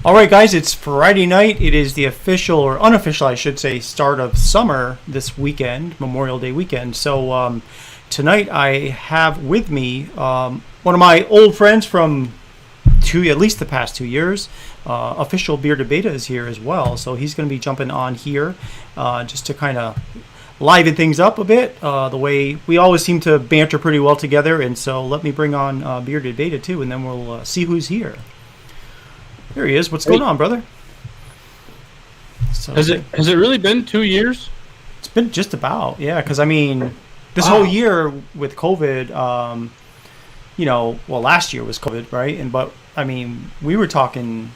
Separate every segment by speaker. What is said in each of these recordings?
Speaker 1: All right, guys, it's Friday night. It is the official, or unofficial, I should say, start of summer this weekend, Memorial Day weekend. So tonight I have with me one of my old friends from at least the past 2 years. Official Bearded Beta is here as well, so he's going to be jumping on here just to kind of liven things up a bit. The way we always seem to banter pretty well together, and so let me bring on Bearded Beta too, and then we'll see who's here. There he is. What's going on, brother? So,
Speaker 2: has it really been 2 years?
Speaker 1: It's been just about, yeah. Because I mean, this whole year with COVID, last year was COVID, right? But I mean, we were talking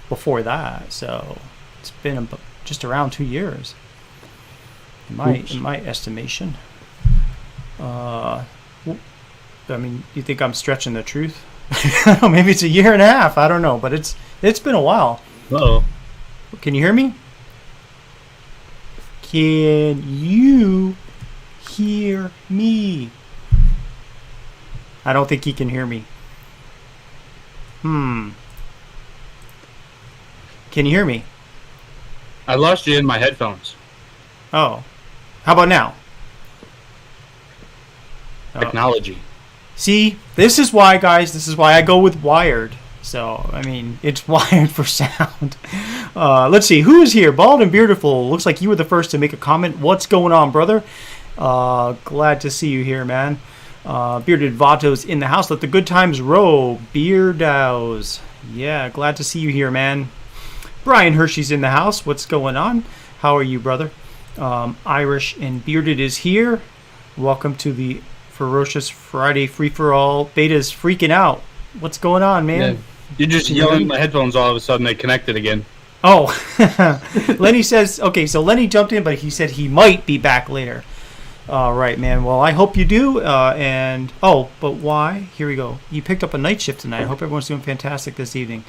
Speaker 1: before that, so it's been just around 2 years in my estimation. I mean, you think I'm stretching the truth? Maybe it's a year and a half. I don't know, but it's been a while.
Speaker 2: Uh-oh.
Speaker 1: Can you hear me? Can you hear me? I don't think he can hear me. Can you hear me?
Speaker 2: I lost you in my headphones.
Speaker 1: Oh. How about now?
Speaker 2: Technology.
Speaker 1: See, this is why, guys, this is why I go with wired. So, I mean, it's wired for sound. Let's see, who is here? Bald and Beautiful. Looks like you were the first to make a comment. What's going on, brother? Glad to see you here, man. Bearded Vato's in the house. Let the good times roll. Beardows. Yeah, glad to see you here, man. Brian Hershey's in the house. What's going on? How are you, brother? Irish and Bearded is here. Welcome to the Ferocious Friday free-for-all. Beta's freaking out. What's going on, man?
Speaker 2: Yeah. You're just yelling my headphones all of a sudden. They connected again.
Speaker 1: Oh. Lenny says, okay, so Lenny jumped in, but he said he might be back later. All right, man. Well, I hope you do. But why? Here we go. You picked up a night shift tonight. I hope everyone's doing fantastic this evening.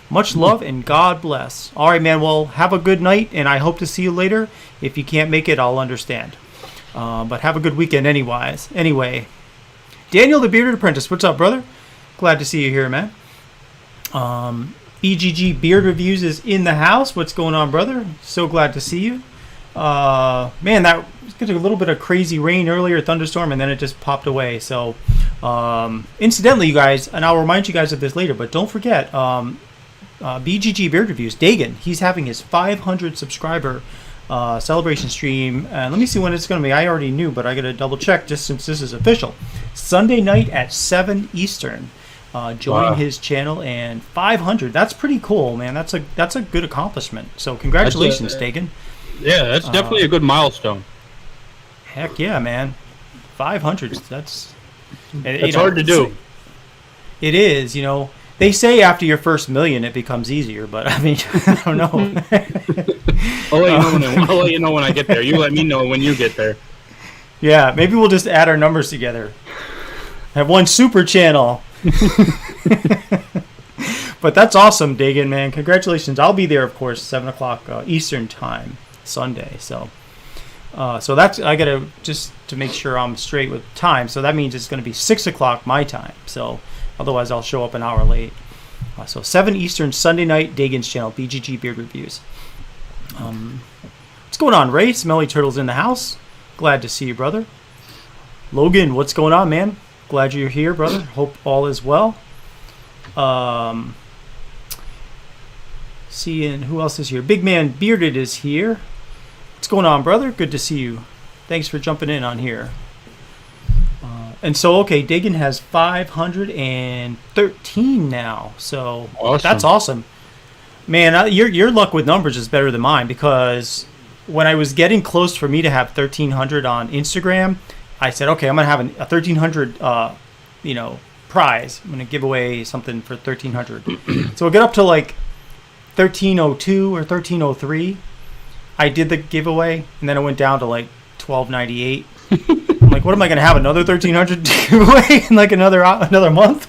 Speaker 1: Much love and God bless. All right, man. Well, have a good night, and I hope to see you later. If you can't make it, I'll understand. But have a good weekend anyways. Anyway, Daniel the Bearded Apprentice, what's up, brother? Glad to see you here, man. BGG Beard Reviews is in the house. What's going on, brother? So glad to see you. Man, that was a little bit of crazy rain earlier, thunderstorm, and then it just popped away. So, incidentally, you guys, and I'll remind you guys of this later, but don't forget, BGG Beard Reviews, Dagan, he's having his 500 subscriber celebration stream. Let me see when it's going to be. I already knew, but I got to double check just since this is official. Sunday night at 7 Eastern. Join his channel, and 500. That's pretty cool, man. That's a good accomplishment. So congratulations, Dagan.
Speaker 2: Yeah, that's definitely a good milestone.
Speaker 1: Heck yeah, man. 500. That's
Speaker 2: hard to do.
Speaker 1: It is, They say after your first million it becomes easier, but I mean, I don't know.
Speaker 2: I'll let you know when I get there. You let me know when you get there.
Speaker 1: Yeah, maybe we'll just add our numbers together. Have one super channel. But that's awesome, Dagan, man. Congratulations. I'll be there, of course, 7 o'clock Eastern time, Sunday. So that's, I got to, just to make sure I'm straight with time. So that means it's going to be 6 o'clock my time. So otherwise I'll show up an hour late. So 7 Eastern, Sunday night, Dagan's channel, BGG Beard Reviews. What's going on, Ray? Smelly Turtle's in the house. Glad to see you, brother. Logan, what's going on, man? Glad you're here, brother. Hope all is well. Seeing who else is here. Big Man Bearded is here. What's going on, brother? Good to see you. Thanks for jumping in on here. And so, okay, Dagan has 513 now. So awesome. That's awesome. Man, your luck with numbers is better than mine, because when I was getting close for me to have 1,300 on Instagram, I said, okay, I'm going to have a 1,300, prize. I'm going to give away something for 1,300. So I get up to like 1,302 or 1,303. I did the giveaway, and then it went down to like 1,298. I'm like, what am I going to have, another 1,300 giveaway in like another month?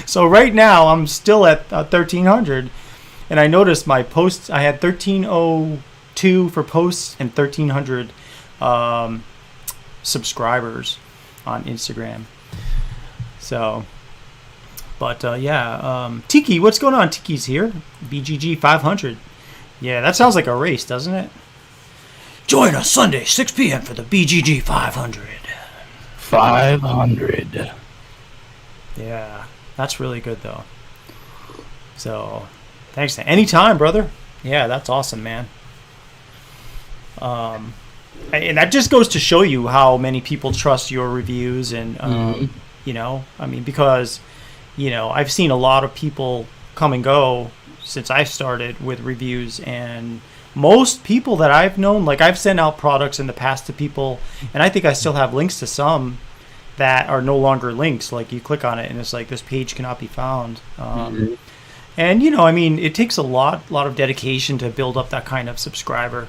Speaker 1: So right now I'm still at 1,300, and I noticed my posts. I had 1,302 for posts and 1,300 subscribers on Instagram. So, But Tiki, what's going on? Tiki's here. BGG 500. Yeah, that sounds like a race, doesn't it? Join us Sunday, 6 p.m. for the BGG 500.
Speaker 2: 500.
Speaker 1: Yeah, that's really good, though. So, thanks. Anytime, brother. Yeah, that's awesome, man. And that just goes to show you how many people trust your reviews. And, you know, I mean, because, you know, I've seen a lot of people come and go since I started with reviews, and most people that I've known, like I've sent out products in the past to people, and I think I still have links to some that are no longer links. Like you click on it and it's like, this page cannot be found. And, you know, I mean, it takes a lot of dedication to build up that kind of subscriber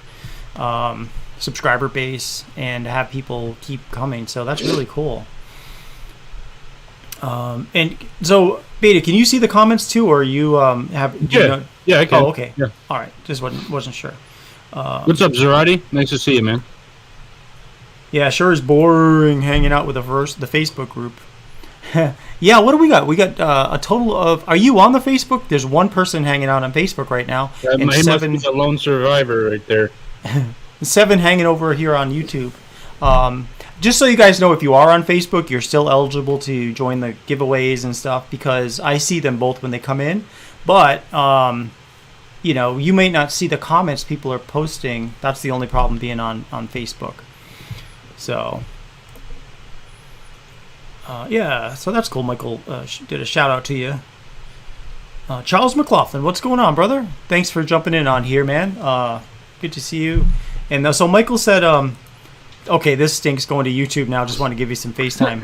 Speaker 1: base and have people keep coming. So that's really cool. And so, Beta, can you see the comments too, or you have?
Speaker 2: Yeah, I can.
Speaker 1: Oh, okay. Yeah. All right. Just wasn't sure.
Speaker 2: What's up, Zerati? Nice to see you, man.
Speaker 1: Yeah, sure is boring hanging out with the Facebook group. Yeah, what do we got? We got a total of. Are you on the Facebook? There's one person hanging out on Facebook right now,
Speaker 2: and he must be a lone survivor right there.
Speaker 1: 7 hanging over here on YouTube. Just so you guys know, if you are on Facebook, you're still eligible to join the giveaways and stuff, because I see them both when they come in. But, you know, you may not see the comments people are posting. That's the only problem being on Facebook. So, yeah, so that's cool. Michael did a shout out to you. Charles McLaughlin, what's going on, brother? Thanks for jumping in on here, man. Good to see you. And so Michael said, okay, this stinks going to YouTube now. Just want to give you some FaceTime,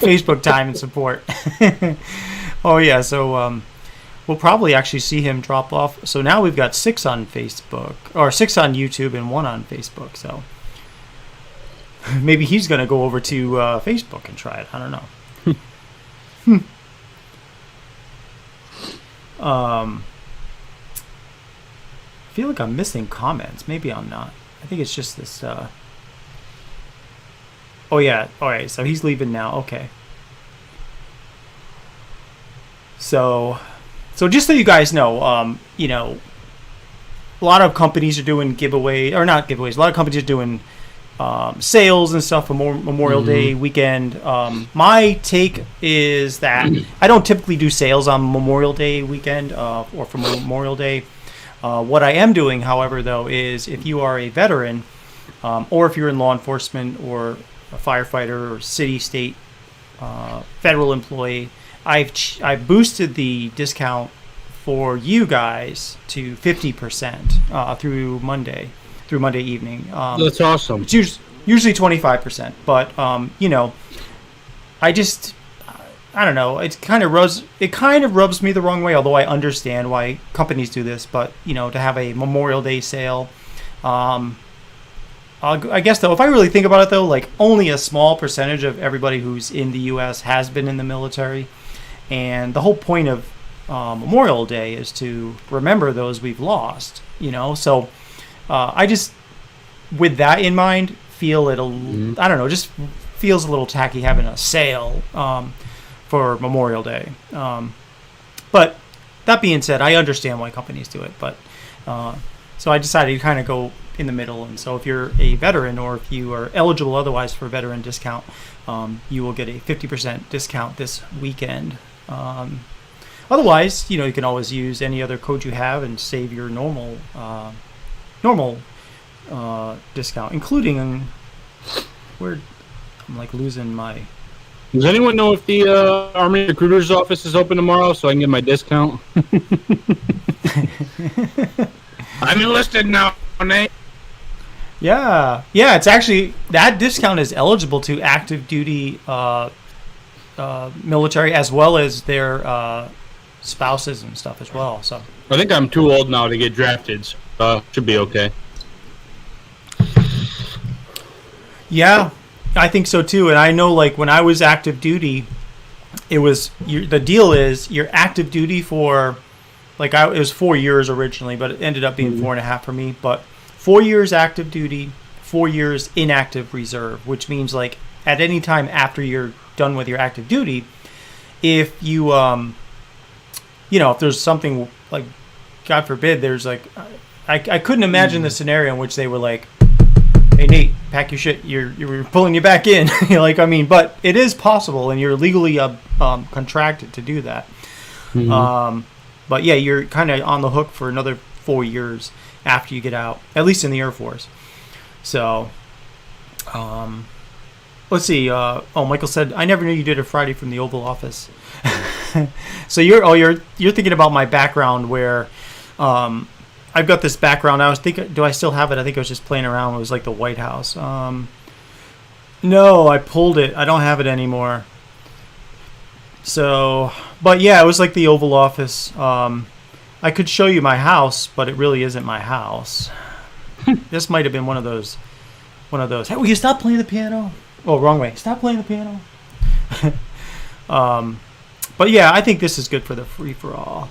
Speaker 1: Facebook time and support. Oh, yeah. So we'll probably actually see him drop off. So now we've got 6 on Facebook, or 6 on YouTube and 1 on Facebook. So maybe he's going to go over to Facebook and try it. I don't know. I feel like I'm missing comments. Maybe I'm not. I think it's just this. Oh yeah. All right. So he's leaving now. Okay. So just so you guys know, you know, a lot of companies are doing giveaways, or not giveaways. A lot of companies are doing sales and stuff for Memorial Day weekend. My take is that I don't typically do sales on Memorial Day weekend or for Memorial Day. What I am doing, however, though, is if you are a veteran or if you're in law enforcement or a firefighter or city, state, federal employee, I've boosted the discount for you guys to 50% through Monday evening.
Speaker 2: That's awesome.
Speaker 1: It's usually 25%, but you know, I don't know. It kind of rubs me the wrong way. Although I understand why companies do this, but you know, to have a Memorial Day sale, I guess though, if I really think about it though, like only a small percentage of everybody who's in the U.S. has been in the military, and the whole point of Memorial Day is to remember those we've lost. You know, so I just, with that in mind, feel it. I don't know, just feels a little tacky having a sale. For Memorial Day. But that being said, I understand why companies do it. But so I decided to kind of go in the middle. And so if you're a veteran or if you are eligible otherwise for a veteran discount, you will get a 50% discount this weekend. Otherwise, you know, you can always use any other code you have and save your normal discount, including where I'm like losing my.
Speaker 2: Does anyone know if the Army Recruiter's office is open tomorrow so I can get my discount? I'm enlisted now, Nate.
Speaker 1: Yeah, it's actually, that discount is eligible to active duty military as well as their spouses and stuff as well. So
Speaker 2: I think I'm too old now to get drafted, so should be okay.
Speaker 1: Yeah. I think so too, and I know like when I was active duty, it was the deal is you're active duty for like it was 4 years originally, but it ended up being 4.5 for me. But 4 years active duty, 4 years inactive reserve, which means like at any time after you're done with your active duty, if you if there's something like, God forbid, there's like, I couldn't imagine the scenario in which they were like, "Hey Nate, pack your shit. You're pulling you back in." But it is possible, and you're legally contracted to do that. Mm-hmm. But yeah, you're kind of on the hook for another 4 years after you get out, at least in the Air Force. So, let's see. Michael said, "I never knew you did a Friday from the Oval Office." So you're thinking about my background where, I've got this background. I was thinking, do I still have it? I think I was just playing around. It was like the White House. No, I pulled it. I don't have it anymore. So, but yeah, it was like the Oval Office. I could show you my house, but it really isn't my house. This might have been one of those. Hey, will you stop playing the piano? Oh, wrong way. Stop playing the piano. But yeah, I think this is good for the free-for-all.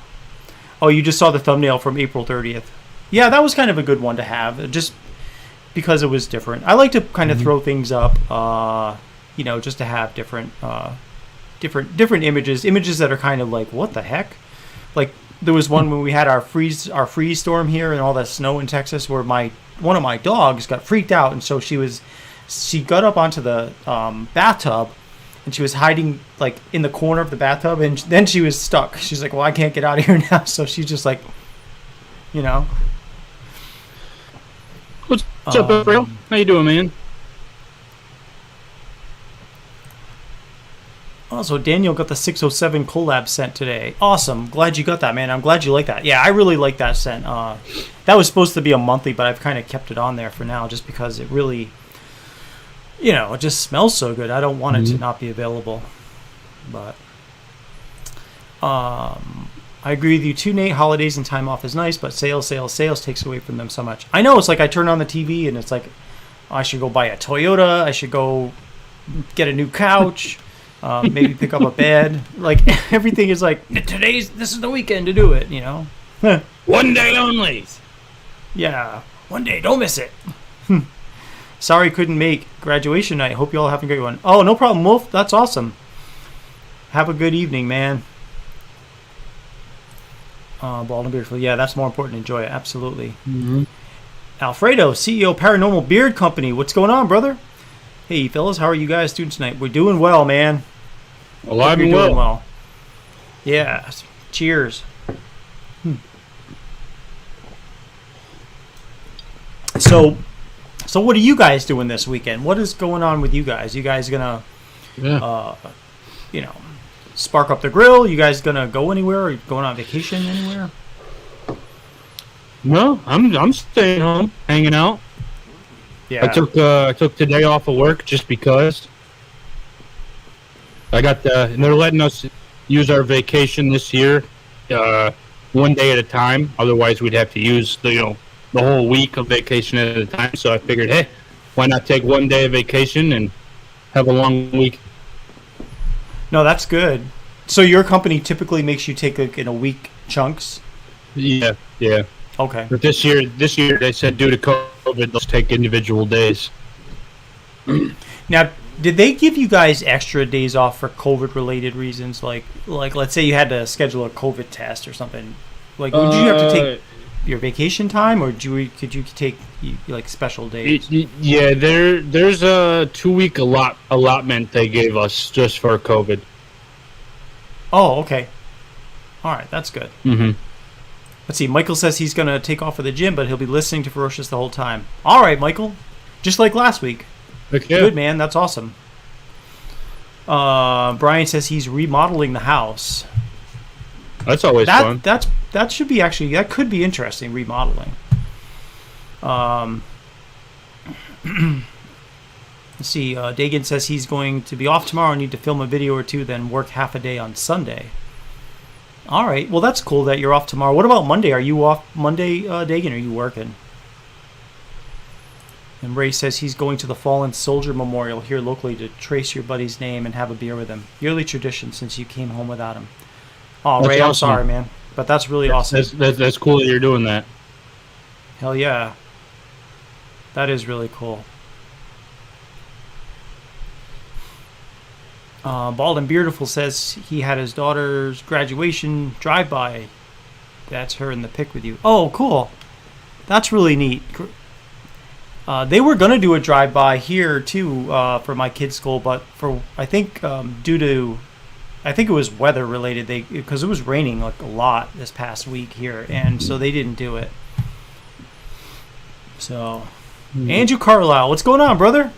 Speaker 1: Oh, you just saw the thumbnail from April 30th. Yeah, that was kind of a good one to have, just because it was different. I like to kind of throw things up, just to have different images that are kind of like, what the heck? Like, there was one when we had our freeze storm here and all that snow in Texas, where one of my dogs got freaked out, and so she got up onto the bathtub, and she was hiding like in the corner of the bathtub, and then she was stuck. She's like, "Well, I can't get out of here now," so she's just like,
Speaker 2: What's up, April? How you doing, man?
Speaker 1: Also, Daniel got the 607 collab scent today. Awesome. Glad you got that, man. I'm glad you like that. Yeah, I really like that scent. That was supposed to be a monthly, but I've kind of kept it on there for now just because it really, it just smells so good. I don't want it to not be available. But I agree with you too, Nate. Holidays and time off is nice, but sales takes away from them so much. I know, it's like I turn on the TV and it's like, I should go buy a Toyota. I should go get a new couch. Maybe pick up a bed. Like, everything is like, this is the weekend to do it,
Speaker 2: One day only.
Speaker 1: Yeah, one day, don't miss it. Sorry couldn't make graduation night. Hope you all have a great one. Oh, no problem, Wolf. That's awesome. Have a good evening, man. Bald and beautiful. Yeah, that's more important. Enjoy it. Absolutely. Mm-hmm. Alfredo, CEO Paranormal Beard Company. What's going on, brother? Hey, fellas. How are you guys doing tonight? We're doing well, man.
Speaker 2: Alive and well.
Speaker 1: Yeah. Cheers. So what are you guys doing this weekend? What is going on with you guys? You guys gonna, spark up the grill? You guys gonna go anywhere? Or going on vacation anywhere?
Speaker 2: No, I'm staying home, hanging out. Yeah. I took today off of work just because. And they're letting us use our vacation this year, one day at a time. Otherwise, we'd have to use the whole week of vacation at a time. So I figured, hey, why not take one day of vacation and have a long week?
Speaker 1: No, that's good. So your company typically makes you take in a week chunks?
Speaker 2: Yeah.
Speaker 1: Okay.
Speaker 2: But this year they said due to COVID, let's take individual days.
Speaker 1: Now, did they give you guys extra days off for COVID-related reasons? Like let's say you had to schedule a COVID test or something. Like, would you have to take your vacation time, or could you take like special days?
Speaker 2: Yeah, there's a 2-week allotment they gave us just for COVID.
Speaker 1: Oh, okay. All right, that's good.
Speaker 2: Mm-hmm.
Speaker 1: Let's see. Michael says he's going to take off for the gym, but he'll be listening to Ferocious the whole time. All right, Michael. Just like last week.
Speaker 2: Okay.
Speaker 1: Good, man. That's awesome. Brian says he's remodeling the house.
Speaker 2: That's always fun.
Speaker 1: That should be that could be interesting, remodeling. Let's see. Dagan says he's going to be off tomorrow and need to film a video or two, then work half a day on Sunday. All right. Well, that's cool that you're off tomorrow. What about Monday? Are you off Monday, Dagan? Or are you working? And Ray says he's going to the Fallen Soldier Memorial here locally to trace your buddy's name and have a beer with him. Yearly tradition since you came home without him. Oh, that's Ray, awesome. I'm sorry, man. But that's really awesome.
Speaker 2: That's cool that you're doing that.
Speaker 1: Hell yeah. That is really cool. Bald and Beautiful says he had his daughter's graduation drive-by. That's her in the pic with you. Oh, cool. That's really neat. They were going to do a drive-by here, too, for my kid's school, but I think due to, I think it was weather-related, because it was raining like a lot this past week here, and so they didn't do it. So, Andrew Carlisle, what's going on, brother?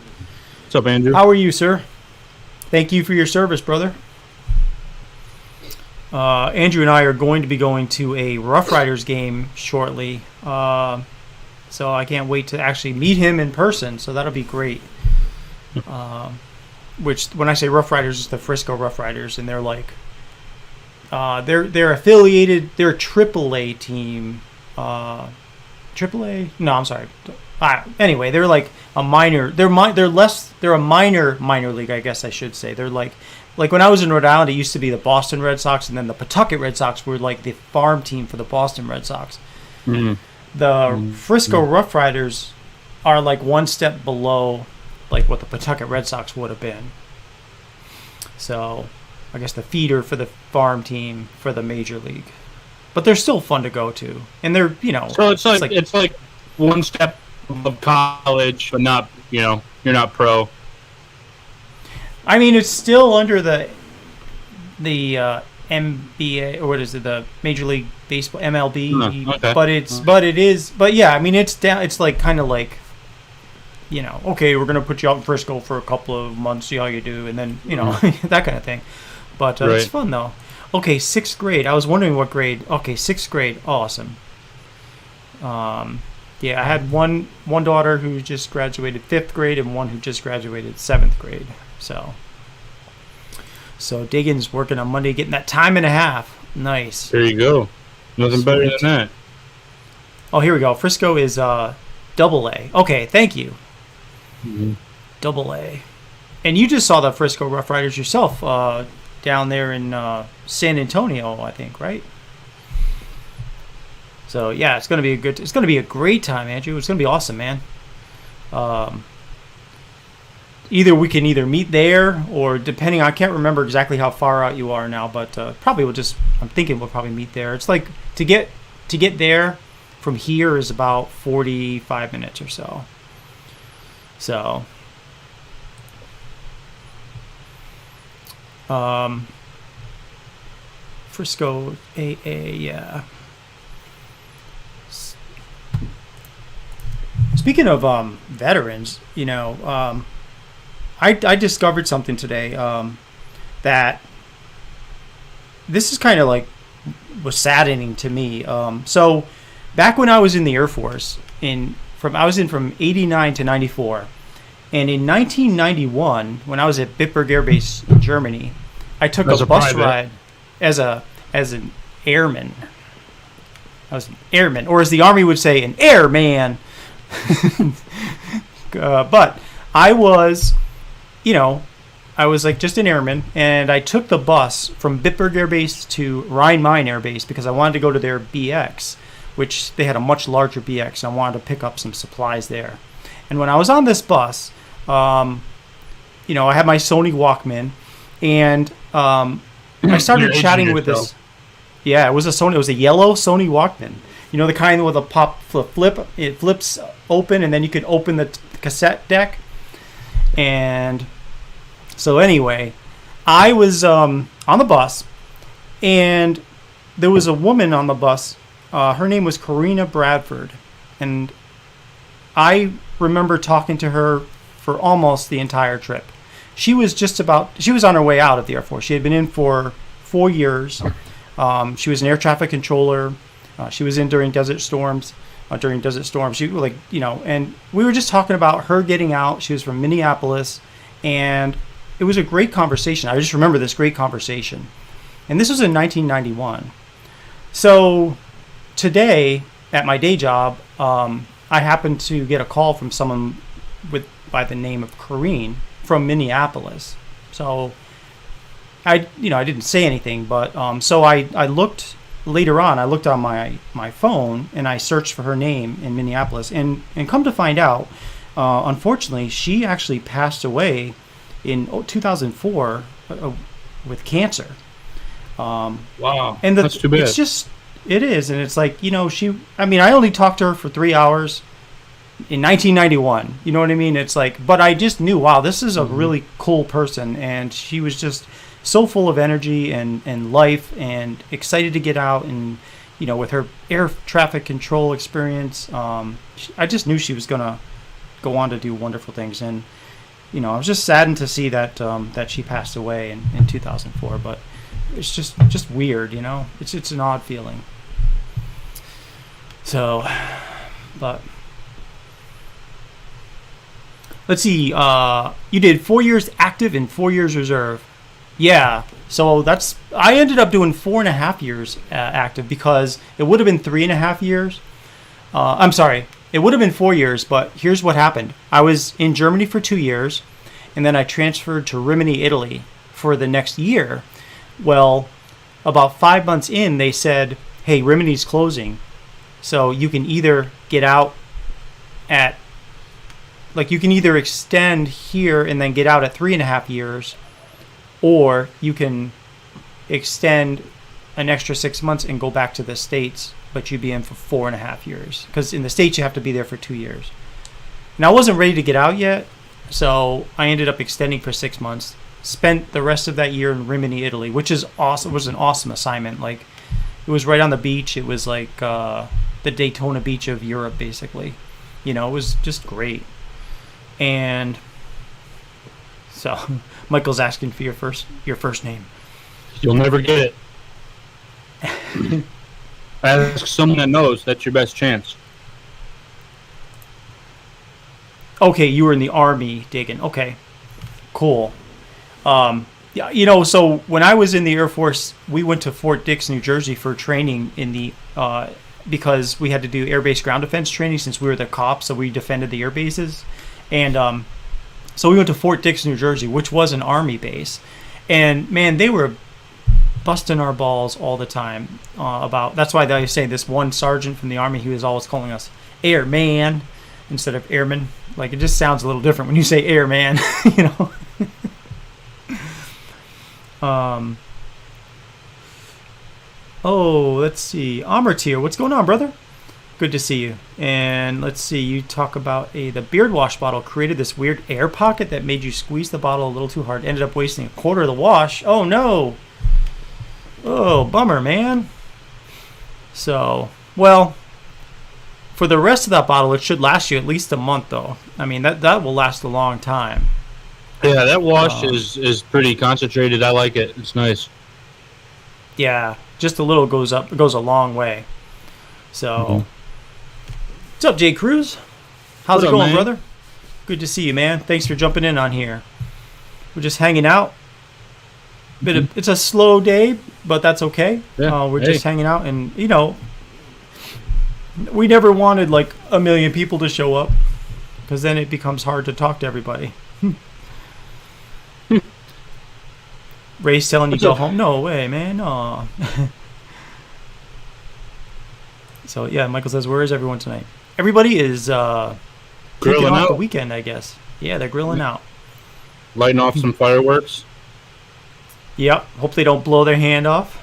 Speaker 2: What's up, Andrew?
Speaker 1: How are you, sir? Thank you for your service, brother. Andrew and I are going to be going to a Rough Riders game shortly. So I can't wait to actually meet him in person. So that'll be great. Which, when I say Rough Riders, it's the Frisco Rough Riders, and they're like, they're affiliated. They're a AAA team. AAA? No, I'm sorry. Anyway, they're like a minor. They're a minor league, I guess I should say. They're like when I was in Rhode Island, it used to be the Boston Red Sox, and then the Pawtucket Red Sox were like the farm team for the Boston Red Sox. The Frisco Rough Riders are like one step below like what the Pawtucket Red Sox would have been. So I guess the feeder for the farm team for the major league. But they're still fun to go to. And they're,
Speaker 2: So it's like one step above college, but not, you're not pro.
Speaker 1: I mean, it's still under the NBA, or what is it, the Major League Baseball, MLB.
Speaker 2: Okay.
Speaker 1: But yeah, I mean, it's down. It's like kind of like, okay, we're gonna put you out in Frisco for a couple of months, see how you do, and then that kind of thing. But
Speaker 2: right.
Speaker 1: It's fun though. Okay, 6th grade. I was wondering what grade. Okay, 6th grade. Awesome. Yeah, I had one daughter who just graduated 5th grade and one who just graduated 7th grade. So Diggins working on Monday, getting that time and a half. Nice.
Speaker 2: There you go. Nothing better than that.
Speaker 1: Oh, here we go. Frisco is double A. Okay, thank you. Double A. And you just saw the Frisco Rough Riders yourself down there in San Antonio, I think, right? So yeah, it's gonna be a great time, Andrew. It's gonna be awesome, man. We can either meet there, or depending, I can't remember exactly how far out you are now, but probably I'm thinking we'll probably meet there. It's like to get there from here is about 45 minutes or so. So Frisco AA, yeah. Speaking of veterans, I discovered something today that this is kind of like was saddening to me. So back when I was in the Air Force, I was in from 89 to 94, and in 1991, when I was at Bitburg Air Base in Germany, I took a bus ride as an airman. I was an airman, or as the Army would say, an airman. But I was like just an airman, and I took the bus from Bitburg Air Base to Rhein-Main Air Base because I wanted to go to their BX, which they had a much larger BX, and I wanted to pick up some supplies there. And when I was on this bus, I had my Sony Walkman, and I started chatting with this. Yeah, it was a yellow Sony Walkman. The kind with a pop flip. It flips open, and then you could open the cassette deck. And so anyway, I was on the bus, and there was a woman on the bus. Her name was Karina Bradford, and I remember talking to her for almost the entire trip. She was on her way out of the Air Force. She had been in for 4 years. She was an air traffic controller. She was in during Desert Storms. She and we were just talking about her getting out. She was from Minneapolis, and it was a great conversation. I just remember this great conversation. And this was in 1991. So today, at my day job, I happened to get a call from someone by the name of Corrine from Minneapolis. So I didn't say anything, but so I looked later on. I looked on my phone, and I searched for her name in Minneapolis, and come to find out, unfortunately, she actually passed away in 2004 with cancer.
Speaker 2: Wow,
Speaker 1: And
Speaker 2: that's too bad.
Speaker 1: it is, and it's like, I only talked to her for 3 hours in 1991. You know what I mean? It's like, but I just knew, wow, this is a really cool person, and she was just so full of energy and life and excited to get out, and with her air traffic control experience, I just knew she was gonna go on to do wonderful things. And I was just saddened to see that she passed away in 2004. But it's just weird, It's an odd feeling. So, but let's see. You did 4 years active and 4 years reserve. Yeah. So I ended up doing 4.5 years active, because it would have been 3.5 years. I'm sorry. It would have been 4 years, but here's what happened. I was in Germany for 2 years, and then I transferred to Rimini, Italy for the next year. Well, about 5 months in, they said, hey, Rimini's closing. So you can either get out you can either extend here and then get out at 3.5 years, or you can extend an extra 6 months and go back to the States, but you'd be in for 4.5 years. Because in the States, you have to be there for 2 years. And I wasn't ready to get out yet, so I ended up extending for 6 months. Spent the rest of that year in Rimini, Italy, which is awesome. It was an awesome assignment. Like, it was right on the beach. It was like the Daytona Beach of Europe, basically. It was just great. And so Michael's asking for your first name.
Speaker 2: You'll never get it. Ask someone that knows. That's your best chance.
Speaker 1: Okay, you were in the Army digging. Okay, cool. Yeah, so when I was in the Air Force, we went to Fort Dix, New Jersey for training in the because we had to do air-based ground defense training since we were the cops, so we defended the air bases. And so we went to Fort Dix, New Jersey, which was an Army base. And, man, they were busting our balls all the time that's why they say this one sergeant from the Army, he was always calling us airman instead of airman. Like, it just sounds a little different when you say airman, Oh, let's see. Amartir, what's going on, brother? Good to see you. And let's see, you talk about the beard wash bottle created this weird air pocket that made you squeeze the bottle a little too hard. Ended up wasting a quarter of the wash. Oh, no. Oh, bummer, man. So, well, for the rest of that bottle, it should last you at least a month, though. I mean, that will last a long time.
Speaker 2: Yeah, that wash is pretty concentrated. I like it. It's nice.
Speaker 1: Yeah, just a little goes a long way. So, What's up, Jay Cruz? How's it going, brother? Good to see you, man. Thanks for jumping in on here. We're just hanging out. It's a slow day, but that's okay. Yeah, we're just hanging out, and we never wanted like 1 million people to show up, because then it becomes hard to talk to everybody. Ray's telling you to go home. No way, man. No. So yeah, Michael says, where is everyone tonight? Everybody is
Speaker 2: grilling out
Speaker 1: the weekend, I guess. Yeah, they're grilling out.
Speaker 2: Lighting off some fireworks.
Speaker 1: Yep. Hope they don't blow their hand off.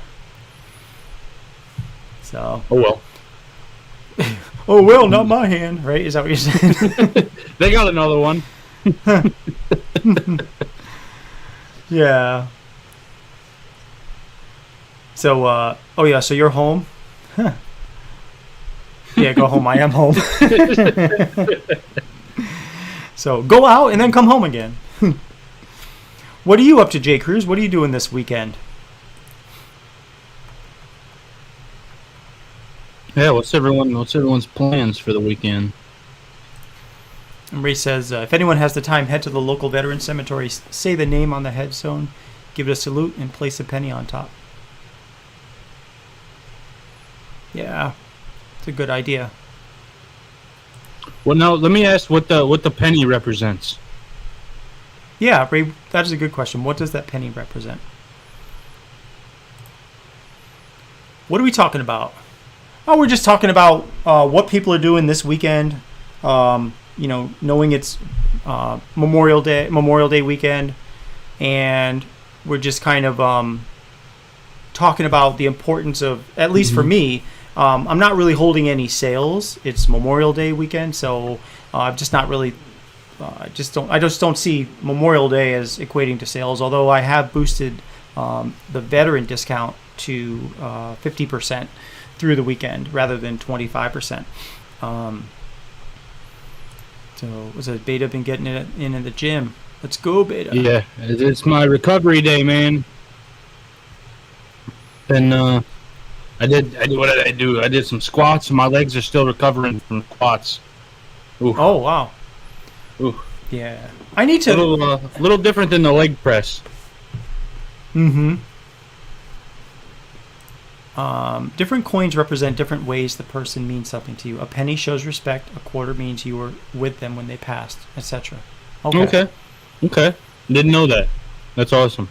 Speaker 1: So.
Speaker 2: Oh well.
Speaker 1: Oh well, not my hand, right? Is that what you're saying?
Speaker 2: They got another one.
Speaker 1: Yeah. So, oh yeah, so you're home? Huh. Yeah, go home. I am home. So, go out and then come home again. What are you up to, Jay Cruz? What are you doing this weekend?
Speaker 2: Yeah, what's everyone's plans for the weekend?
Speaker 1: And Ray says, if anyone has the time, head to the local veteran cemetery, say the name on the headstone, give it a salute, and place a penny on top. Yeah, it's a good idea.
Speaker 2: Well, now let me ask what the penny represents.
Speaker 1: Yeah, Ray, that is a good question. What does that penny represent? What are we talking about? Oh, we're just talking about what people are doing this weekend. Knowing it's Memorial Day weekend, and we're just kind of talking about the importance of, at least for me, I'm not really holding any sales. It's Memorial Day weekend, so I'm just not really. I just don't see Memorial Day as equating to sales. Although I have boosted the veteran discount to 50% through the weekend rather than 25%. So was it Beta been getting it in the gym? Let's go, Beta.
Speaker 2: Yeah, it's my recovery day, man. And what did I do? I did some squats, and my legs are still recovering from squats. Ooh.
Speaker 1: Oh wow.
Speaker 2: Ooh.
Speaker 1: Yeah, I need to.
Speaker 2: A little different than the leg press.
Speaker 1: Mm-hmm. Different coins represent different ways the person means something to you. A penny shows respect. A quarter means you were with them when they passed, etc.
Speaker 2: Okay. Didn't know that. That's awesome.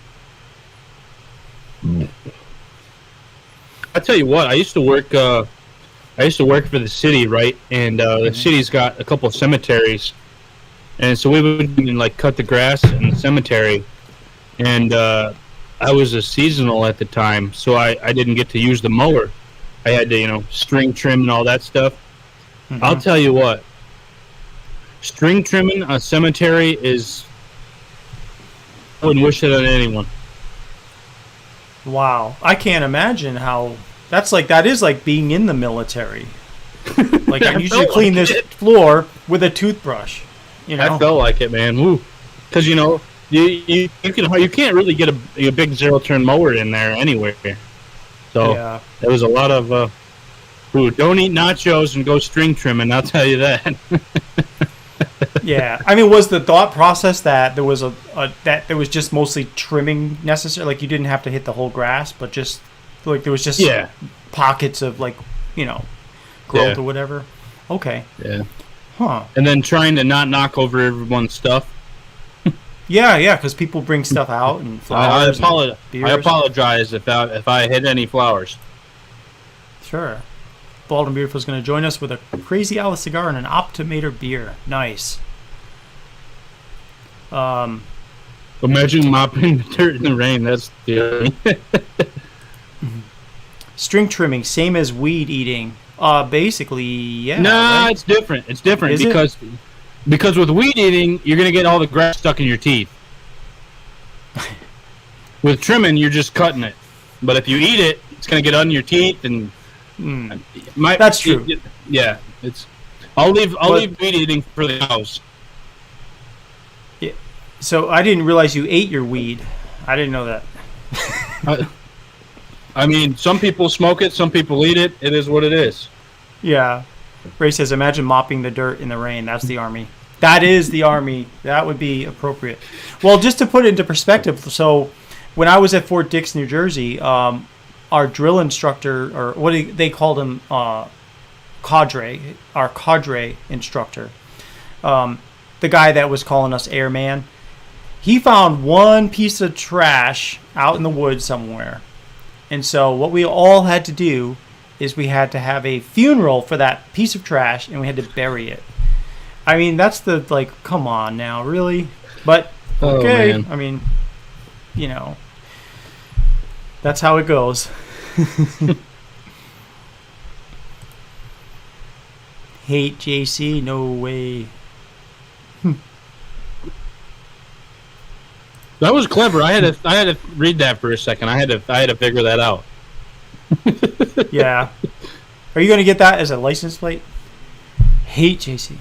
Speaker 2: I tell you what, I used to work for the city, right? And the city's got a couple of cemeteries, and so we would like cut the grass in the cemetery. And I was a seasonal at the time, so I didn't get to use the mower. I had to, string trim and all that stuff. Mm-hmm. I'll tell you what, string trimming a cemetery is. I wouldn't wish it on anyone.
Speaker 1: Wow, I can't imagine how. That is like being in the military. Like I usually clean this floor with a toothbrush.
Speaker 2: I felt like it, man. Woo, because you can't really get a big zero turn mower in there anywhere. So yeah. There was a lot of don't eat nachos and go string trimming. I'll tell you that.
Speaker 1: Yeah, I mean, was the thought process that there was that there was just mostly trimming necessary? Like you didn't have to hit the whole grass, but just like there was just pockets of growth or whatever. Okay.
Speaker 2: Yeah.
Speaker 1: Huh.
Speaker 2: And then trying to not knock over everyone's stuff.
Speaker 1: Yeah, because people bring stuff out and flowers.
Speaker 2: I apologize if I hit any flowers.
Speaker 1: Sure. Bald and Beautiful is going to join us with a Crazy Alice cigar and an Optimator beer. Nice.
Speaker 2: Imagine mopping the dirt in the rain. That's the
Speaker 1: String trimming, same as weed eating. Basically, yeah.
Speaker 2: Nah,
Speaker 1: right?
Speaker 2: It's different. It's different because with weed eating, you're gonna get all the grass stuck in your teeth. With trimming, you're just cutting it. But if you eat it, it's gonna get on your teeth and.
Speaker 1: That's true.
Speaker 2: Yeah, I'll leave weed eating for the cows.
Speaker 1: Yeah. So I didn't realize you ate your weed. I didn't know that.
Speaker 2: I mean, some people smoke it, some people eat it. It is what it is.
Speaker 1: Yeah. Ray says, imagine mopping the dirt in the rain. That's the Army. That is the Army. That would be appropriate. Well, just to put it into perspective, so when I was at Fort Dix, New Jersey, our drill instructor, or what they called him, cadre, our cadre instructor, the guy that was calling us airman, he found one piece of trash out in the woods somewhere. And so what we all had to do is we had to have a funeral for that piece of trash, and we had to bury it. I mean, that's come on now, really? But, okay.
Speaker 2: Oh,
Speaker 1: I mean, that's how it goes. Hate JC? No way.
Speaker 2: That was clever. I had to read that for a second. I had to figure that out.
Speaker 1: Yeah. Are you going to get that as a license plate? Hate JC.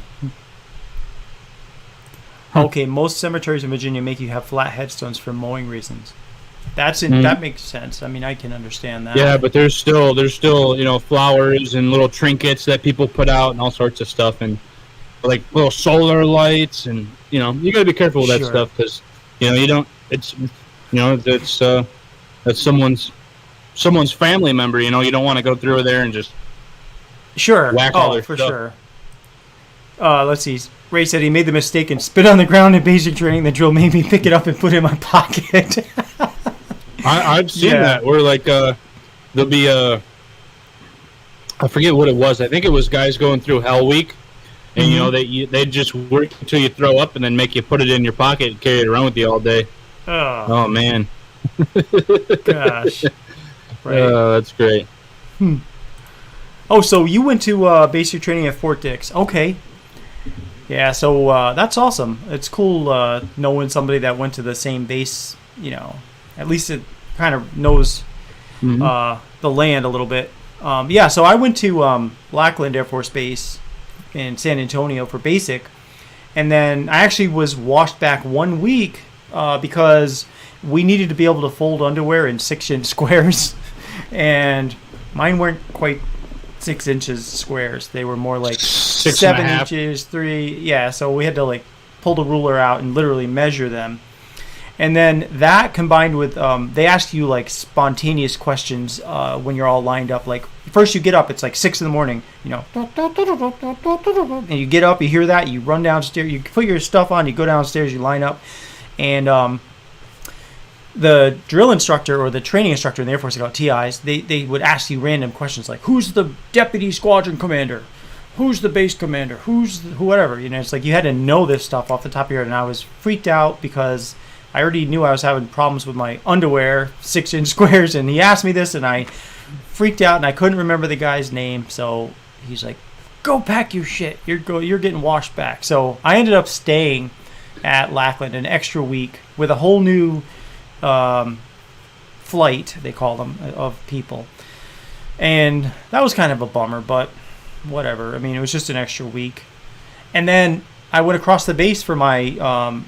Speaker 1: Okay, most cemeteries in Virginia make you have flat headstones for mowing reasons. That makes sense. I mean, I can understand that.
Speaker 2: Yeah, but there's still flowers and little trinkets that people put out and all sorts of stuff, and like little solar lights, and you got to be careful with that stuff because you don't. It's that's someone's family member. You don't want to go through there and just whack all their
Speaker 1: for
Speaker 2: stuff.
Speaker 1: Sure. Let's see. Ray said he made the mistake and spit on the ground in basic training. The drill made me pick it up and put it in my pocket.
Speaker 2: I've seen that where there'll be I forget what it was. I think it was guys going through Hell Week, and they just work until you throw up and then make you put it in your pocket and carry it around with you all day. Oh man,
Speaker 1: Gosh. Right.
Speaker 2: That's great.
Speaker 1: Oh, so you went to basic training at Fort Dix. Okay. Yeah, so that's awesome. It's cool knowing somebody that went to the same base, at least it kind of knows the land a little bit. Yeah, so I went to Lackland Air Force Base in San Antonio for basic, and then I actually was washed back 1 week because we needed to be able to fold underwear in 6-inch squares, and mine weren't quite 6 inches squares. They were more like 7 inches, 3. Yeah, so we had to like pull the ruler out and literally measure them. And then that combined with, they ask you like spontaneous questions when you're all lined up. Like first you get up, it's like 6 in the morning, and you get up, you hear that, you run downstairs, you put your stuff on, you go downstairs, you line up, and the drill instructor or the training instructor in the Air Force, they call it TIs, they would ask you random questions like, who's the deputy squadron commander? Who's the base commander? Who's whatever? It's like you had to know this stuff off the top of your head, and I was freaked out because I already knew I was having problems with my underwear, 6-inch squares, and he asked me this, and I freaked out, and I couldn't remember the guy's name, so he's like, go pack your shit. You're getting washed back. So I ended up staying at Lackland an extra week with a whole new flight, they call them, of people. And that was kind of a bummer, but whatever. I mean, it was just an extra week. And then I went across the base for my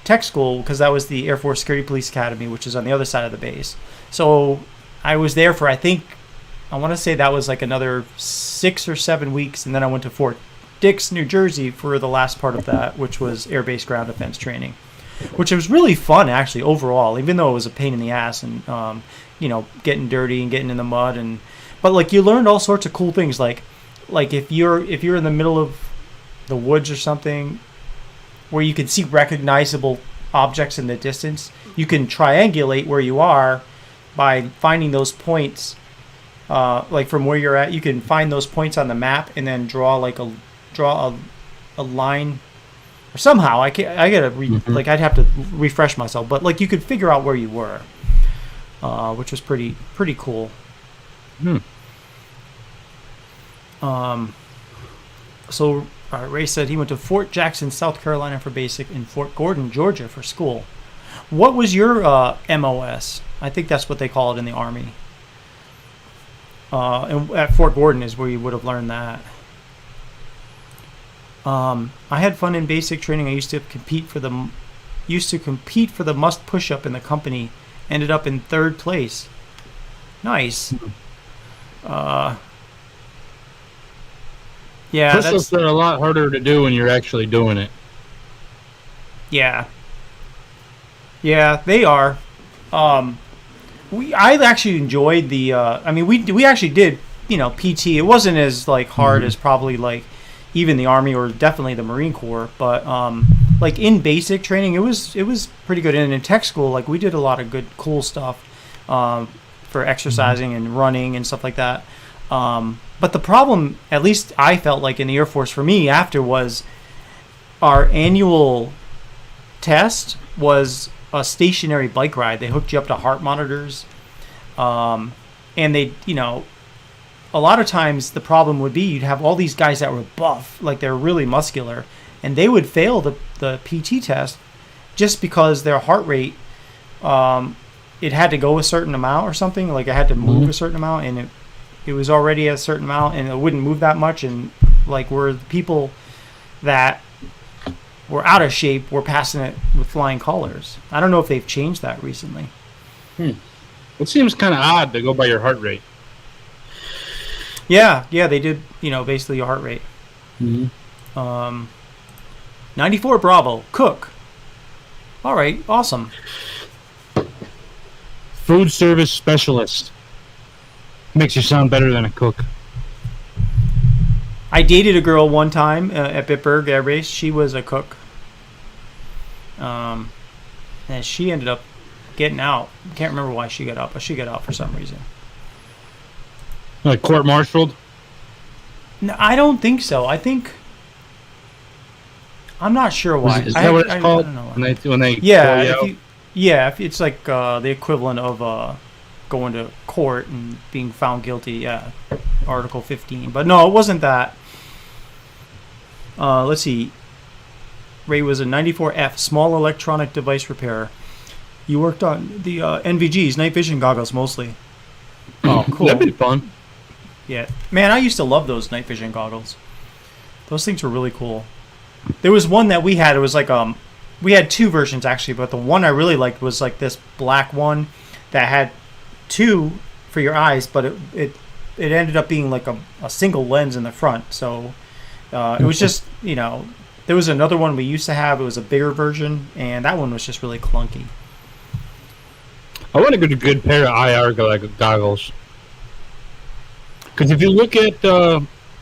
Speaker 1: tech school because that was the Air Force Security Police Academy, which is on the other side of the base. So I was there for, I want to say that was like another 6 or 7 weeks. And then I went to Fort Dix, New Jersey for the last part of that, which was Air Base Ground Defense Training, which was really fun actually overall, even though it was a pain in the ass and getting dirty and getting in the mud, but like you learned all sorts of cool things, like if you're in the middle of the woods or something where you can see recognizable objects in the distance, you can triangulate where you are by finding those points, like from where you're at, you can find those points on the map and then draw a line. Or somehow I gotta like I'd have to refresh myself, but like you could figure out where you were, which was pretty cool. So Ray said he went to Fort Jackson, South Carolina for basic, and Fort Gordon, Georgia for school. What was your MOS? I think that's what they call it in the Army. And at Fort Gordon is where you would have learned that. I had fun in basic training. I used to compete for the must push-up in the company. Ended up in 3rd place. Nice. Yeah,
Speaker 2: push-ups are a lot harder to do when you're actually doing it.
Speaker 1: Yeah, they are. I actually enjoyed the. We actually did PT. It wasn't as like hard as probably like even the Army or definitely the Marine Corps, but like in basic training, it was pretty good. And in tech school, like we did a lot of good, cool stuff for exercising and running and stuff like that. But the problem, at least I felt like in the Air Force for me after, was our annual test was a stationary bike ride. They hooked you up to heart monitors, and they, a lot of times the problem would be you'd have all these guys that were buff, like they're really muscular, and they would fail the PT test just because their heart rate, it had to go a certain amount or something, like it had to move a certain amount, and it was already a certain amount, and it wouldn't move that much, and like where the people that were out of shape were passing it with flying colors. I don't know if they've changed that recently.
Speaker 2: It seems kind of odd to go by your heart rate.
Speaker 1: Yeah, they did, basically your heart rate. 94 Bravo, cook. All right, awesome.
Speaker 2: Food service specialist. Makes you sound better than a cook.
Speaker 1: I dated a girl one time at Bitburg Air Base. She was a cook. And she ended up getting out. Can't remember why she got out, but she got out for some reason.
Speaker 2: Like court-martialed?
Speaker 1: No, I don't think so. I'm not sure why.
Speaker 2: Is that what it's called?
Speaker 1: I don't know.
Speaker 2: When they
Speaker 1: yeah, Yeah, it's like the equivalent of going to court and being found guilty. Yeah, Article 15. But no, it wasn't that. Let's see. Ray was a 94F, small electronic device repairer. You worked on the NVGs, night vision goggles mostly. Oh, cool.
Speaker 2: That'd be fun.
Speaker 1: Yeah. Man, I used to love those night vision goggles. Those things were really cool. There was one that we had. It was like we had two versions actually, but the one I really liked was like this black one that had two for your eyes, but it ended up being like a single lens in the front. So it was just, there was another one we used to have. It was a bigger version, and that one was just really clunky.
Speaker 2: I want to get a good pair of IR goggles. Because if you look at,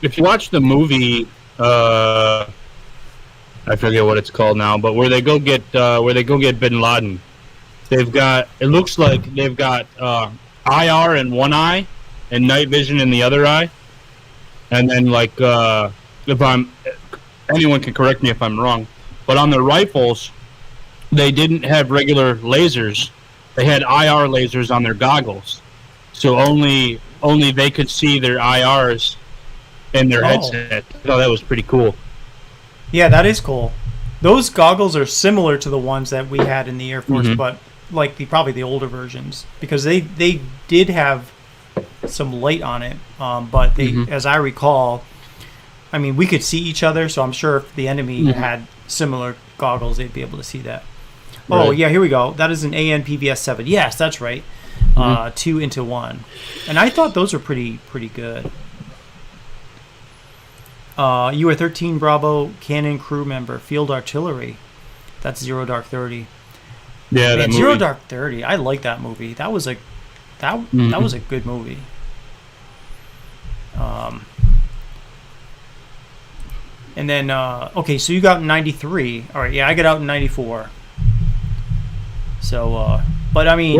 Speaker 2: if you watch the movie, I forget what it's called now, but where they go get Bin Laden, it looks like they've got IR in one eye and night vision in the other eye, and then anyone can correct me if I'm wrong, but on the rifles, they didn't have regular lasers. They had IR lasers on their goggles, so only they could see their IRs in their headset. I thought that was pretty cool.
Speaker 1: Yeah, that is cool. Those goggles are similar to the ones that we had in the Air Force, but like probably the older versions, because they did have some light on it, but they, as I recall, I mean, we could see each other, so I'm sure if the enemy had similar goggles, they'd be able to see that. Right. Oh, yeah, here we go. That is an AN PVS-7. Yes, that's right. 2 into 1. And I thought those were pretty good. You were 13 Bravo Cannon crew member, Field Artillery. That's Zero Dark 30.
Speaker 2: Yeah, that movie.
Speaker 1: Zero Dark 30. I like that movie. That was a good movie. And then okay, so you got in 93. All right, yeah, I got out in 94. So, but I mean,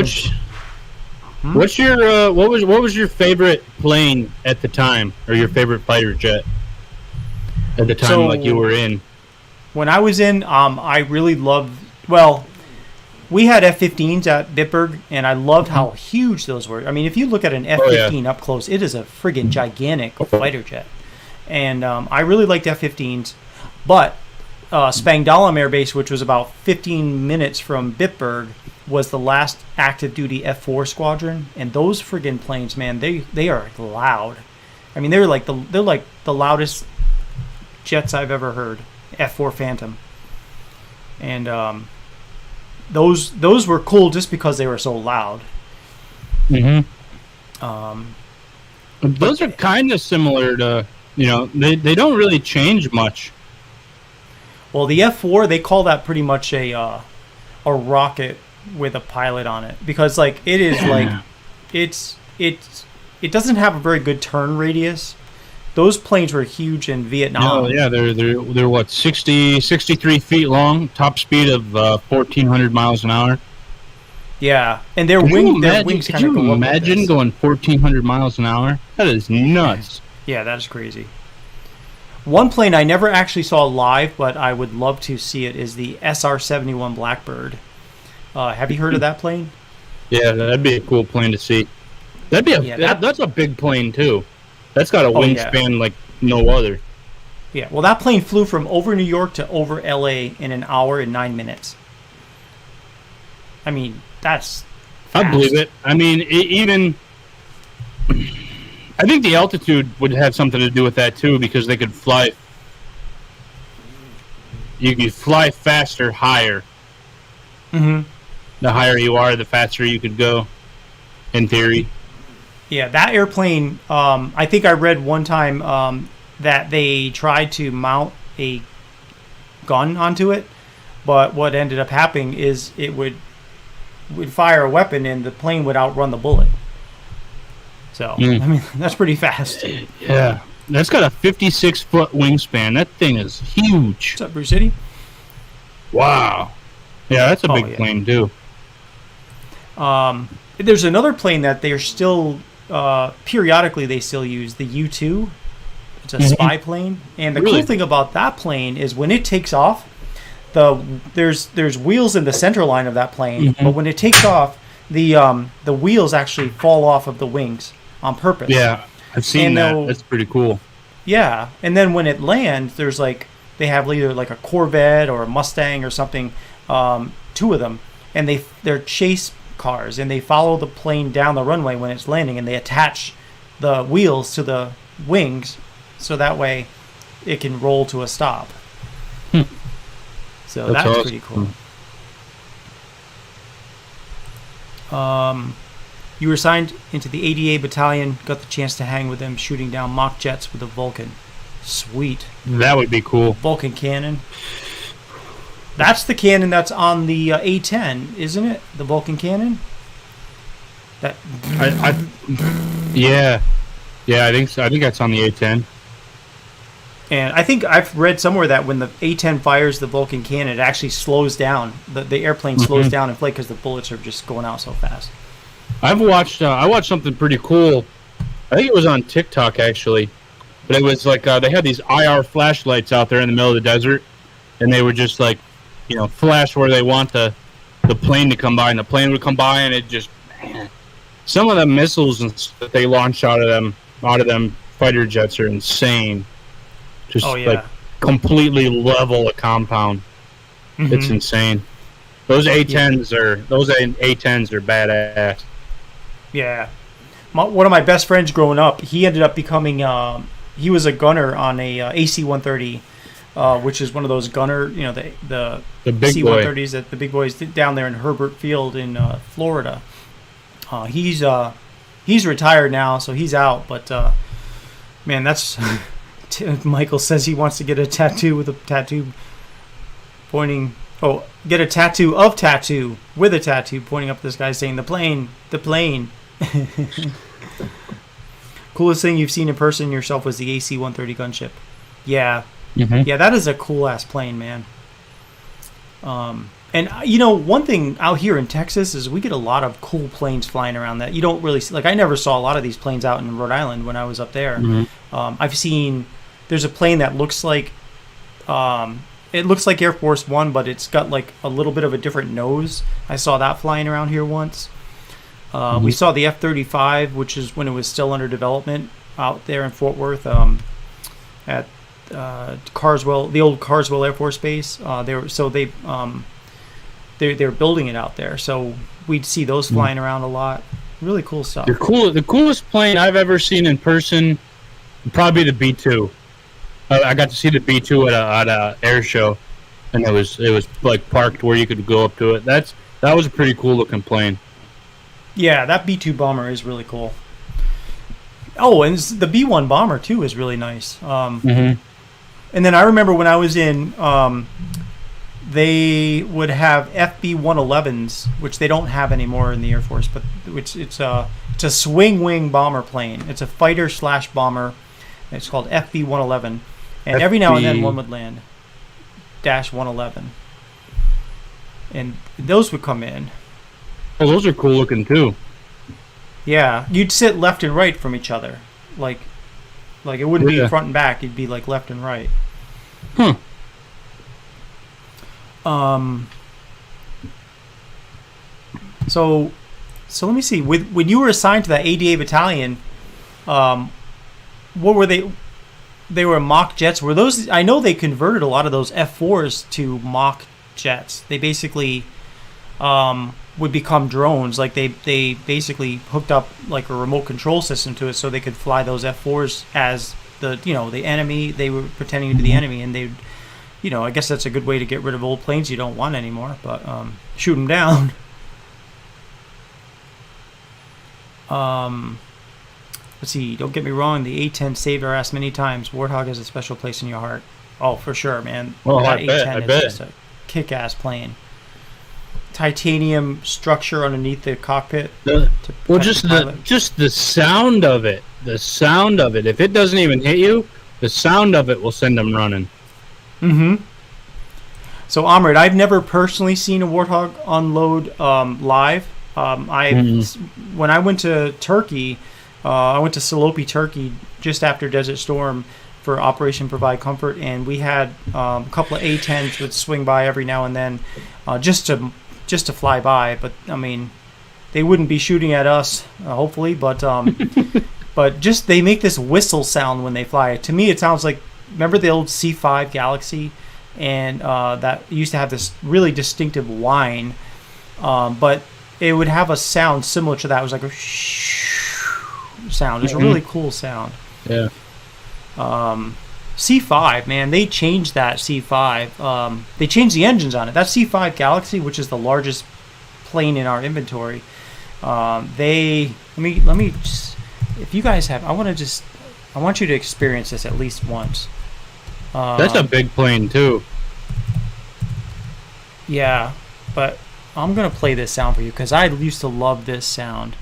Speaker 2: what was your favorite plane at the time, or your favorite fighter jet at the time, like you were in?
Speaker 1: When I was in, I really loved. Well, we had F-15s at Bitburg, and I loved how huge those were. I mean, if you look at an F-15 up close, it is a friggin' gigantic fighter jet. And I really liked F-15s, but Spangdahlem Air Base, which was about 15 minutes from Bitburg, was the last active duty F-4 squadron, and those friggin' planes, man, they are loud. I mean, they're like the loudest jets I've ever heard. F-4 Phantom, and those were cool just because they were so loud.
Speaker 2: Those are kind of similar to, they don't really change much.
Speaker 1: Well, the F-4, they call that pretty much a rocket with a pilot on it, because like it is like it doesn't have a very good turn radius. Those planes were huge in Vietnam.
Speaker 2: Oh yeah, they're what, 63 feet long, top speed of 1,400 miles an hour.
Speaker 1: Yeah, and their wings kind of go up.
Speaker 2: Could you imagine going 1,400 miles an hour? That is nuts.
Speaker 1: Yeah, that is crazy. One plane I never actually saw live, but I would love to see it, is the SR-71 Blackbird. Have you heard of that plane?
Speaker 2: Yeah, that'd be a cool plane to see. That'd be that's a big plane too. That's got a wingspan like no other.
Speaker 1: Yeah, well, that plane flew from over New York to over LA in an hour and 9 minutes. I mean, that's fast.
Speaker 2: I believe it. I mean, I think the altitude would have something to do with that too, because they could fly. You could fly faster, higher. The higher you are, the faster you could go, in theory.
Speaker 1: Yeah, that airplane, I think I read one time that they tried to mount a gun onto it, but what ended up happening is it would fire a weapon and the plane would outrun the bullet. So, I mean, that's pretty fast.
Speaker 2: Yeah. That's got a 56-foot wingspan. That thing is huge.
Speaker 1: What's up, Bruce City?
Speaker 2: Wow. Yeah, that's a big plane, too.
Speaker 1: There's another plane that they're still, periodically they still use, the U-2. It's a spy plane. And the cool thing about that plane is when it takes off, there's wheels in the center line of that plane,
Speaker 2: Mm-hmm.
Speaker 1: but when it takes off, the wheels actually fall off of the wings on purpose.
Speaker 2: Yeah, I've seen that. That's pretty cool.
Speaker 1: Yeah, and then when it lands, there's like they have either like a Corvette or a Mustang or something, two of them, and they're chase cars, and they follow the plane down the runway when it's landing, and they attach the wheels to the wings, so that way it can roll to a stop. So that's
Speaker 2: awesome.
Speaker 1: pretty cool. You were assigned into the ADA battalion, got the chance to hang with them, shooting down mock jets with a Vulcan. Sweet.
Speaker 2: That would be cool.
Speaker 1: Vulcan cannon. That's the cannon that's on the A-10, isn't it? The Vulcan cannon? That.
Speaker 2: Yeah. Yeah, I think so. I think that's on the A-10.
Speaker 1: And I think I've read somewhere that when the A-10 fires the Vulcan cannon, it actually slows down. The airplane slows down in flight because the bullets are just going out so fast.
Speaker 2: I watched something pretty cool. I think it was on TikTok, actually. But it was like they had these IR flashlights out there in the middle of the desert. And they would just like, flash where they want the plane to come by. And the plane would come by and it just... Man, some of the missiles that they launch out of them fighter jets are insane. Just like completely level a compound. Mm-hmm. It's insane. Those A-10s are badass.
Speaker 1: Yeah. One of my best friends growing up, he ended up becoming he was a gunner on a AC-130, which is one of those gunner, the
Speaker 2: big
Speaker 1: C-130s that the big boys did down there in Herbert Field in Florida. He's retired now, so he's out. But man, that's Michael says he wants to get a tattoo with a tattoo pointing. Oh, get a tattoo of tattoo with a tattoo pointing up at this guy saying the plane. Coolest thing you've seen in person yourself was the AC-130 gunship. Yeah. Mm-hmm. Yeah, that is a cool ass plane, man. And one thing out here in Texas is we get a lot of cool planes flying around that you don't really see. Like, I never saw a lot of these planes out in Rhode Island when I was up there. Mm-hmm. I've seen there's a plane that looks like it looks like Air Force One, but it's got like a little bit of a different nose. I saw that flying around here once. Mm-hmm. We saw the F-35, which is when it was still under development out there in Fort Worth at Carswell, the old Carswell Air Force Base. They're building it out there, so we'd see those flying around a lot. Really cool stuff.
Speaker 2: The coolest plane I've ever seen in person, probably the B-2. I got to see the B-2 at a air show, and it was like parked where you could go up to it. That was a pretty cool looking plane.
Speaker 1: Yeah, that B-2 bomber is really cool. Oh, and the B-1 bomber too is really nice. Mm-hmm. And then I remember when I was in, they would have FB-111s, which they don't have anymore in the Air Force, but which it's a swing wing bomber plane. It's a fighter / bomber. It's called FB-111, and every now and then one would land. -111, and those would come in.
Speaker 2: Oh, those are cool looking too.
Speaker 1: Yeah, you'd sit left and right from each other, like it wouldn't be front and back. It'd be like left and right.
Speaker 2: Huh.
Speaker 1: So let me see. When you were assigned to that ADA battalion, what were they? They were mock jets. Were those? I know they converted a lot of those F4s to mock jets. They basically would become drones. Like they basically hooked up like a remote control system to it, so they could fly those F4s as the enemy. They were pretending to be the enemy, and they'd, I guess that's a good way to get rid of old planes you don't want anymore. But shoot them down. Let's see. Don't get me wrong. The A-10 saved our ass many times. Warthog has a special place in your heart. Oh, for sure, man.
Speaker 2: Well,
Speaker 1: that
Speaker 2: I bet.
Speaker 1: is just a kick-ass plane. Titanium structure underneath the cockpit.
Speaker 2: Just the sound of it. The sound of it. If it doesn't even hit you, the sound of it will send them running.
Speaker 1: Mm-hmm. So, Amrit, I've never personally seen a Warthog unload live. When I went to Turkey, I went to Salopi, Turkey, just after Desert Storm for Operation Provide Comfort, and we had a couple of A-10s would swing by every now and then, just to fly by. But I mean, they wouldn't be shooting at us, hopefully. But but just they make this whistle sound when they fly. To me, it sounds like, remember the old C5 Galaxy, and that used to have this really distinctive whine, but it would have a sound similar to that. It was like a sound. It was a really cool sound.
Speaker 2: Yeah.
Speaker 1: C5, man, they changed that C5. They changed the engines on it. That C5 Galaxy, which is the largest plane in our inventory, let me just, if you guys have, I want you to experience this at least once.
Speaker 2: That's a big plane too.
Speaker 1: Yeah, but I'm gonna play this sound for you because I used to love this sound.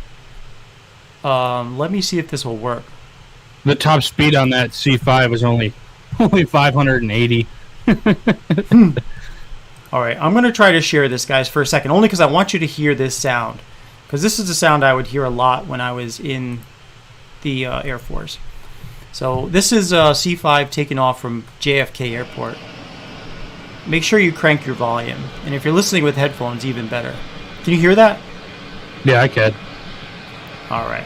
Speaker 1: Let me see if this will work.
Speaker 2: The top speed on that C5 was only 580.
Speaker 1: All right, I'm gonna try to share this, guys, for a second, only because I want you to hear this sound, because this is a sound I would hear a lot when I was in the Air Force. So this is C5 taking off from JFK Airport. Make sure you crank your volume, and if you're listening with headphones, even better. Can you hear that?
Speaker 2: Yeah, I can.
Speaker 1: All right.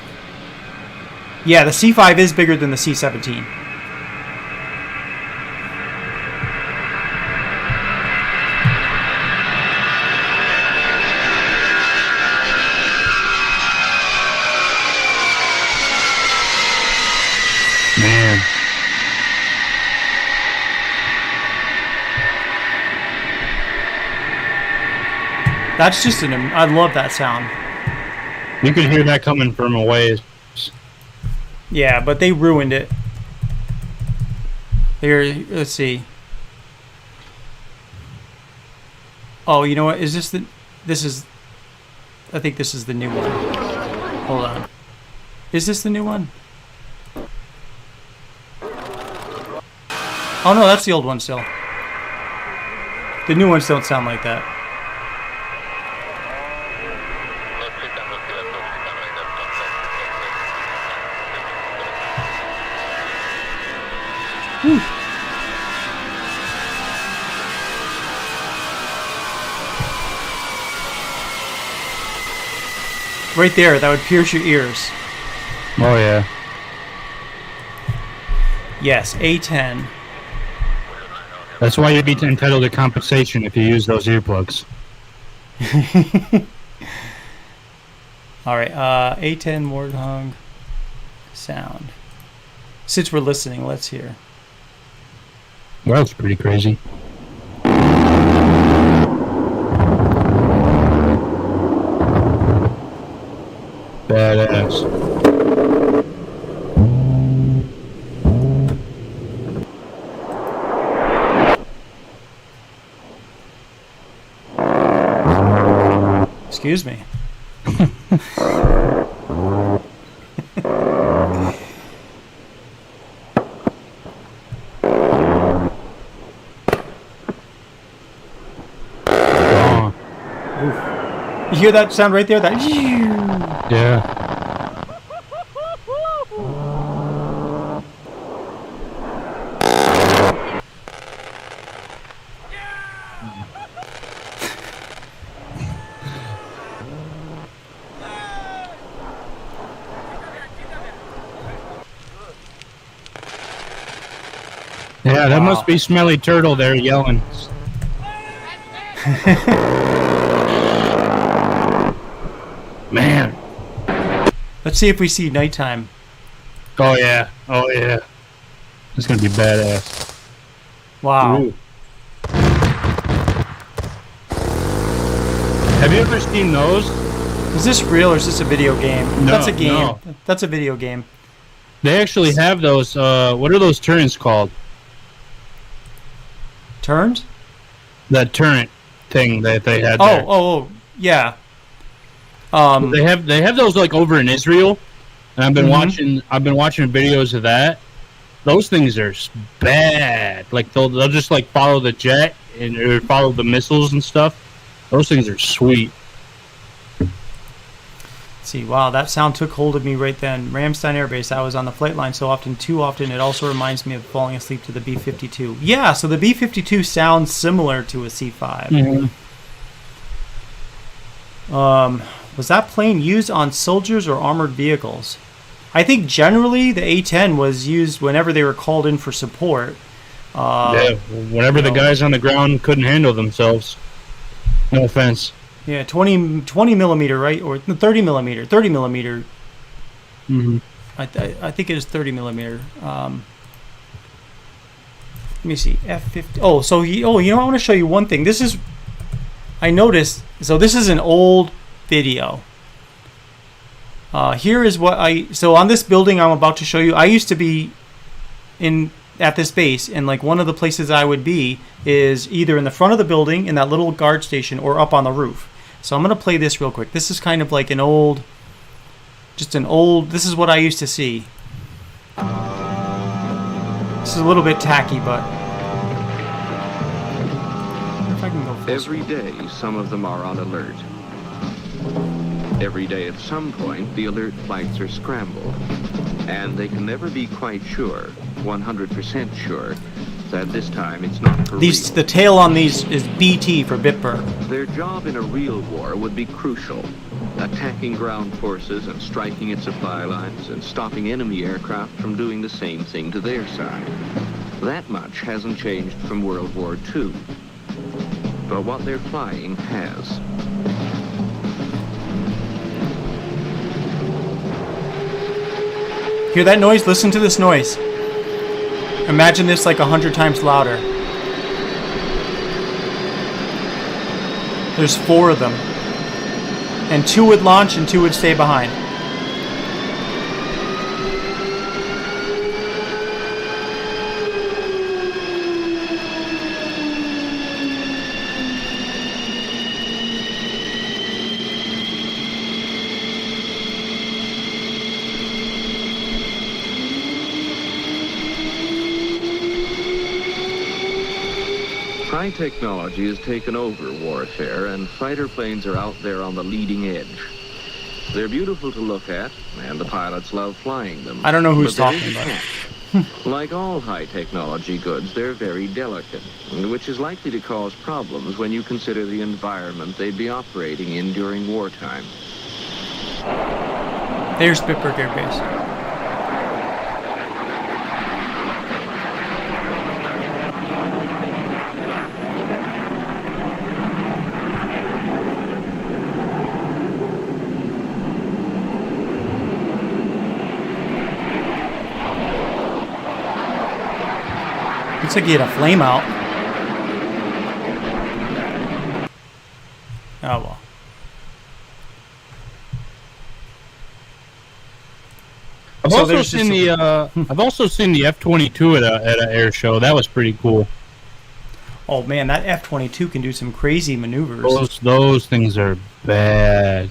Speaker 1: Yeah, the C5 is bigger than the C-17.
Speaker 2: Man.
Speaker 1: That's just I love that sound.
Speaker 2: You can hear that coming from a ways.
Speaker 1: Yeah, but they ruined it. Here, let's see. Oh, you know what? Is this I think this is the new one. Hold on. Is this the new one? Oh no, that's the old one still. The new ones don't sound like that. Whew. Right there, that would pierce your ears.
Speaker 2: Oh yeah.
Speaker 1: Yes, A10.
Speaker 2: That's why you'd be entitled to compensation if you use those earplugs.
Speaker 1: All right, A10 Warthog sound. Since we're listening, let's hear.
Speaker 2: Well, that's pretty crazy. Badass.
Speaker 1: Excuse me. You hear that sound right there? That
Speaker 2: yeah. Yeah, that must be Smelly Turtle there yelling. Man.
Speaker 1: Let's see if we see nighttime.
Speaker 2: Oh yeah. Oh yeah. It's gonna be badass.
Speaker 1: Wow.
Speaker 2: Ooh. Have you ever seen those?
Speaker 1: Is this real or is this a video game?
Speaker 2: No,
Speaker 1: That's a game.
Speaker 2: no.
Speaker 1: That's a video game.
Speaker 2: They actually have those. What are those turrets called?
Speaker 1: Turns?
Speaker 2: That turret thing that they had there.
Speaker 1: Oh, yeah.
Speaker 2: They have those like over in Israel, and I've been watching videos of that. Those things are bad. Like they'll just like follow the jet or follow the missiles and stuff. Those things are sweet.
Speaker 1: See, wow, that sound took hold of me right then. Ramstein Air Base, I was on the flight line so often, too often, it also reminds me of falling asleep to the B-52. Yeah, so the B-52 sounds similar to a C-5.
Speaker 2: Mm-hmm.
Speaker 1: Was that plane used on soldiers or armored vehicles? I think generally the A-10 was used whenever they were called in for support.
Speaker 2: Yeah, whenever the guys on the ground couldn't handle themselves. No offense.
Speaker 1: Yeah, 20 millimeter, right? Or 30 millimeter. 30 millimeter.
Speaker 2: Mm-hmm.
Speaker 1: I think it is 30 millimeter. Let me see. F-50. Oh, so you know, I want to show you one thing. This is, I noticed. So this is an old video. Here is what so on this building I'm about to show you, I used to be at this base, and like one of the places I would be is either in the front of the building in that little guard station or up on the roof. So I'm going to play this real quick. This is kind of like this is what I used to see. This is a little bit tacky, but if I can go
Speaker 3: every day some of them are on alert. Every day at some point the alert flights are scrambled, and they can never be quite sure, 100% sure, that this time it's not for real.
Speaker 1: The tail on these is BT for Bitburg.
Speaker 3: Their job in a real war would be crucial, attacking ground forces and striking at supply lines and stopping enemy aircraft from doing the same thing to their side. That much hasn't changed from World War II. But what they're flying has.
Speaker 1: Hear that noise? Listen to this noise. Imagine this like 100 times louder. There's 4 of them. And 2 would launch and 2 would stay behind.
Speaker 3: High technology has taken over warfare, and fighter planes are out there on the leading edge. They're beautiful to look at, and the pilots love flying them.
Speaker 1: I don't know who's
Speaker 3: But there
Speaker 1: talking
Speaker 3: is a
Speaker 1: about it.
Speaker 3: catch. Like all high technology goods, they're very delicate, which is likely to cause problems when you consider the environment they'd be operating in during wartime.
Speaker 1: There's Bitburg Air Base. Looks like he had a flame out. Oh well.
Speaker 2: I've
Speaker 1: So
Speaker 2: also
Speaker 1: there's
Speaker 2: seen
Speaker 1: just
Speaker 2: I've also seen the F-22 at an air show. That was pretty cool.
Speaker 1: Oh man, that F-22 can do some crazy maneuvers.
Speaker 2: Those things are bad.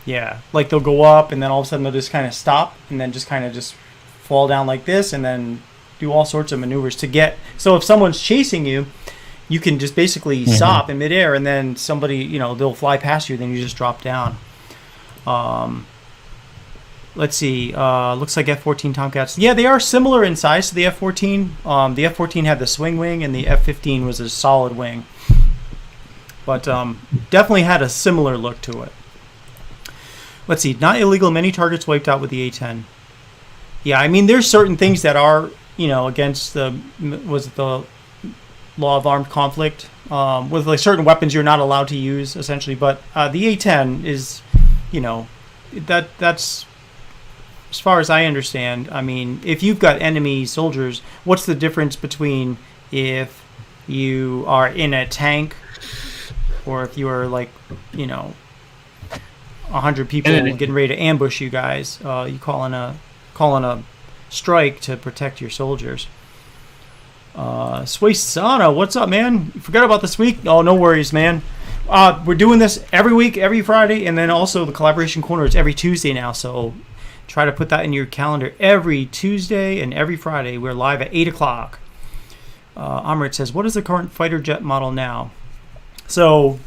Speaker 1: Yeah, like they'll go up and then all of a sudden they'll just kind of stop and then just kind of just fall down like this and then do all sorts of maneuvers to get. So if someone's chasing you, you can just basically stop in midair and then somebody, you know, they'll fly past you, then you just drop down. Let's see. Looks like F-14 Tomcats. Yeah, they are similar in size to the F-14. The F-14 had the swing wing and the F-15 was a solid wing. But definitely had a similar look to it. Let's see. Not illegal. Many targets wiped out with the A-10. Yeah, I mean, there's certain things that are, you know, against the law of armed conflict. With like certain weapons you're not allowed to use, essentially. But the A-10 is, you know, that's, as far as I understand, I mean, if you've got enemy soldiers, what's the difference between if you are in a tank or if you are like, you know, 100 people getting ready to ambush you guys? You call in a strike to protect your soldiers. Sway-sana, what's up, man? You forgot about this week? Oh, no worries, man. We're doing this every week, every Friday, and then also the Collaboration Corner is every Tuesday now, so try to put that in your calendar. Every Tuesday and every Friday, we're live at 8 o'clock. Amrit says, what is the current fighter jet model now? So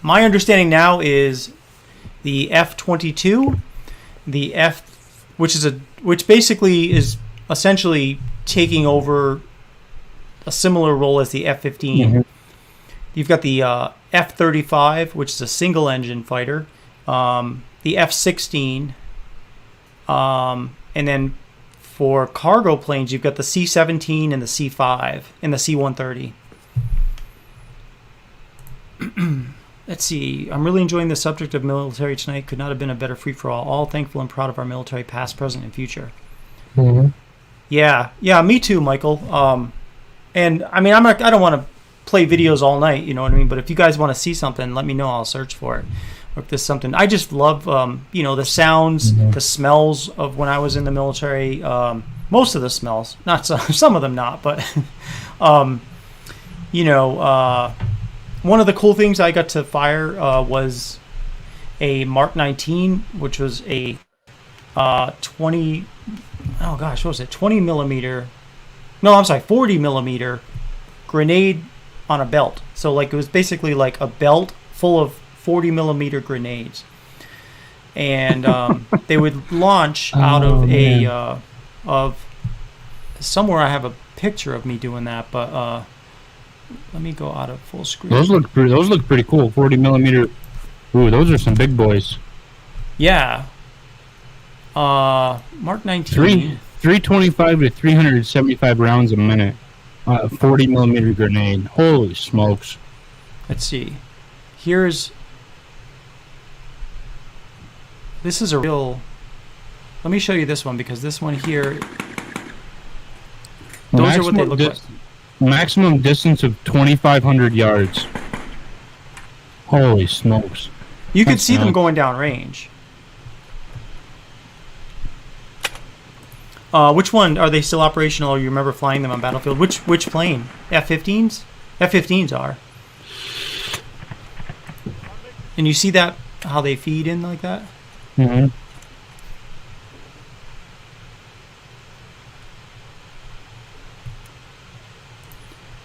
Speaker 1: my understanding now is the F-22, which basically is essentially taking over a similar role as the F-15.
Speaker 2: Mm-hmm.
Speaker 1: You've got the F-35, which is a single-engine fighter, the F-16, and then for cargo planes, you've got the C-17 and the C-5 and the C-130. Let's see. I'm really enjoying the subject of military tonight. Could not have been a better free-for-all. All thankful and proud of our military, past, present, and future.
Speaker 2: Mm-hmm.
Speaker 1: Yeah, me too, Michael. And I mean, I don't want to play videos all night, you know what I mean? But if you guys want to see something, let me know. I'll search for it. Or if there's something, I just love, the sounds, the smells of when I was in the military. Most of the smells, not some of them not, but one of the cool things I got to fire was a Mark 19, which was a 20 millimeter. No, I'm sorry, 40 millimeter grenade on a belt. So like it was basically like a belt full of 40 millimeter grenades, and they would launch out of of somewhere. I have a picture of me doing that, but let me go out of full screen.
Speaker 2: Those look pretty cool. 40 millimeter. Ooh, those are some big boys.
Speaker 1: Yeah. Mark 19.
Speaker 2: 325 to 375 rounds a minute. 40 millimeter grenade. Holy smokes.
Speaker 1: Let's see. This is a real. Let me show you this one, because this one here. Those are what they look like.
Speaker 2: Maximum distance of 2,500 yards. Holy smokes.
Speaker 1: You can see them going down range. Which one are they still operational? Or you remember flying them on Battlefield? Which plane? F-15s? F-15s are. And you see that how they feed in like that?
Speaker 2: Mm-hmm.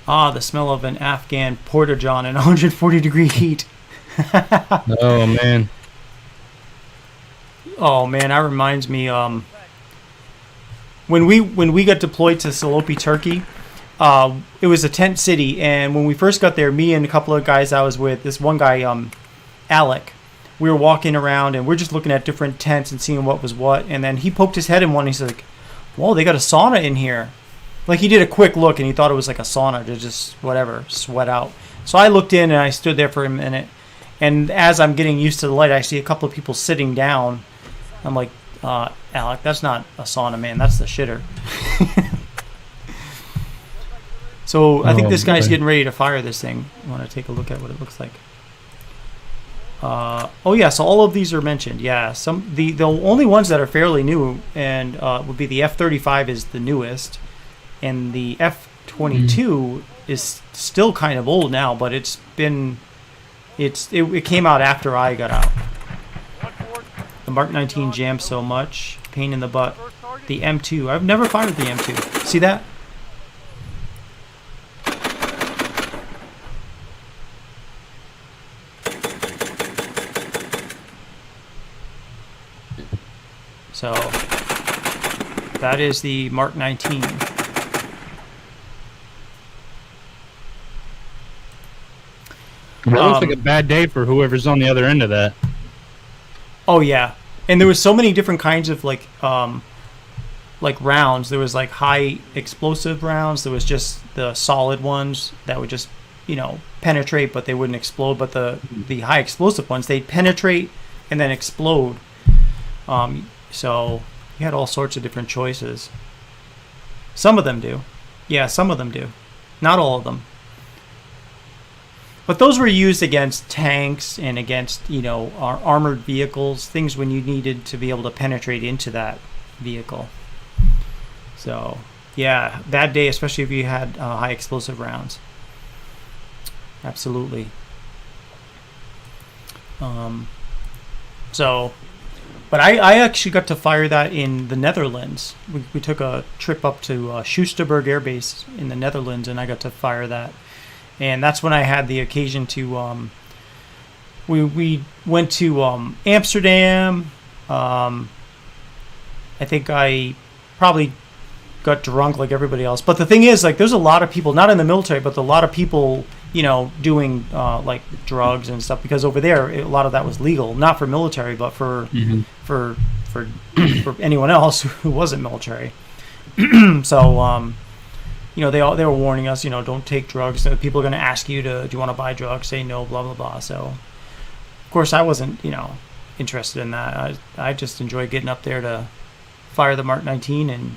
Speaker 1: The smell of an Afghan porta-john in 140-degree heat.
Speaker 2: Oh man.
Speaker 1: Oh man, that reminds me. When we got deployed to Salopi, Turkey, it was a tent city, and when we first got there, me and a couple of guys I was with, this one guy, Alec, we were walking around and we're just looking at different tents and seeing what was what, and then he poked his head in one and he's like, "Whoa, they got a sauna in here." Like, he did a quick look and he thought it was like a sauna to just whatever sweat out. So I looked in and I stood there for a minute, and as I'm getting used to the light, I see a couple of people sitting down. I'm like, Alec, that's not a sauna, man. That's the shitter. So I think this guy's getting ready to fire this thing. I want to take a look at what it looks like. Oh yeah, so all of these are mentioned. Yeah, the only ones that are fairly new and would be the F-35 is the newest, and the F-22 is still kind of old now, but it came out after I got out. The Mark 19 jammed so much, pain in the butt. The M2, I've never fired the M2. See that? So that is the Mark 19.
Speaker 2: That looks like a bad day for whoever's on the other end of that.
Speaker 1: Oh yeah, and there was so many different kinds of like rounds. There was like high explosive rounds. There was just the solid ones that would just penetrate, but they wouldn't explode. But the high explosive ones, they'd penetrate and then explode. So you had all sorts of different choices. Some of them do. Yeah, some of them do. Not all of them. But those were used against tanks and against, armored vehicles, things when you needed to be able to penetrate into that vehicle. So, yeah, bad day, especially if you had high explosive rounds. Absolutely. But I actually got to fire that in the Netherlands. We took a trip up to Soesterberg Air Base in the Netherlands, and I got to fire that. And that's when I had the occasion to we went to Amsterdam. I think I probably got drunk like everybody else. But the thing is, like, there's a lot of people, not in the military, but a lot of people, doing like drugs and stuff, because over there a lot of that was legal, not for military, but for for anyone else who wasn't military. So they were warning us, don't take drugs. People are going to ask you do you want to buy drugs? Say no, blah blah blah. So of course I wasn't interested in that. I just enjoy getting up there to fire the Mark 19 and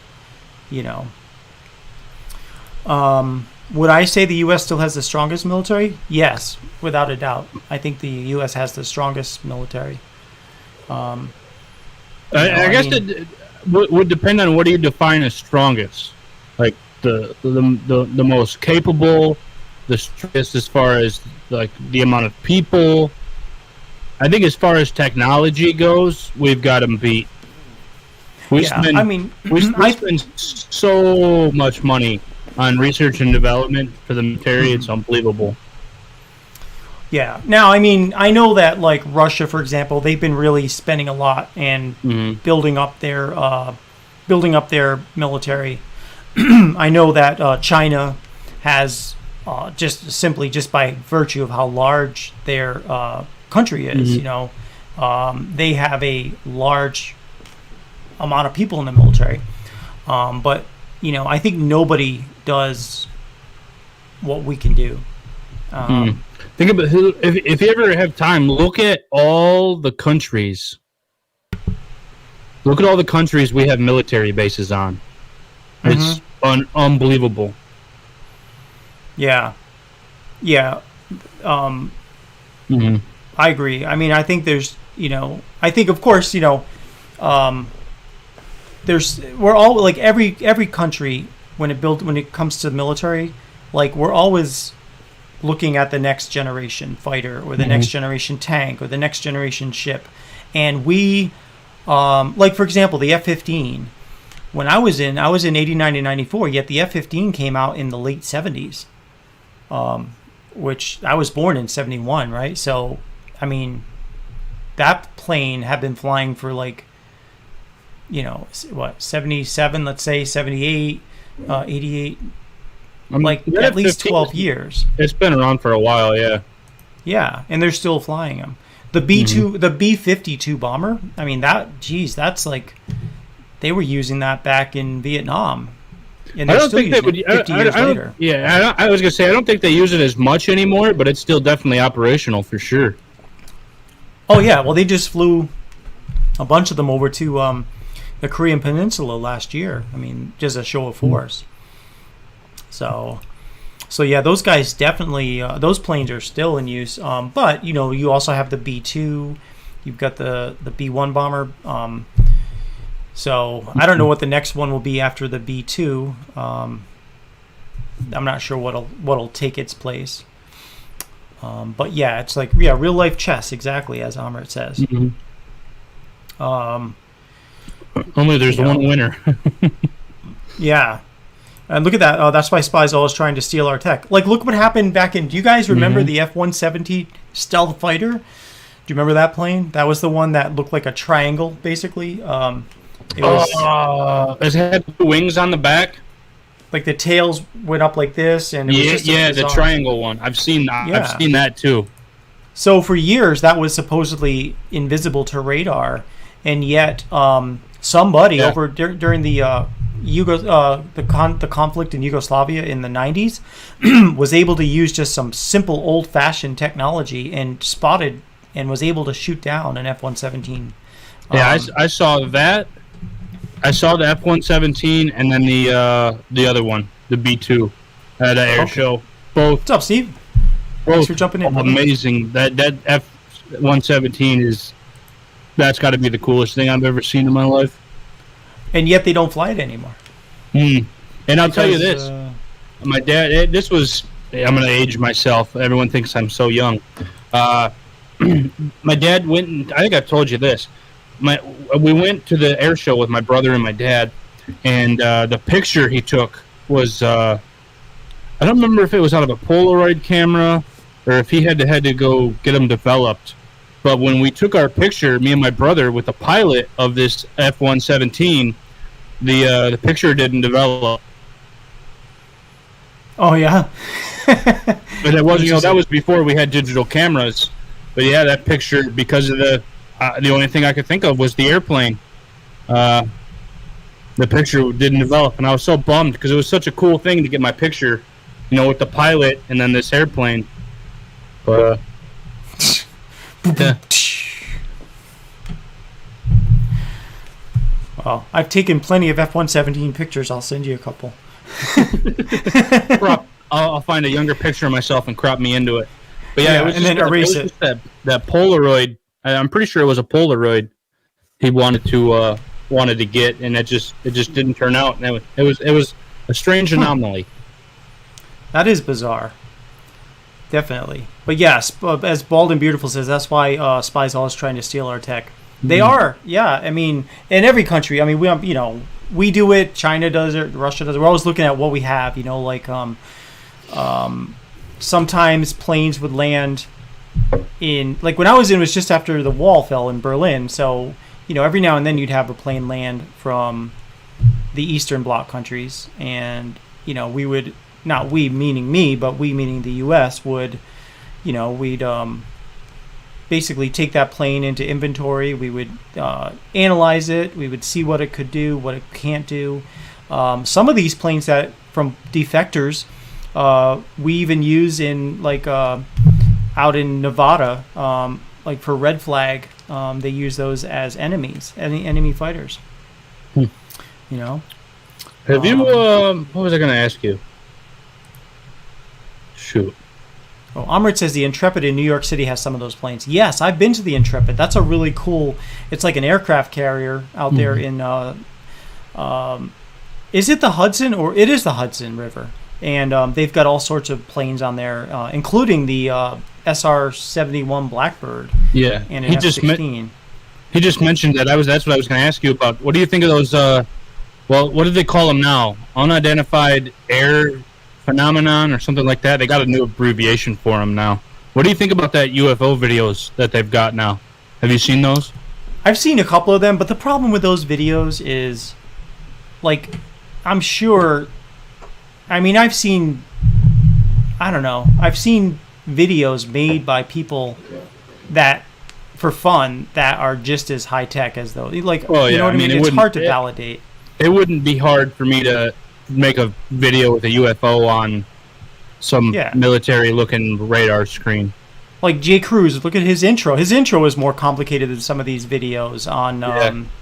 Speaker 1: would I say the U.S. still has the strongest military? Yes, without a doubt. I think the U.S. has the strongest military.
Speaker 2: I guess it would depend on what do you define as strongest. Like the most capable, the strongest as far as like the amount of people. I think as far as technology goes, we've got them beat. We spend so much money on research and development for the military. It's unbelievable.
Speaker 1: Yeah. Now, I know that like Russia, for example, they've been really spending a lot and building up their military. I know that China has just by virtue of how large their country is, they have a large amount of people in the military, but I think nobody does what we can do.
Speaker 2: Think about if you ever have time, look at all the countries. Look at all the countries we have military bases on. It's unbelievable.
Speaker 1: Yeah. I agree. I think there's I think of course we're all like every country when it comes to the military, like we're always looking at the next generation fighter or the next generation tank or the next generation ship, and we like for example the F-15. When I was in 89 and 94, yet the F-15 came out in the late 70s, which I was born in 71, right? So that plane had been flying for like 77, let's say 78, 88, like at least 12 years.
Speaker 2: It's been around for a while.
Speaker 1: Yeah, and they're still flying them. The B-2, the B-52 bomber, that's like they were using that back in Vietnam, and they're still using it 50 years later.
Speaker 2: Yeah, I was gonna say I don't think they use it as much anymore, but it's still definitely operational for sure.
Speaker 1: Oh yeah, well they just flew a bunch of them over to the Korean Peninsula last year. Just a show of force. So yeah, those guys definitely, those planes are still in use. But you also have the B-2, you've got the B-1 bomber. So I don't know what the next one will be after the B-2. I'm not sure what'll take its place. But yeah, it's like real life chess, exactly as Amrit says.
Speaker 2: Only there's one winner.
Speaker 1: Yeah. And look at that. That's why spies are always trying to steal our tech. Like, look what happened back in... Do you guys remember the F-170 stealth fighter? Do you remember that plane? That was the one that looked like a triangle, basically.
Speaker 2: It had wings on the back.
Speaker 1: Like the tails went up like this, and it was just
Speaker 2: the triangle one. I've seen that. Yeah. I've seen that too. So
Speaker 1: for years, that was supposedly invisible to radar, and yet somebody over during the the conflict in Yugoslavia in the 90s was able to use just some simple old-fashioned technology and spotted and was able to shoot down an F-117.
Speaker 2: I saw that. I saw the F-117 and then the other one, the B-2, at an air show. Both.
Speaker 1: What's up, Steve? Thanks for jumping in.
Speaker 2: Amazing. That F-117 that's got to be the coolest thing I've ever seen in my life.
Speaker 1: And yet they don't fly it anymore.
Speaker 2: And I'll tell you this. My dad, I'm going to age myself. Everyone thinks I'm so young. My dad went, and I think I've told you this. We went to the air show with my brother and my dad, and the picture he took was, I don't remember if it was out of a Polaroid camera or if he had to go get them developed. But when we took our picture, me and my brother, with the pilot of this F-117, the picture didn't develop.
Speaker 1: Oh yeah.
Speaker 2: But it was, that was before we had digital cameras. But yeah, that picture, because of the only thing I could think of was the airplane. The picture didn't develop, and I was so bummed because it was such a cool thing to get my picture, with the pilot and then this airplane. But yeah.
Speaker 1: Well, I've taken plenty of F-117 pictures. I'll send you a couple.
Speaker 2: I'll find a younger picture of myself and crop me into it. But yeah, it was
Speaker 1: and then erase it.
Speaker 2: That Polaroid. I'm pretty sure it was a Polaroid he wanted to get, and it just didn't turn out. And it was a strange anomaly.
Speaker 1: That is bizarre. Definitely. But yes, as Bald and Beautiful says, that's why spies are always trying to steal our tech. They are, yeah. I mean, in every country. I mean, we do it. China does it. Russia does it. We're always looking at what we have. Sometimes planes would land in, like when I was in, it was just after the wall fell in Berlin. So every now and then you'd have a plane land from the Eastern Bloc countries, and we would, not we meaning me, but we meaning the U.S. would, we'd basically take that plane into inventory. We would analyze it. We would see what it could do, what it can't do. Some of these planes that from defectors, we even use in out in Nevada, like for red flag. They use those as enemy fighters.
Speaker 2: Have you? What was I going to ask you? Shoot.
Speaker 1: Oh, Amrit says the Intrepid in New York City has some of those planes. Yes, I've been to the Intrepid. That's a really cool. It's like an aircraft carrier out there in. Is it the Hudson, or it is the Hudson River? And they've got all sorts of planes on there, including the SR-71 Blackbird.
Speaker 2: Yeah,
Speaker 1: and an F-16.
Speaker 2: He just mentioned that. That's what I was going to ask you about. What do you think of those? Well, what do they call them now? Unidentified air phenomenon or something like that. They got a new abbreviation for them now. What do you think about that UFO videos that they've got now? Have you seen those?
Speaker 1: I've seen a couple of them, but the problem with those videos is, I'm sure. I mean, I've seen videos made by people that, for fun, that are just as high tech as those.
Speaker 2: Oh, yeah.
Speaker 1: You know what I mean? It's hard to validate.
Speaker 2: It wouldn't be hard for me to make a video with a UFO on some military-looking radar screen. Like
Speaker 1: Jay Cruz, look at his intro. His intro is more complicated than some of these videos on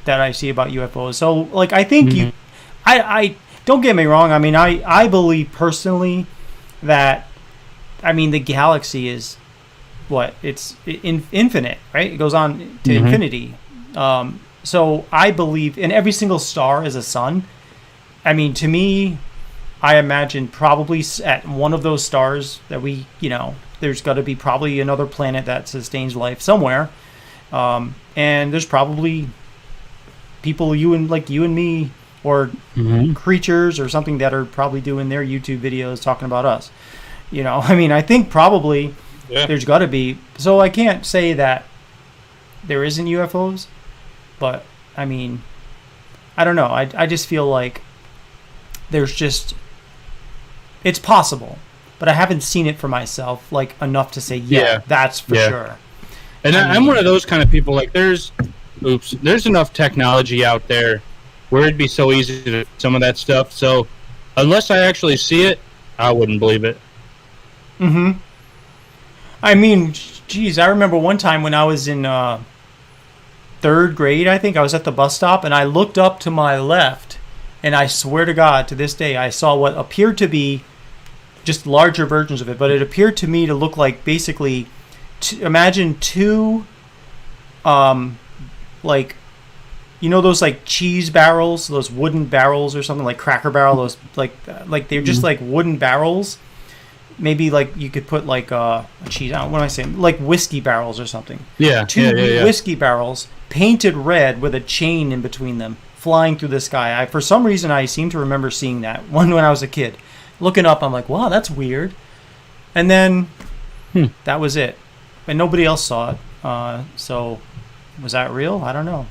Speaker 1: that I see about UFOs. So, I think I don't get me wrong. I mean, I believe personally that, the galaxy is it's infinite, right? It goes on to infinity. So I believe in every single star is a sun. I mean, to me, I imagine probably at one of those stars that there's got to be probably another planet that sustains life somewhere. And there's probably people you and me, or creatures or something that are probably doing their YouTube videos talking about us. I think probably there's got to be. So I can't say that there isn't UFOs, but I don't know. I just feel like it's possible, but I haven't seen it for myself enough to say that's for sure.
Speaker 2: And I'm one of those kind of people. There's enough technology out there where it'd be so easy to do some of that stuff. So unless I actually see it, I wouldn't believe it.
Speaker 1: I remember one time when I was in third grade, I think I was at the bus stop, and I looked up to my left, and I swear to God, to this day, I saw what appeared to be just larger versions of it, but it appeared to me to look like basically, imagine two, those cheese barrels, those wooden barrels or something, like Cracker Barrel, those they're just wooden barrels. Maybe you could put a cheese. What am I saying? Like whiskey barrels or something.
Speaker 2: Yeah.
Speaker 1: Two whiskey barrels painted red with a chain in between them, flying through the sky. For some reason, I seem to remember seeing that when I was a kid. Looking up, I'm like, wow, that's weird. And then That was it. And nobody else saw it. So was that real? I don't know.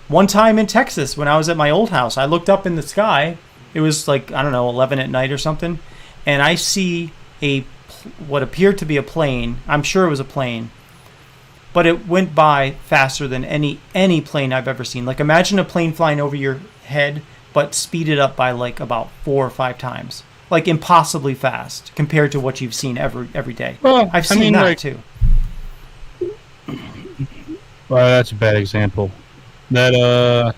Speaker 1: One time in Texas, when I was at my old house, I looked up in the sky. It was like, I don't know, 11 at night or something. And I see what appeared to be a plane. I'm sure it was a plane. But it went by faster than any plane I've ever seen. Like, imagine a plane flying over your head, but speeded up by like about 4 or 5 times. Like, impossibly fast compared to what you've seen every day.
Speaker 2: Well,
Speaker 1: I've seen that too.
Speaker 2: Well, that's a bad example. That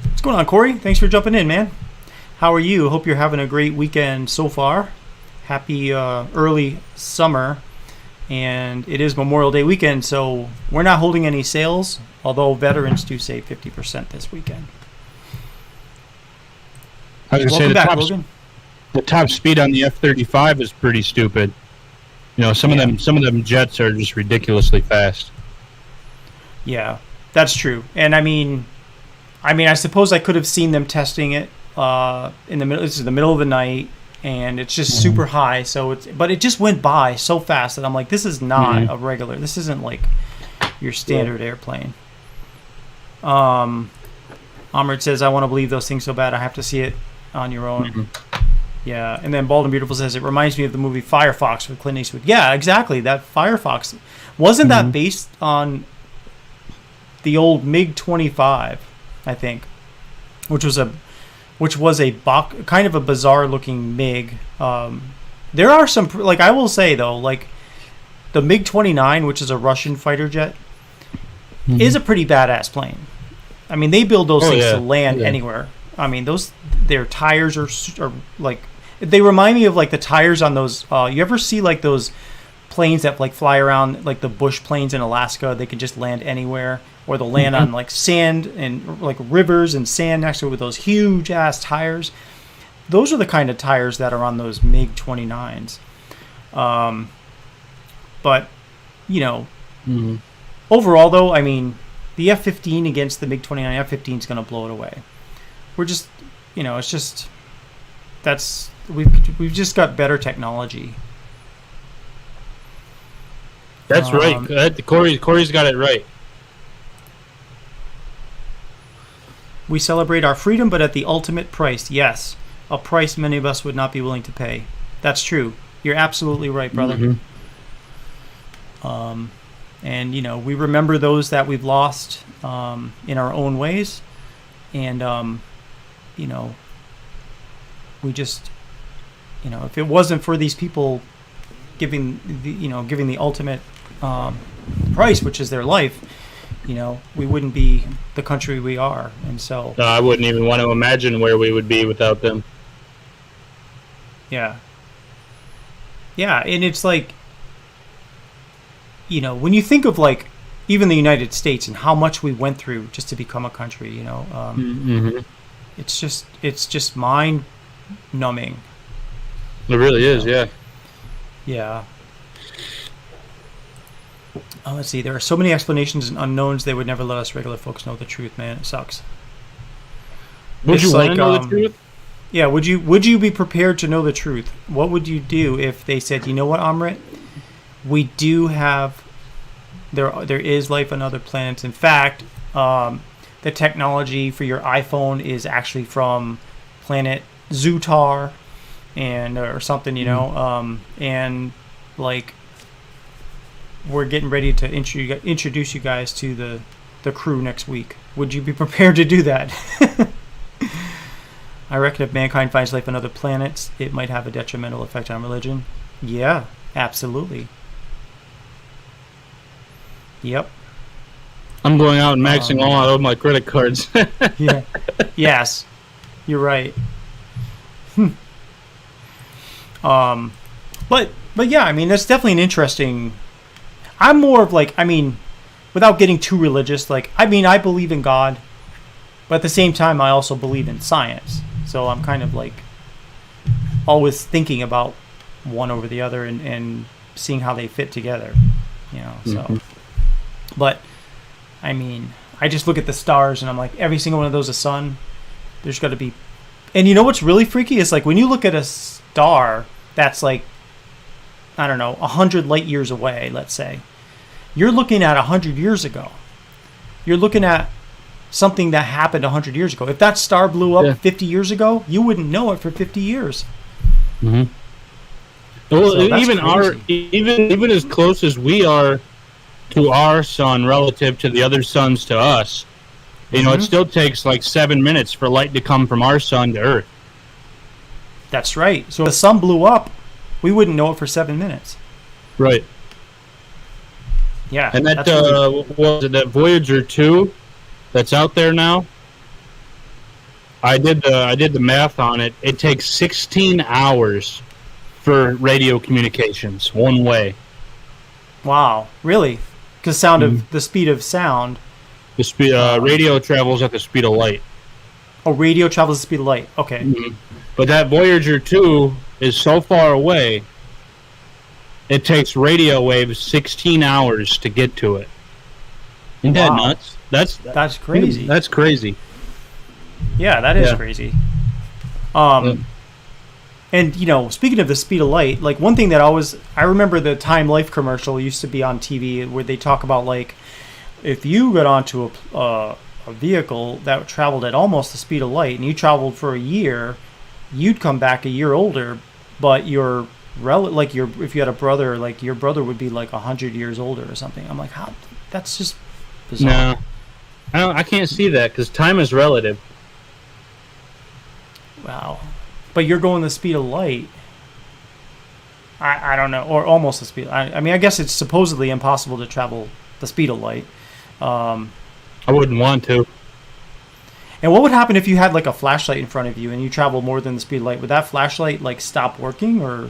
Speaker 1: What's going on, Corey? Thanks for jumping in, man. How are you? Hope you're having a great weekend so far. Happy early summer. And it is Memorial Day weekend, so we're not holding any sales, although veterans do save 50% this weekend.
Speaker 2: I was going to say
Speaker 1: Welcome back, Logan.
Speaker 2: The top speed on the F-35 is pretty stupid. You know, some of them jets are just ridiculously fast.
Speaker 1: Yeah, that's true. And I suppose I could have seen them testing it in the middle. This is the middle of the night, and it's just super high. But it just went by so fast that I'm like, this is not a regular. This isn't like your standard airplane. Amrit says, I want to believe those things so bad I have to see it on your own. Yeah, and then Bald and Beautiful says, it reminds me of the movie Firefox with Clint Eastwood. Yeah, exactly. That Firefox. Wasn't that based on the old MiG-25, I think, which was a kind of a bizarre looking MiG. There are some, like, I will say though, like the MiG-29, which is a Russian fighter jet, is a pretty badass plane. I mean, they build those things to land anywhere. I mean, their tires are like, they remind me of like the tires on those. You ever see like those planes that like fly around, like the Bush planes in Alaska? They can just land anywhere, or they'll land on like sand and like rivers and sand next to it with those huge ass tires. Those are the kind of tires that are on those MiG-29s. But you know, overall though, I mean, the F-15 against the MiG-29, F-15 is going to blow it away. We're just, you know, it's just we've just got better technology.
Speaker 2: That's right. Corey's got it right.
Speaker 1: We celebrate our freedom, but at the ultimate price. Yes, a price many of us would not be willing to pay. That's true. You're absolutely right, brother. And you know, we remember those that we've lost in our own ways, and you know, we just, you know, if it wasn't for these people giving the ultimate price, which is their life, you know, we wouldn't be the country we are. And so
Speaker 2: I wouldn't even want to imagine where we would be without them.
Speaker 1: Yeah, and it's like, you know, when you think of like even the United States and how much we went through just to become a country, you know, it's just mind numbing.
Speaker 2: It really is, yeah.
Speaker 1: Yeah. Let's see. There are so many explanations and unknowns. They would never let us regular folks know the truth, man. It sucks.
Speaker 2: Would you want to know the truth?
Speaker 1: Yeah. Would you be prepared to know the truth? What would you do if they said, you know what, Amrit, we do have there is life on other planets. In fact, the technology for your iPhone is actually from planet Zutar, and or something, you know, and like we're getting ready to introduce you guys to the crew next week. Would you be prepared to do that? I reckon if mankind finds life on other planets, it might have a detrimental effect on religion. Yeah, absolutely. Yep.
Speaker 2: I'm going out and maxing all out of my credit cards.
Speaker 1: Yeah. Yes. You're right. But yeah, I mean, that's definitely an interesting. I'm more of like, I mean, without getting too religious, like, I mean, I believe in God, but at the same time, I also believe in science. So I'm kind of like always thinking about one over the other and seeing how they fit together, you know. So, but I mean, I just look at the stars and I'm like, every single one of those is sun. There's got to be And you know what's really freaky is like when you look at a star that's like, I don't know, 100 light years away, let's say, you're looking at 100 years ago. You're looking at something that happened 100 years ago. If that star blew up 50 years ago, you wouldn't know it for 50 years.
Speaker 2: Mm-hmm. Well,
Speaker 1: So
Speaker 2: even as close as we are to our sun relative to the other suns to us, you know, it still takes like 7 minutes for light to come from our sun to Earth.
Speaker 1: That's right. So if the sun blew up, we wouldn't know it for 7 minutes.
Speaker 2: Right.
Speaker 1: Yeah.
Speaker 2: And that what was it, that Voyager 2 that's out there now? I did the math on it. It takes 16 hours for radio communications one way.
Speaker 1: Wow. Really? Because the speed of sound.
Speaker 2: The speed radio travels at the speed of light.
Speaker 1: Oh, radio travels at the speed of light. Okay.
Speaker 2: Mm-hmm. But that Voyager 2 is so far away, it takes radio waves 16 hours to get to it. Isn't that nuts?
Speaker 1: That's crazy.
Speaker 2: That's crazy.
Speaker 1: Yeah, that is crazy. And, you know, speaking of the speed of light, like one thing that I remember the Time Life commercial used to be on TV where they talk about, like, if you got onto a vehicle that traveled at almost the speed of light and you traveled for a year, you'd come back a year older, but if you had a brother, like your brother would be like 100 years older or something. I'm like, how? That's just bizarre.
Speaker 2: No, I can't see that because time is relative.
Speaker 1: Wow. But you're going the speed of light. I don't know, or almost the speed. I mean, I guess it's supposedly impossible to travel the speed of light.
Speaker 2: I wouldn't want to.
Speaker 1: And what would happen if you had like a flashlight in front of you and you travel more than the speed of light? Would that flashlight like stop working, or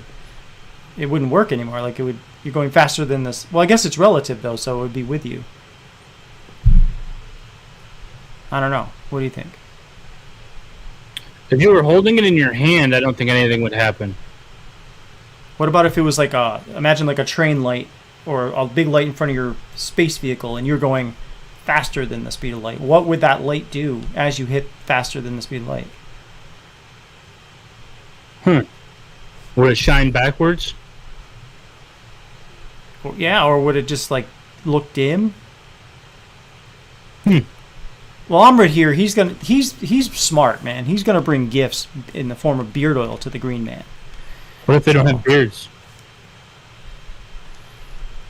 Speaker 1: it wouldn't work anymore? Like you're going faster than this. Well, I guess it's relative though, so it would be with you. I don't know. What do you think?
Speaker 2: If you were holding it in your hand, I don't think anything would happen.
Speaker 1: What about if it was like imagine like a train light or a big light in front of your space vehicle and you're going faster than the speed of light? What would that light do as you hit faster than the speed of light?
Speaker 2: Would it shine backwards?
Speaker 1: Or would it just like look dim? Well, I'm right here. He's smart, man. He's gonna bring gifts in the form of beard oil to the Green Man.
Speaker 2: What if they don't have beards?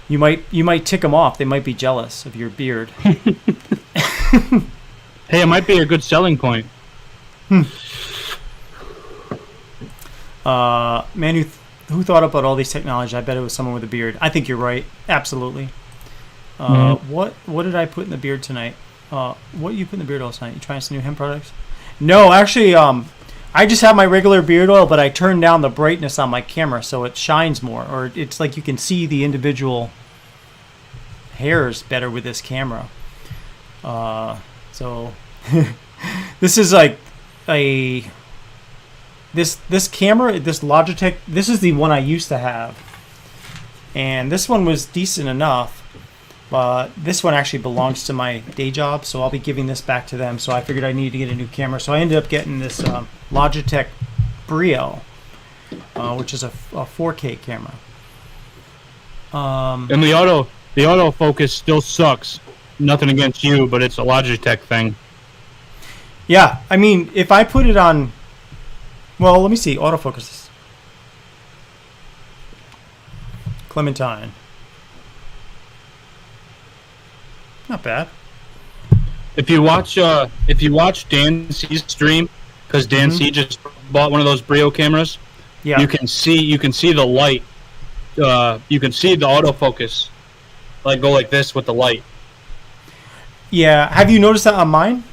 Speaker 1: You might tick them off. They might be jealous of your beard.
Speaker 2: Hey, it might be a good selling point.
Speaker 1: Man who thought about all these technologies? I bet it was someone with a beard. I think you're right. Absolutely. What did I put in the beard tonight? What you put in the beard oil tonight? You trying some new hemp products? No, actually, I just have my regular beard oil, but I turned down the brightness on my camera so it shines more, or it's like you can see the individual hairs better with this camera. So this is like this camera, this Logitech. This is the one I used to have, and this one was decent enough. But this one actually belongs to my day job, so I'll be giving this back to them. So I figured I needed to get a new camera. So I ended up getting this Logitech Brio, which is a 4K camera.
Speaker 2: And the autofocus still sucks. Nothing against you, but it's a Logitech thing.
Speaker 1: Yeah, I mean, if I put it on... Well, let me see. Autofocus. Clementine. Not bad.
Speaker 2: If you watch Dan C's stream, because Dan C just bought one of those Brio cameras, you can see the light. You can see the autofocus, like go like this with the light.
Speaker 1: Yeah. Have you noticed that on mine?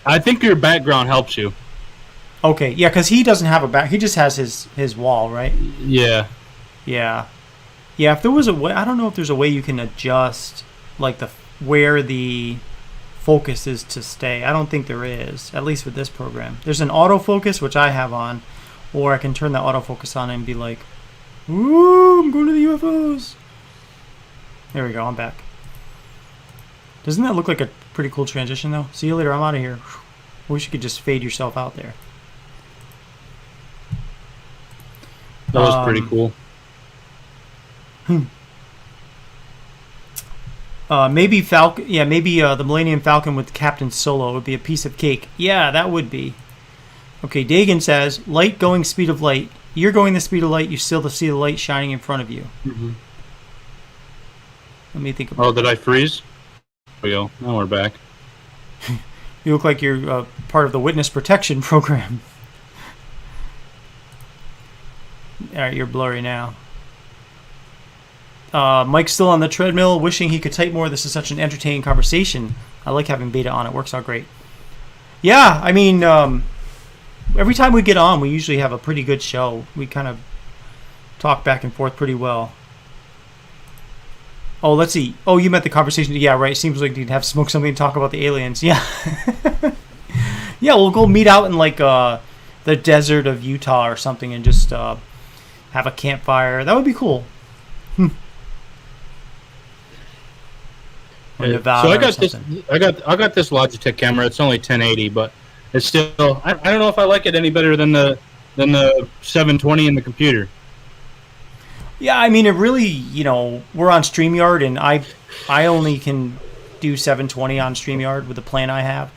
Speaker 2: I think your background helps you.
Speaker 1: Okay. Yeah, because he doesn't have a back. He just has his wall, right?
Speaker 2: Yeah.
Speaker 1: Yeah. Yeah. If there was a way, I don't know if there's a way you can adjust like where the focus is to stay. I don't think there is, at least with this program. There's an autofocus, which I have on, or I can turn the autofocus on and be like, ooh, I'm going to the UFOs. There we go, I'm back. Doesn't that look like a pretty cool transition, though? See you later, I'm out of here. I wish you could just fade yourself out there.
Speaker 2: That was pretty cool.
Speaker 1: Maybe Falcon. Yeah, maybe the Millennium Falcon with Captain Solo would be a piece of cake. Yeah, that would be. Okay, Dagan says, light going speed of light. You're going the speed of light. You still see the light shining in front of you.
Speaker 2: Mm-hmm.
Speaker 1: Let me think about
Speaker 2: Oh, did I freeze? There we go. Now we're back.
Speaker 1: You look like you're part of the witness protection program. All right, you're blurry now. Mike's still on the treadmill, wishing he could type more. This is such an entertaining conversation. I like having beta on. It works out great. Yeah, I mean, every time we get on, we usually have a pretty good show. We kind of talk back and forth pretty well. Oh, let's see. Oh, you meant the conversation. Yeah, right. Seems like you'd have to smoke something and talk about the aliens. Yeah. Yeah, we'll go meet out in like the desert of Utah or something and just have a campfire. That would be cool.
Speaker 2: So I got this. I got this Logitech camera. It's only 1080, but it's still. I don't know if I like it any better than the 720 in the computer.
Speaker 1: Yeah, I mean, it really, we're on StreamYard, and I only can do 720 on StreamYard with the plan I have.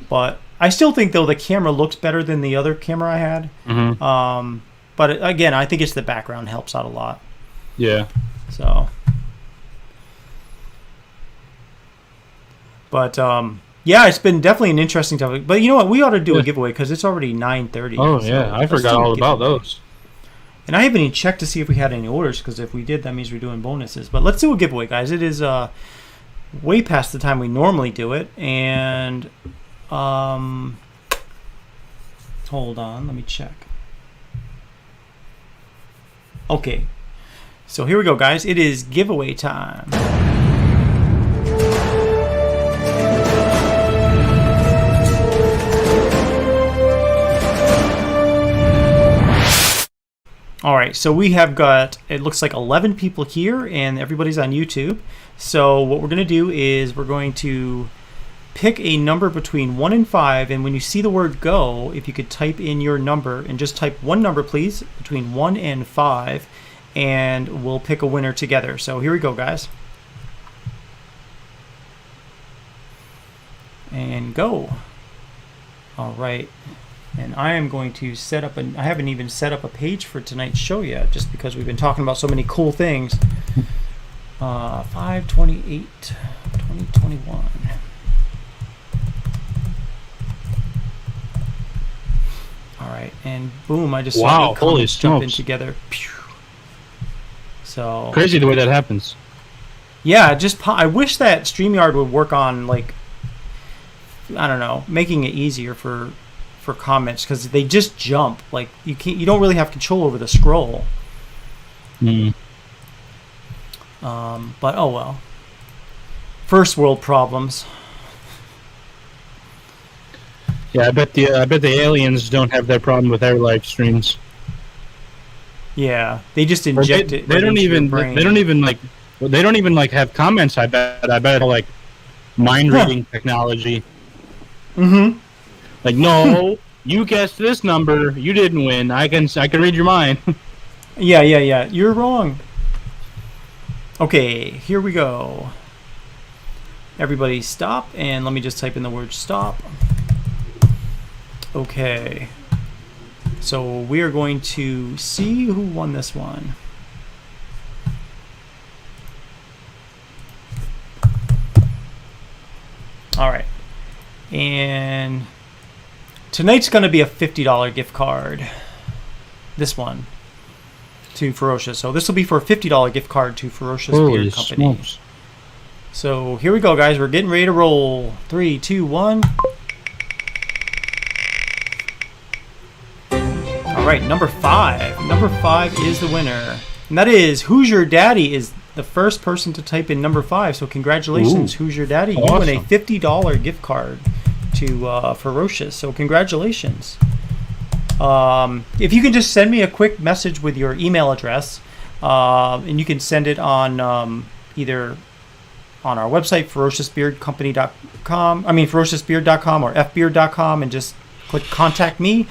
Speaker 1: But I still think, though, the camera looks better than the other camera I had.
Speaker 2: Mm-hmm.
Speaker 1: But, again, I think it's the background helps out a lot.
Speaker 2: Yeah.
Speaker 1: So. But, yeah, it's been definitely an interesting topic. But you know what? We ought to do a giveaway because it's already 9:30.
Speaker 2: Oh, yeah. I forgot all about those.
Speaker 1: And I haven't even checked to see if we had any orders, because if we did, that means we're doing bonuses. But let's do a giveaway, guys. It is way past the time we normally do it. And hold on, let me check. Okay. So here we go, guys. It is giveaway time. All right, so we have got, it looks like 11 people here, and everybody's on YouTube. So what we're going to do is we're going to pick a number between 1 and 5, and when you see the word go, if you could type in your number, and just type one number, please, between 1 and 5, and we'll pick a winner together. So here we go, guys. And go. All right. And I am going to set up I haven't even set up a page for tonight's show yet, just because we've been talking about so many cool things. 5/28/2021. All right, and boom! I just saw the comments jump in together. So
Speaker 2: crazy the way that happens.
Speaker 1: Yeah, I wish that StreamYard would work on, like, I don't know, making it easier for comments, because they just jump. Like, you don't really have control over the scroll. But oh well. First world problems.
Speaker 2: Yeah, I bet the aliens don't have that problem with our live streams.
Speaker 1: Yeah, they just inject it.
Speaker 2: They don't even have comments. I bet like mind reading technology.
Speaker 1: Mm-hmm.
Speaker 2: Like, no, you guessed this number. You didn't win. I can read your mind.
Speaker 1: Yeah. You're wrong. Okay, here we go. Everybody stop, and let me just type in the word stop. Okay. So we are going to see who won this one. All right. And tonight's going to be a $50 gift card. This one. To Ferocious. So this will be for a $50 gift card to Ferocious Beard Company.
Speaker 2: Smokes.
Speaker 1: So here we go, guys. We're getting ready to roll. 3, 2, 1. All right, number 5. Number 5 is the winner. And that is Who's Your Daddy is the first person to type in number 5. So congratulations, Who's Your Daddy?
Speaker 2: Awesome.
Speaker 1: You win a $50 gift card to Ferocious. So congratulations. If you can just send me a quick message with your email address, and you can send it on either on our website, ferociousbeardcompany.com. I mean, ferociousbeard.com or fbeard.com, and just click contact me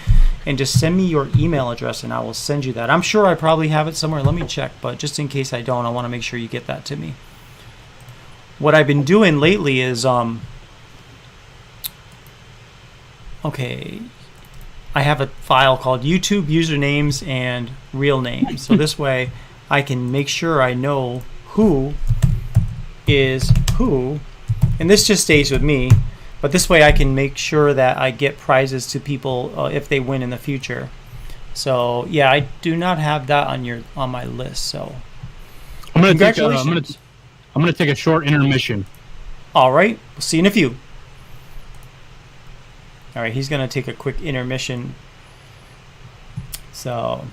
Speaker 1: and just send me your email address and I will send you that. I'm sure I probably have it somewhere. Let me check, but just in case I don't, I want to make sure you get that to me. What I've been doing lately is, okay, I have a file called YouTube usernames and real names. So this way I can make sure I know who is who, and this just stays with me, but this way I can make sure that I get prizes to people if they win in the future. So yeah, I do not have that on my list. So
Speaker 2: congratulations. I'm gonna take a short intermission.
Speaker 1: All right, we'll see you in a few. All right, he's gonna take a quick intermission. So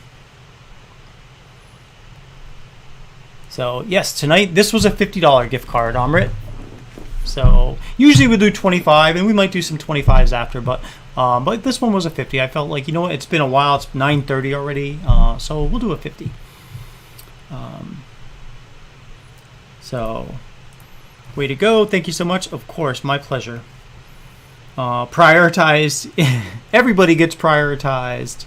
Speaker 1: yes, tonight this was a $50 gift card, Amrit. So usually we do 25, and we might do some 25s after, but this one was a 50. I felt like, you know what, it's been a while. It's 9:30 already, so we'll do a 50. So way to go! Thank you so much. Of course, my pleasure. Prioritized. Everybody gets prioritized.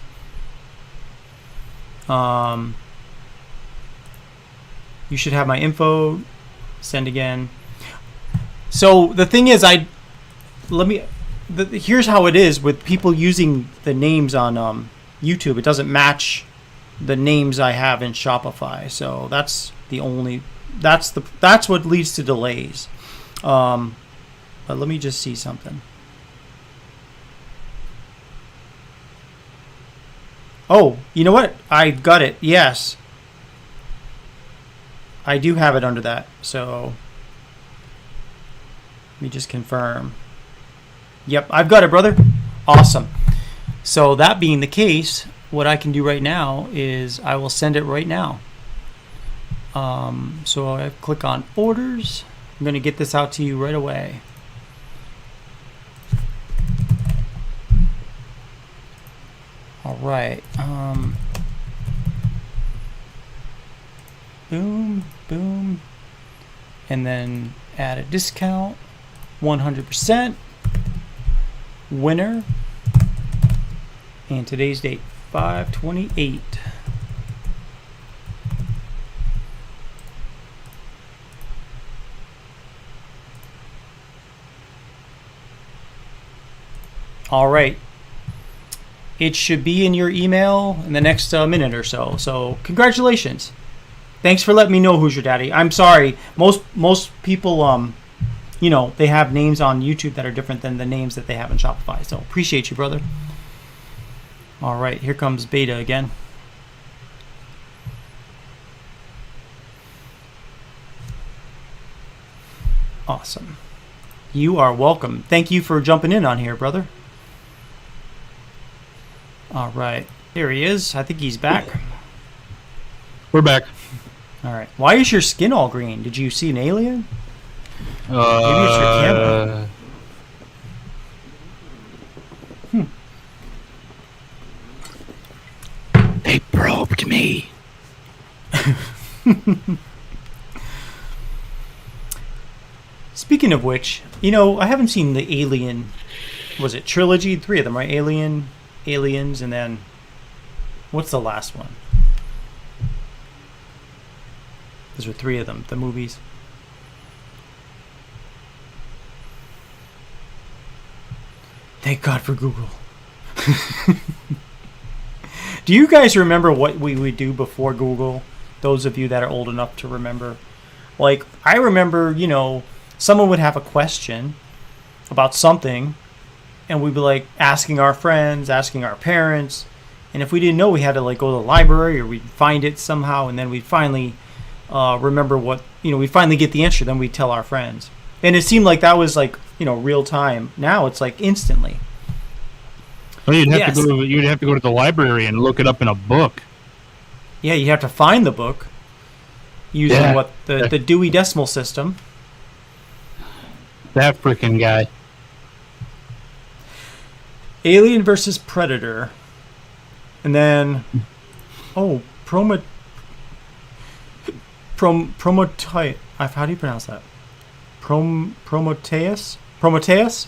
Speaker 1: You should have my info. Send again. So the thing is, here's how it is with people using the names on YouTube. It doesn't match the names I have in Shopify. So that's what leads to delays. But let me just see something. Oh, you know what? I got it. Yes. I do have it under that. So let me just confirm. Yep, I've got it, brother. Awesome. So that being the case, what I can do right now is I will send it right now. So I click on orders. I'm going to get this out to you right away. All right. Boom, boom. And then add a discount. 100%. Winner. And today's date, 5/28. All right. It should be in your email in the next minute or so. So congratulations. Thanks for letting me know who's your daddy. I'm sorry. Most people, you know, they have names on YouTube that are different than the names that they have in Shopify. So appreciate you, brother. All right. Here comes Beta again. Awesome. You are welcome. Thank you for jumping in on here, brother. All right. Here he is. I think he's back.
Speaker 2: We're back.
Speaker 1: All right. Why is your skin all green? Did you see an alien? Maybe it's your camera.
Speaker 2: They probed me.
Speaker 1: Speaking of which, you know, I haven't seen the Alien, was it trilogy? 3 of them, right? Alien, Aliens, and then what's the last one? Those are 3 of them, the movies. Thank God for Google. Do you guys remember what we would do before Google? Those of you that are old enough to remember. Like, I remember, you know, someone would have a question about something, and we'd be like asking our friends, asking our parents, and if we didn't know, we had to like go to the library or we'd find it somehow, and then we'd finally remember what, you know, we finally get the answer, then we'd tell our friends. And it seemed like that was like, you know, real time. Now it's like instantly.
Speaker 2: Well, you'd have to go to the library and look it up in a book.
Speaker 1: Yeah, you have to find the book using the Dewey Decimal System.
Speaker 2: That freaking guy.
Speaker 1: Alien versus Predator. And then Prometheus. How do you pronounce that? Prometheus? Prometheus?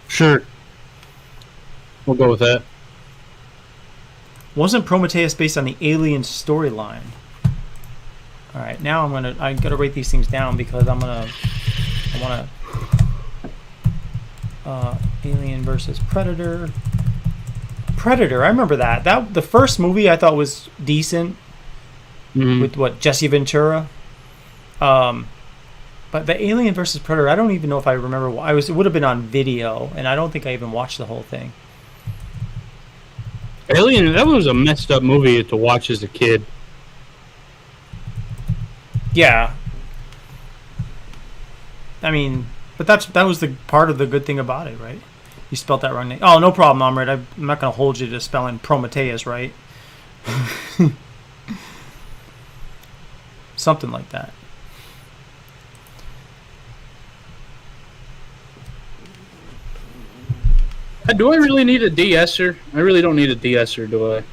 Speaker 2: Sure. We'll go with that.
Speaker 1: Wasn't Prometheus based on the Alien storyline? All right, now I gotta write these things down because I wanna Alien versus Predator. Predator, I remember that. The first movie I thought was decent with Jesse Ventura. But the Alien versus Predator, I don't even know if I remember. It would have been on video, and I don't think I even watched the whole thing.
Speaker 2: Alien, that was a messed up movie to watch as a kid.
Speaker 1: Yeah. I mean, but that was the part of the good thing about it, right? You spelled that wrong. Oh, no problem, Amrit. I'm not going to hold you to spelling Prometheus, right? Something like that.
Speaker 2: Do I really need a de-esser? I really don't need a de-esser, do I?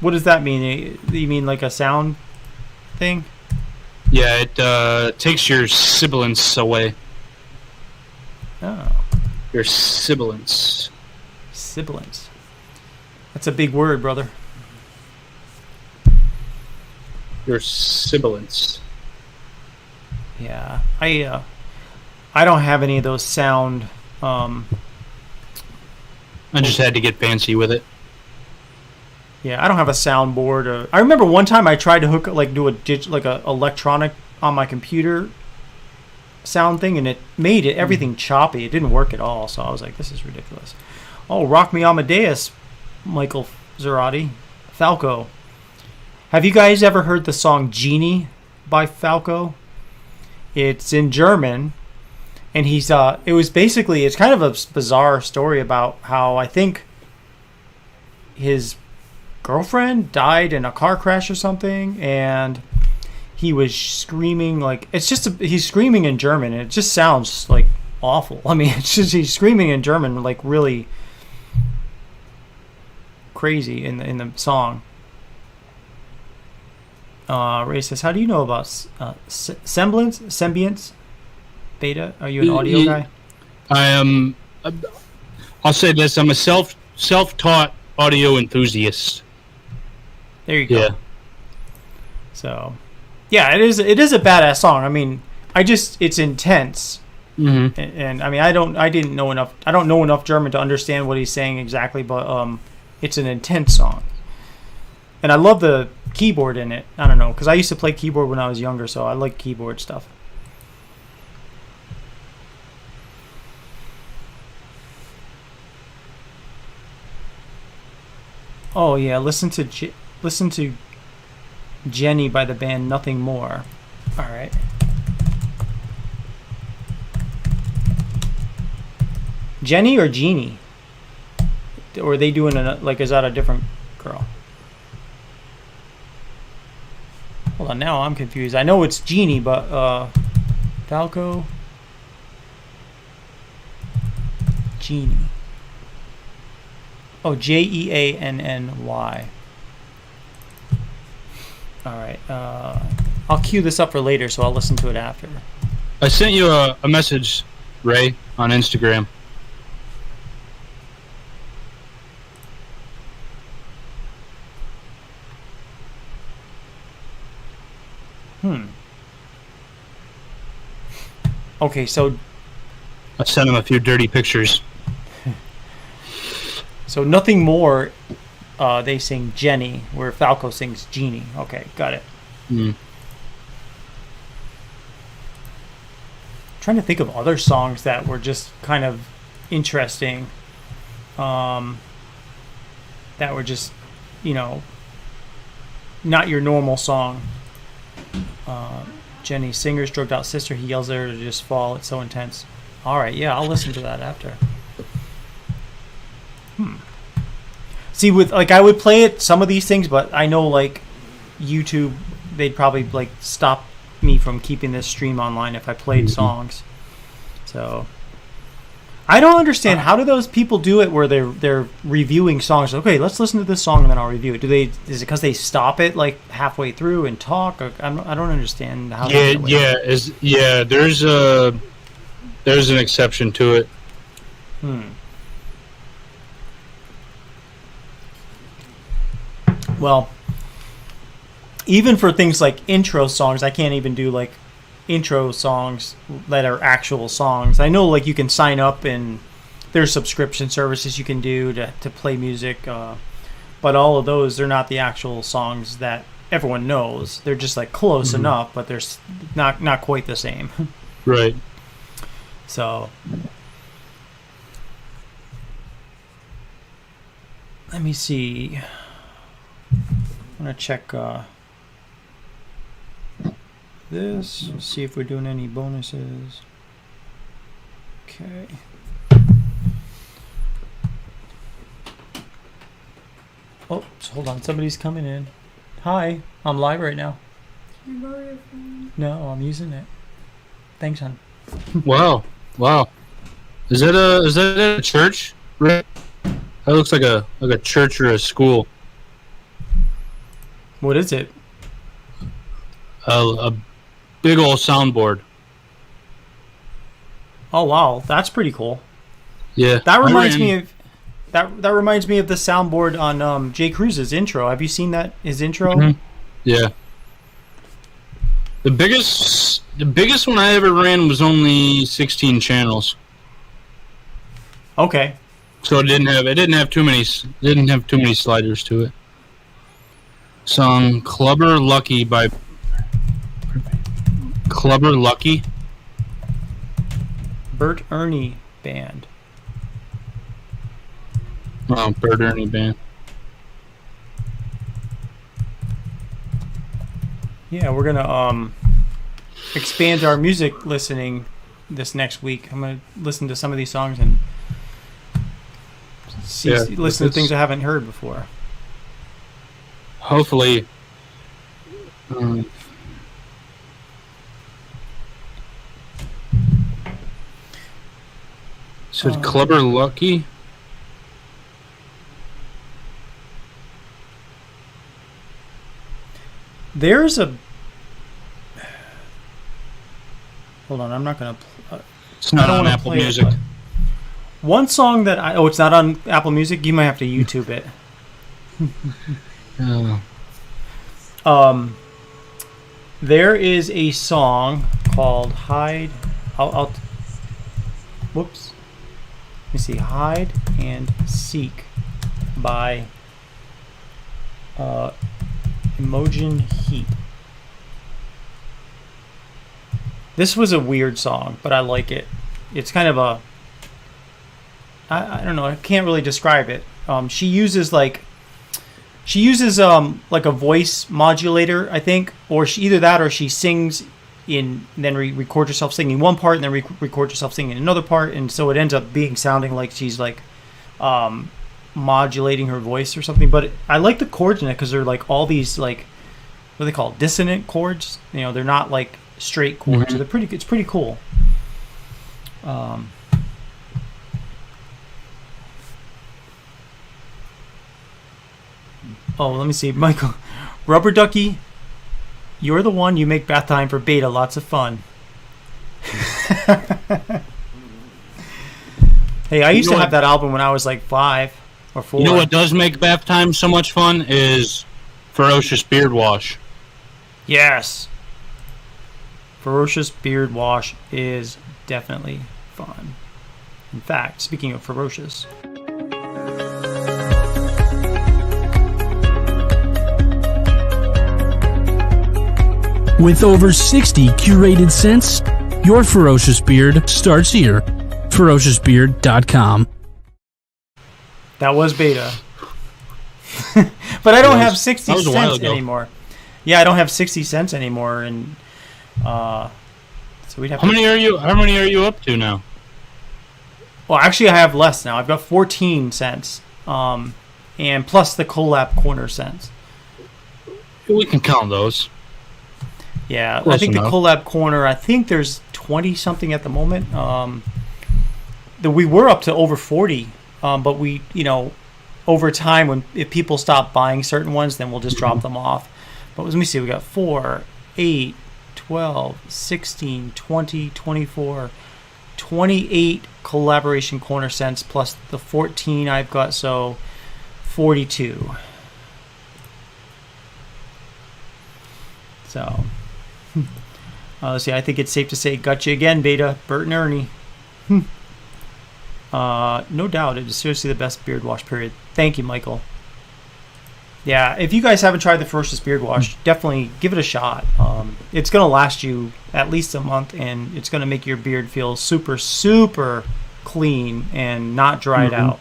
Speaker 1: What does that mean? You mean like a sound thing?
Speaker 2: Yeah, it takes your sibilance away.
Speaker 1: Oh.
Speaker 2: Your sibilance.
Speaker 1: Sibilance. That's a big word, brother.
Speaker 2: Your sibilance.
Speaker 1: Yeah. I don't have any of those sound...
Speaker 2: I just had to get fancy with it.
Speaker 1: Yeah, I don't have a soundboard. I remember one time I tried to do a electronic on my computer sound thing, and it made everything choppy. It didn't work at all, so I was like, this is ridiculous. Oh, Rock Me Amadeus, Michael Zerati, Falco. Have you guys ever heard the song Genie by Falco? It's in German. And it's kind of a bizarre story about how I think his girlfriend died in a car crash or something, and he was screaming he's screaming in German, and it just sounds like awful. I mean, it's just he's screaming in German like really crazy in the song. Ray says, "How do you know about Sembiance? Beta? Are you an audio guy?"
Speaker 2: I am. I'll say this: I'm a self-taught audio enthusiast.
Speaker 1: There you go.
Speaker 2: Yeah.
Speaker 1: So, yeah, it is a badass song. I mean, it's intense, and I mean, I don't know enough German to understand what he's saying exactly, but it's an intense song, and I love the keyboard in it. I don't know, because I used to play keyboard when I was younger, so I like keyboard stuff. Oh yeah, listen to Jenny by the band Nothing More. All right. Jenny or Jeannie? Or are they doing is that a different girl? Hold on, now I'm confused. I know it's Jeannie, but Falco, Jeannie. Oh, Jeanny. All right. I'll cue this up for later, so I'll listen to it after.
Speaker 2: I sent you a message, Ray, on Instagram.
Speaker 1: Okay, so
Speaker 2: I sent him a few dirty pictures.
Speaker 1: So Nothing More, they sing Jenny, where Falco sings Jeannie. Okay, got it. Trying to think of other songs that were just kind of interesting. That were just, not your normal song. Jenny, singer's drugged out sister. He yells at her to just fall. It's so intense. All right, yeah, I'll listen to that after. See, I would play it, some of these things, but I know, YouTube, they'd probably, stop me from keeping this stream online if I played songs. So, I don't understand, how do those people do it where they're reviewing songs? Okay, let's listen to this song and then I'll review it. Is it because they stop it like halfway through and talk? I don't understand how.
Speaker 2: There's an exception to it.
Speaker 1: Well, even for things like intro songs, I can't even do like intro songs that are actual songs. I know like you can sign up and there's subscription services you can do to play music, but all of those, they're not the actual songs that everyone knows. They're just like close enough, but they're not quite the same.
Speaker 2: Right.
Speaker 1: So let me see. I'm gonna check this, see if we're doing any bonuses. Okay. Oh, hold on, somebody's coming in. Hi, I'm live right now.
Speaker 4: Can you borrow your phone?
Speaker 1: No, I'm using it. Thanks, hon.
Speaker 2: Wow. Is that a church? That looks like a church or a school.
Speaker 1: What is it?
Speaker 2: A big old soundboard.
Speaker 1: Oh wow, that's pretty cool.
Speaker 2: Yeah.
Speaker 1: That reminds me of that reminds me of the soundboard on Jay Cruz's intro. Have you seen his intro?
Speaker 2: Mm-hmm. Yeah. The biggest one I ever ran was only 16 channels.
Speaker 1: Okay.
Speaker 2: So it didn't have too many sliders to it. Song Clubber Lucky by Clubber Lucky.
Speaker 1: Bert Ernie Band.
Speaker 2: Oh, Bert Ernie Band.
Speaker 1: Yeah, we're gonna expand our music listening this next week. I'm gonna listen to some of these songs and listen to things I haven't heard before.
Speaker 2: Hopefully. So Clubber Lucky.
Speaker 1: There's a. Hold on, I'm not gonna.
Speaker 2: It's not on Apple Music.
Speaker 1: One song that it's not on Apple Music. You might have to YouTube it. There is a song called "Hide." Whoops. Let me see. "Hide and Seek" by Imogen Heap. This was a weird song, but I like it. It's kind of a. I don't know. I can't really describe it. She uses like a voice modulator, I think, or either that or she sings in, then record herself singing one part and then record herself singing another part, and so it ends up sounding like she's like modulating her voice or something. But I like the chords in it because they're like all these like, what are they called, dissonant chords. You know, they're not like straight chords. So it's pretty cool. Oh, let me see. Michael, Rubber Ducky, you're the one. You make bath time for beta lots of fun. Hey, I used to have that album when I was like 5 or 4.
Speaker 2: You know what does make bath time so much fun is Ferocious Beard Wash.
Speaker 1: Yes. Ferocious Beard Wash is definitely fun. In fact, speaking of ferocious.
Speaker 5: With over 60 curated scents, your ferocious beard starts here. FerociousBeard.com.
Speaker 1: That was beta. But I don't have 60 cents anymore. Yeah, I don't have 60 cents anymore, and so we'd have.
Speaker 2: How many are you up to now?
Speaker 1: Well, actually, I have less now. I've got 14 cents, and plus the collab corner cents.
Speaker 2: We can count those.
Speaker 1: Yeah,
Speaker 2: Close
Speaker 1: I think
Speaker 2: enough.
Speaker 1: the collab corner, I think there's 20 something at the moment. we were up to over 40, but we, over time, if people stop buying certain ones, then we'll just drop them off. But let me see, we got 4, 8, 12, 16, 20, 24, 28 collaboration corner cents plus the 14 I've got, so 42. So, let's see, I think it's safe to say, got you again, Beta, Bert and Ernie. No doubt, it is seriously the best beard wash, period. Thank you, Michael. Yeah, if you guys haven't tried the Ferocious Beard Wash, definitely give it a shot. It's going to last you at least a month, and it's going to make your beard feel super, super clean and not dried out.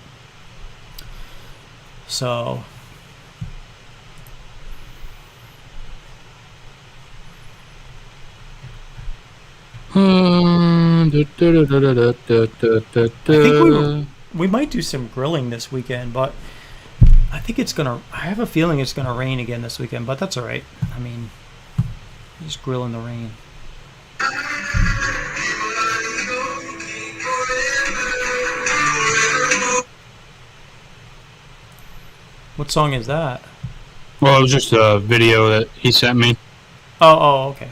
Speaker 1: So... I think we might do some grilling this weekend, but I think I have a feeling it's gonna rain again this weekend, but that's all right. I mean, just grill in the rain. What song is that?
Speaker 2: Well, it was just a video that he sent me.
Speaker 1: Oh, okay.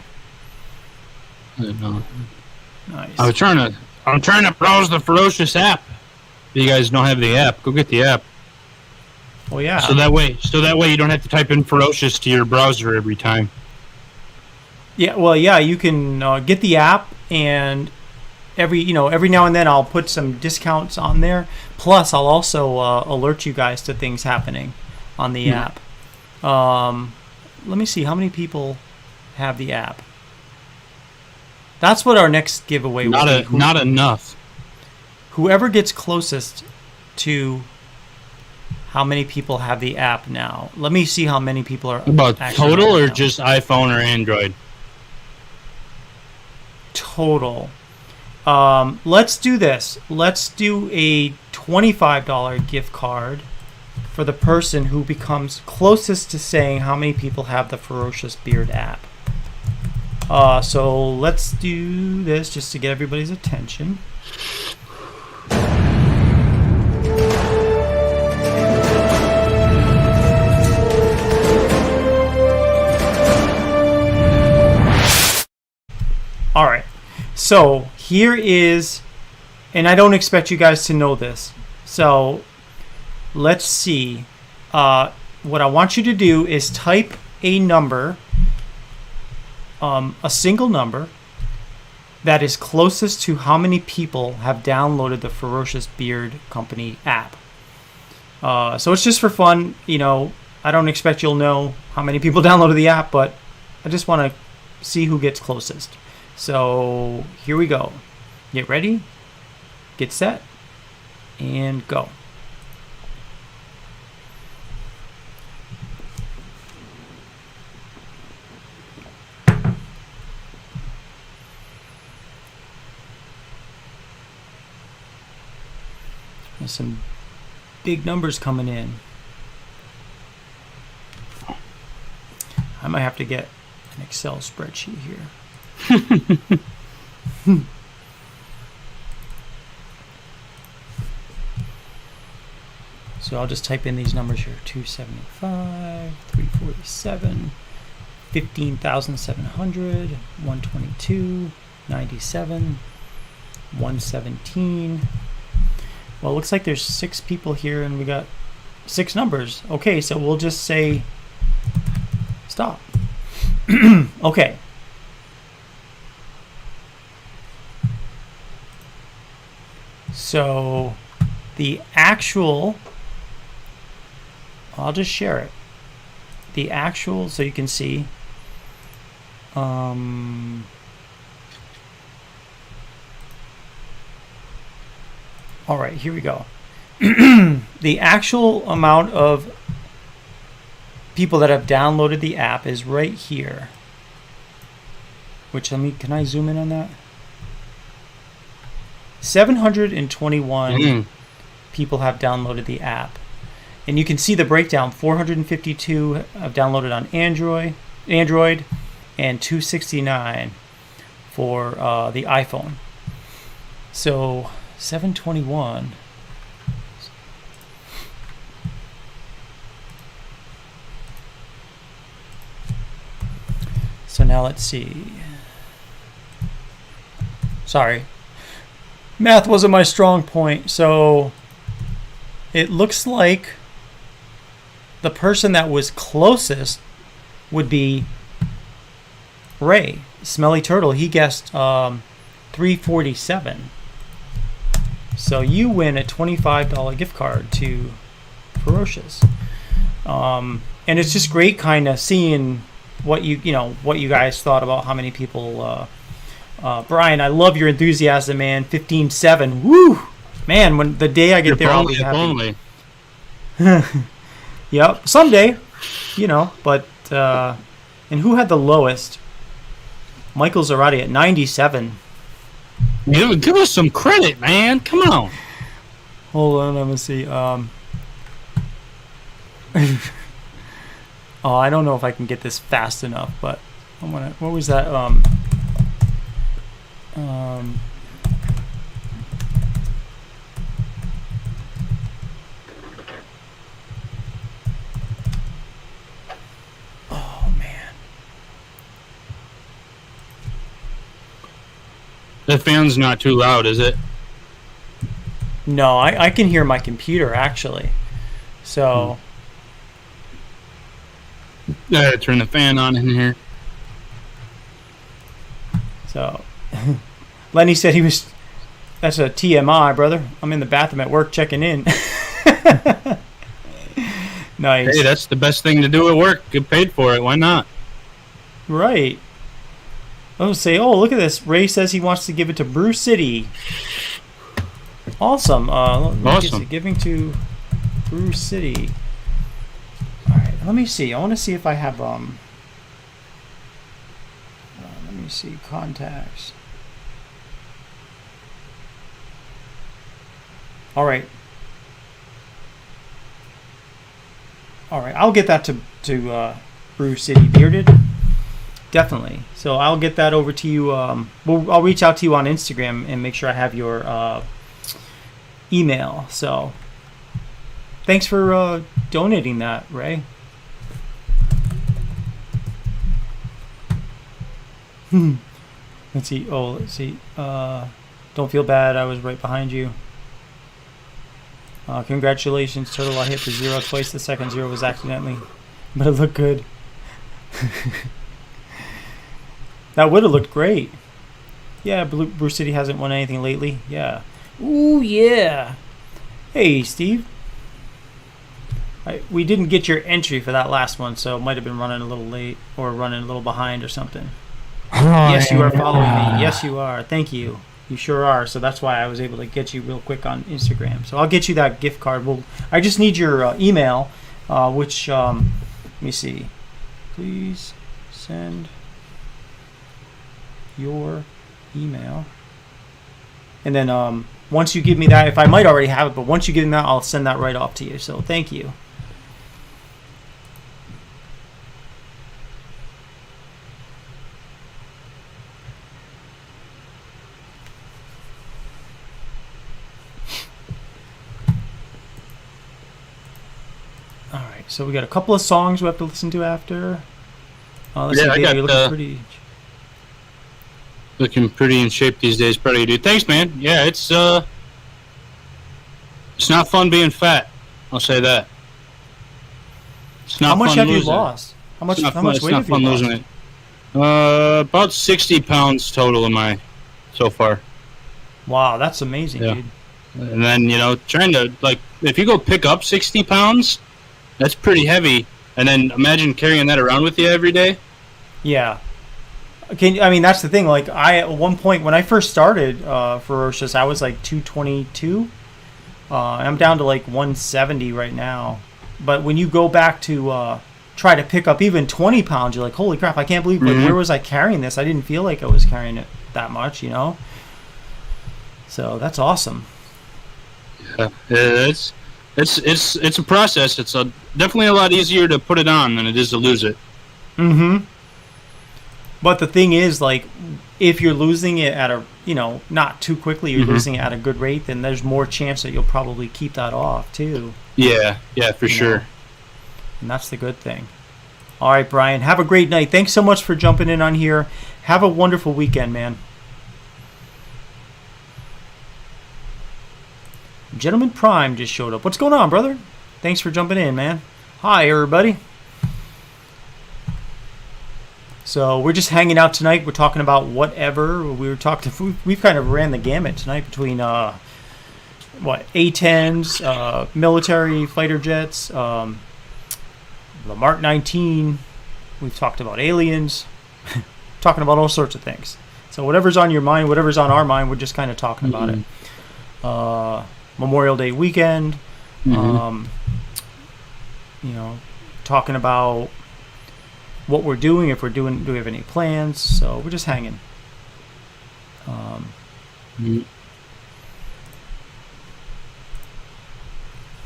Speaker 1: Nice.
Speaker 2: I'm trying to browse the Ferocious app. If you guys don't have the app, go get the app.
Speaker 1: Well, yeah.
Speaker 2: So that way you don't have to type in Ferocious to your browser every time.
Speaker 1: Yeah, well, yeah, you can get the app, and every now and then I'll put some discounts on there. Plus, I'll also alert you guys to things happening on the app. Let me see how many people have the app. That's what our next giveaway will be.
Speaker 2: Not enough.
Speaker 1: Whoever gets closest to how many people have the app now. Let me see how many people are
Speaker 2: about total or
Speaker 1: now.
Speaker 2: Just iPhone or Android?
Speaker 1: Total. Let's do this. Let's do a $25 gift card for the person who becomes closest to saying how many people have the Ferocious Beard app. So let's do this just to get everybody's attention. All right. So here is, and I don't expect you guys to know this. So let's see. What I want you to do is type a number. A single number that is closest to how many people have downloaded the Ferocious Beard Company app. So it's just for fun. I don't expect you'll know how many people downloaded the app, but I just want to see who gets closest. So here we go. Get ready, get set, and go. There's some big numbers coming in. I might have to get an Excel spreadsheet here. So I'll just type in these numbers here. 275, 347, 15,700, 122, 97, 117. Well, it looks like there's 6 people here and we got 6 numbers. Okay, so we'll just say stop. Okay. So the actual, I'll just share it. The actual, so you can see. All right, here we go. The actual amount of people that have downloaded the app is right here. Which, can I zoom in on that? 721 people have downloaded the app. And you can see the breakdown. 452 have downloaded on Android, and 269 for the iPhone. So 721. So now let's see. Sorry. Math wasn't my strong point. So it looks like the person that was closest would be Ray, Smelly Turtle. He guessed 347. So you win a $25 gift card to Ferocious. And it's just great kind of seeing what you guys thought about how many people. Brian, I love your enthusiasm, man. 15-7. Woo! Man, when the day I get there, I'll be happy. Yep, someday, but and who had the lowest? Michael Zarate at 97.
Speaker 2: Give us some credit, man. Come on.
Speaker 1: Hold on, let me see. Oh, I don't know if I can get this fast enough, but what was that? Oh man.
Speaker 2: The fan's not too loud, is it?
Speaker 1: No, I can hear my computer actually. So.
Speaker 2: Turn the fan on in here.
Speaker 1: So, Lenny said that's a TMI, brother. I'm in the bathroom at work checking in. Nice.
Speaker 2: Hey, that's the best thing to do at work. Get paid for it. Why not?
Speaker 1: Right. I was say, look at this. Ray says he wants to give it to Brew City. Awesome.
Speaker 2: Awesome.
Speaker 1: Giving to Brew City. All right. Let me see. I want to see if I have let me see contacts. All right. I'll get that to Brew City Bearded. Definitely. So I'll get that over to you. I'll reach out to you on Instagram and make sure I have your email. So thanks for donating that, Ray. Let's see. Don't feel bad. I was right behind you. Congratulations, Turtle. I hit the 0 twice. The second 0 was accidentally, but it looked good. That would have looked great. Yeah, Brew City hasn't won anything lately. Yeah. Ooh, yeah. Hey, Steve. We didn't get your entry for that last one, so it might have been running a little late or running a little behind or something. Yes, you are following me. Yes, you are. Thank you. You sure are. So that's why I was able to get you real quick on Instagram. So I'll get you that gift card. I just need your email, which, let me see. Please send your email. And then once you give me that, if I might already have it, but once you give me that, I'll send that right off to you. So thank you. So we got a couple of songs we have to listen to after. Let's see, Dave, you're
Speaker 2: looking pretty in shape these days. Proud of you, dude. Thanks, man. Yeah, it's not fun being fat. I'll say that. It's not
Speaker 1: How much
Speaker 2: fun
Speaker 1: have
Speaker 2: losing.
Speaker 1: you lost? How much weight have you lost?
Speaker 2: It's not fun losing it. About 60 pounds total so far.
Speaker 1: Wow, that's amazing, dude.
Speaker 2: And then, trying to, if you go pick up 60 pounds, that's pretty heavy. And then imagine carrying that around with you every day.
Speaker 1: Yeah. That's the thing. At one point when I first started Ferocious, I was 222. I'm down to 170 right now. But when you go back to try to pick up even 20 pounds, you're like, holy crap, I can't believe where was I carrying this? I didn't feel like I was carrying it that much, So that's awesome.
Speaker 2: Yeah, it's a process. It's definitely a lot easier to put it on than it is to lose it.
Speaker 1: Mm-hmm. But the thing is, like, if you're losing it at a, not too quickly, you're losing it at a good rate, then there's more chance that you'll probably keep that off too.
Speaker 2: Yeah, for sure.
Speaker 1: And that's the good thing. All right, Brian, have a great night. Thanks so much for jumping in on here. Have a wonderful weekend, man. Gentleman Prime just showed up. What's going on, brother? Thanks for jumping in, man. Hi, everybody. So we're just hanging out tonight. We're talking about whatever. We've kind of ran the gamut tonight between A-10s, military fighter jets, the Mark 19. We've talked about aliens, talking about all sorts of things. So whatever's on your mind, whatever's on our mind, we're just kind of talking about it. Memorial Day weekend, talking about what we're doing, if we're doing, do we have any plans? So we're just hanging.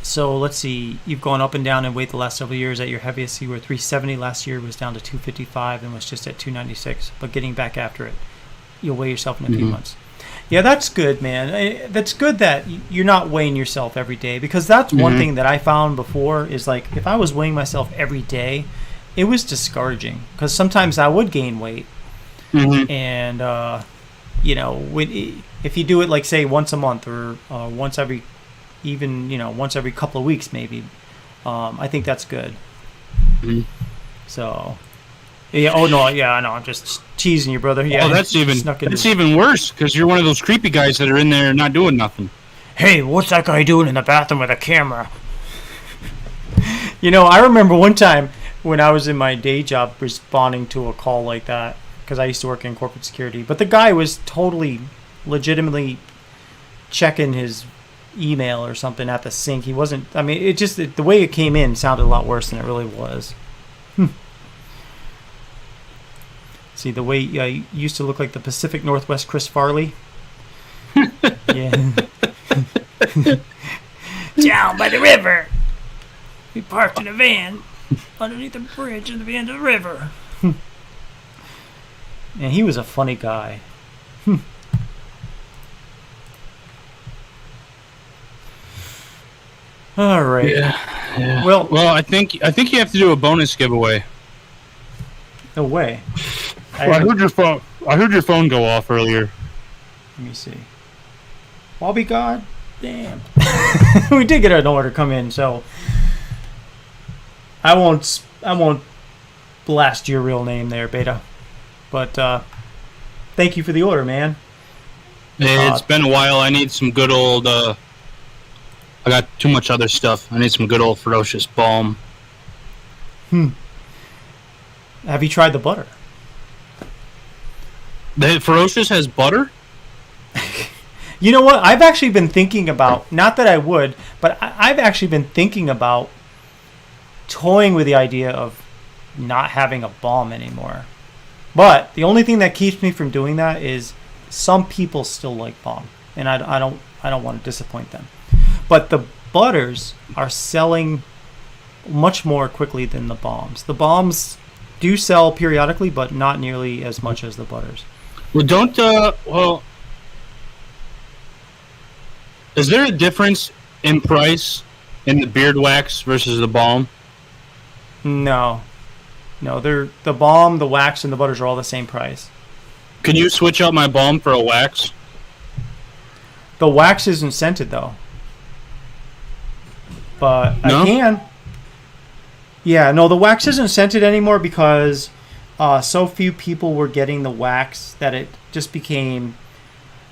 Speaker 1: So let's see. You've gone up and down in weight the last several years. At your heaviest, you were 370 last year. Was down to 255 and was just at 296. But getting back after it, you'll weigh yourself in a few months. Yeah, that's good, man. That's good that you're not weighing yourself every day, because that's one thing that I found before is, like, if I was weighing myself every day, it was discouraging, because sometimes I would gain weight. And, if you do it, like, say, once a month or once every couple of weeks maybe, I think that's good. So... Yeah. Oh no. Yeah. I know. I'm just teasing you, brother. Yeah.
Speaker 2: Oh, that's even worse, because you're one of those creepy guys that are in there not doing nothing.
Speaker 1: Hey, what's that guy doing in the bathroom with a camera? I remember one time when I was in my day job responding to a call like that, because I used to work in corporate security. But the guy was totally, legitimately checking his email or something at the sink. He wasn't. I mean, the way it came in sounded a lot worse than it really was. See, the way you used to look like the Pacific Northwest Chris Farley. Yeah. Down by the river. We parked in a van underneath the bridge in the end of the river. And he was a funny guy. All right.
Speaker 2: Yeah.
Speaker 1: Well,
Speaker 2: I think you have to do a bonus giveaway.
Speaker 1: No way.
Speaker 2: I heard your phone. I heard your phone go off earlier.
Speaker 1: Let me see. Bobby God, damn. We did get an order come in, so I won't blast your real name there, Beta. But thank you for the order, man.
Speaker 2: It's been a while. I need some good old. I got too much other stuff. I need some good old Ferocious balm.
Speaker 1: Have you tried the butter?
Speaker 2: The Ferocious has butter?
Speaker 1: You know what? I've actually been thinking about, not that I would, but I've actually been thinking about toying with the idea of not having a balm anymore. But the only thing that keeps me from doing that is some people still like balm, and I don't want to disappoint them. But the butters are selling much more quickly than the balms. The balms do sell periodically, but not nearly as much as the butters.
Speaker 2: Well, is there a difference in price in the beard wax versus the balm?
Speaker 1: No, they're the balm, the wax, and the butters are all the same price.
Speaker 2: Can you switch out my balm for a wax?
Speaker 1: The wax isn't scented though, but
Speaker 2: no?
Speaker 1: I can. Yeah, no, the wax isn't scented anymore because so few people were getting the wax that it just became...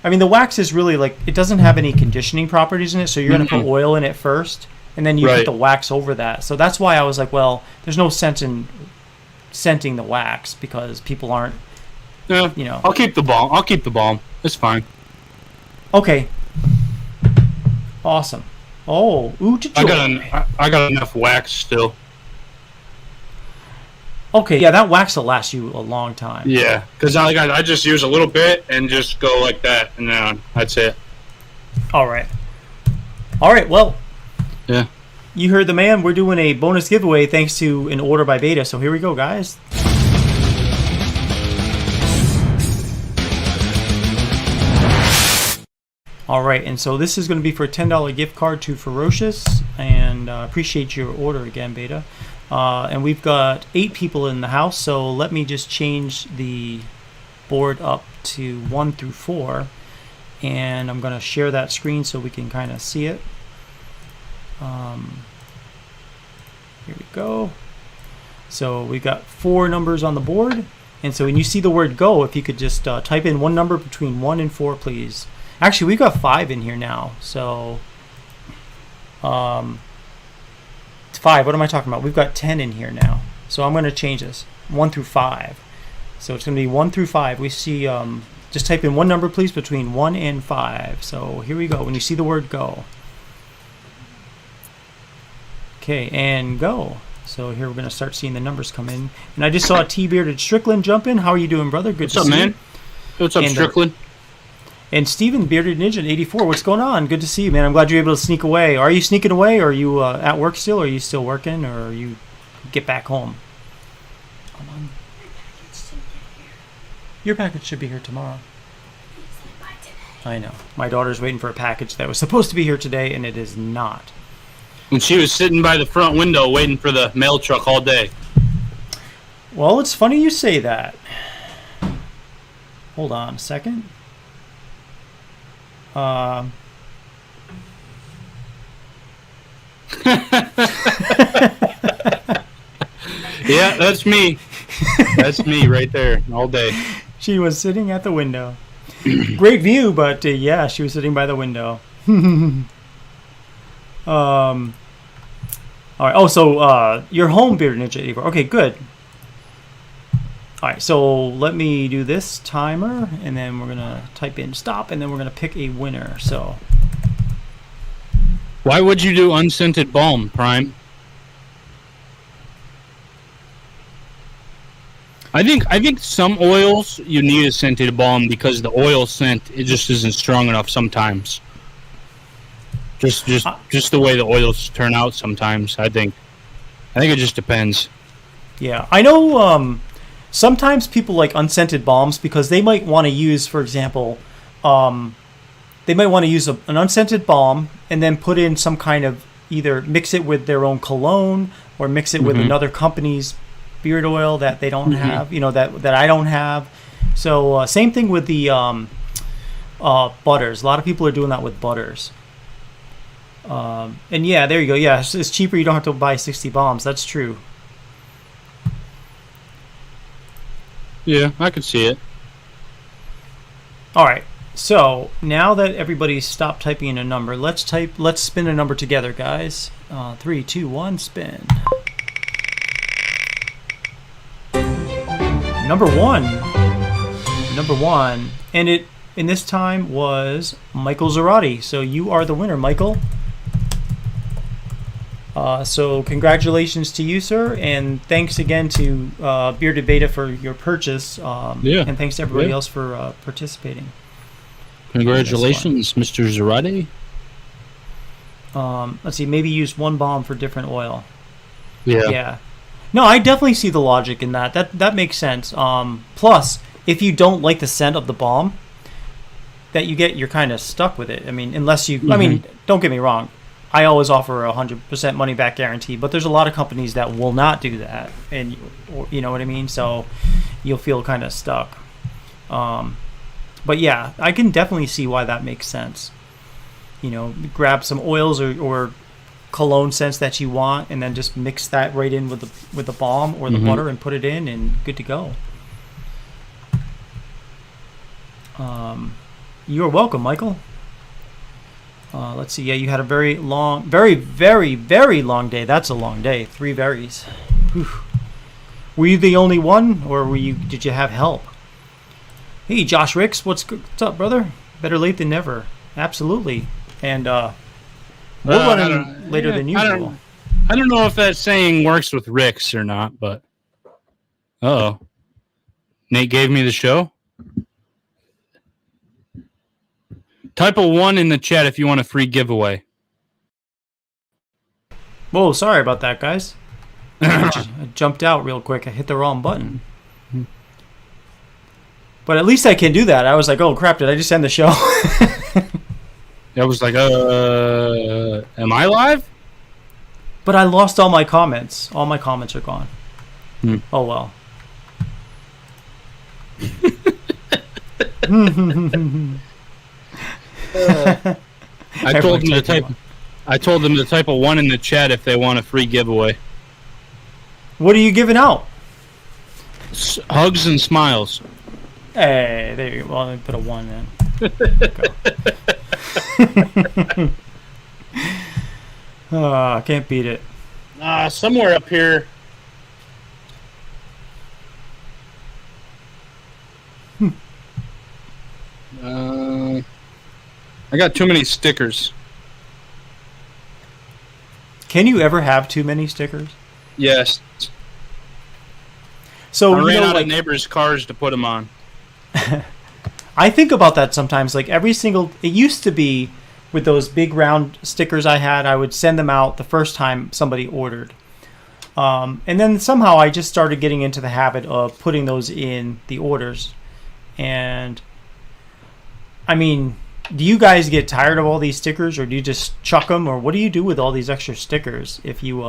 Speaker 1: I mean, the wax is really like... It doesn't have any conditioning properties in it, so you're going to put oil in it first, and then you put the wax over that. So that's why I was like, well, there's no sense in scenting the wax because people aren't...
Speaker 2: Yeah, I'll keep the balm. It's fine.
Speaker 1: Okay. Awesome. Oh,
Speaker 2: I got enough wax still.
Speaker 1: Okay, yeah, that wax will last you a long time.
Speaker 2: Yeah, because I just use a little bit and just go like that, and then that's it.
Speaker 1: All right, well.
Speaker 2: Yeah.
Speaker 1: You heard the man. We're doing a bonus giveaway thanks to an order by Beta. So here we go, guys. All right, and so this is going to be for a $10 gift card to Ferocious, and appreciate your order again, Beta. And we've got 8 people in the house, so let me just change the board up to 1 through 4, and I'm going to share that screen so we can kind of see it. Here we go. So we got 4 numbers on the board, and so when you see the word go, if you could just type in one number between 1 and 4, please. Actually, we've got 5 in here now, so it's 5. What am I talking about? We've got 10 in here now, so I'm going to change this 1 through 5. So it's going to be 1 through 5. We see just type in one number, please, between 1 and 5. So here we go. When you see the word go. Okay, and go. So here we're going to start seeing the numbers come in. And I just saw T-Bearded Strickland jump in. How are you doing, brother? Good to see you.
Speaker 2: What's up, man? What's up, Strickland?
Speaker 1: And Steven, Bearded Ninja 84, what's going on? Good to see you, man. I'm glad you're able to sneak away. Are you sneaking away, or are you at work still, or are you still working, or are you get back home? Come on. Your package should be here tomorrow. I know. My daughter's waiting for a package that was supposed to be here today, and it is not.
Speaker 2: And she was sitting by the front window waiting for the mail truck all day.
Speaker 1: Well, it's funny you say that. Hold on a second.
Speaker 2: Yeah, that's me. That's me right there all day.
Speaker 1: She was sitting at the window. Great view, but yeah, she was sitting by the window. All right. Oh, so you're home, Bearded Ninja 84. Okay, good. All right, so let me do this timer, and then we're gonna type in stop, and then we're gonna pick a winner. So,
Speaker 2: why would you do unscented balm, Prime? I think some oils you need a scented balm because the oil scent it just isn't strong enough sometimes. Just the way the oils turn out sometimes. I think it just depends.
Speaker 1: Yeah, I know. Sometimes people like unscented balms because they might want to use, for example, they might want to use an unscented balm and then put in some kind of either mix it with their own cologne or mix it with another company's beard oil that they don't have, that I don't have. So same thing with the butters. A lot of people are doing that with butters. And yeah, there you go. Yeah, it's cheaper. You don't have to buy 60 balms. That's true.
Speaker 2: Yeah, I could see it.
Speaker 1: All right. So now that everybody's stopped typing in a number, let's spin a number together, guys. 3, 2, 1, spin. Number one, and it in this time was Michael Zarati. So you are the winner, Michael. So congratulations to you, sir, and thanks again to Bearded Beta for your purchase. And thanks to everybody else for participating.
Speaker 2: Congratulations, Mr. Zarate.
Speaker 1: Let's see, maybe use one balm for different oil.
Speaker 2: Yeah.
Speaker 1: No, I definitely see the logic in that. That makes sense. Plus, if you don't like the scent of the balm that you get, you're kind of stuck with it. I mean, unless you... I mean, don't get me wrong. I always offer a 100% money-back guarantee, but there's a lot of companies that will not do that, and you know what I mean? So you'll feel kind of stuck. But yeah, I can definitely see why that makes sense. Grab some oils or cologne scents that you want, and then just mix that right in with the balm or the butter and put it in, and good to go. You're welcome, Michael. Let's see. Yeah, you had a very long, very, very, very long day. That's a long day. 3 berries. Whew. Were you the only one, or did you have help? Hey, Josh Ricks, what's up, brother? Better late than never. Absolutely. And we're running later than usual.
Speaker 2: I don't know if that saying works with Ricks or not, but Nate gave me the show. Type a 1 in the chat if you want a free giveaway.
Speaker 1: Whoa, sorry about that, guys. I jumped out real quick. I hit the wrong button. But at least I can do that. I was like, oh, crap, did I just end the show?
Speaker 2: I was like, am I live?
Speaker 1: But I lost all my comments. All my comments are gone. Oh well.
Speaker 2: I told them to type a 1 in the chat if they want a free giveaway.
Speaker 1: What are you giving out?
Speaker 2: Hugs and smiles.
Speaker 1: Hey, there you go. Well, let me put a 1 in. Oh, can't beat it.
Speaker 2: Somewhere up here. I got too many stickers.
Speaker 1: Can you ever have too many stickers?
Speaker 2: Yes.
Speaker 1: So
Speaker 2: I ran out of neighbors' cars to put them on.
Speaker 1: I think about that sometimes. Like it used to be with those big round stickers I had, I would send them out the first time somebody ordered. And then somehow I just started getting into the habit of putting those in the orders. And I mean, do you guys get tired of all these stickers, or do you just chuck them, or what do you do with all these extra stickers if you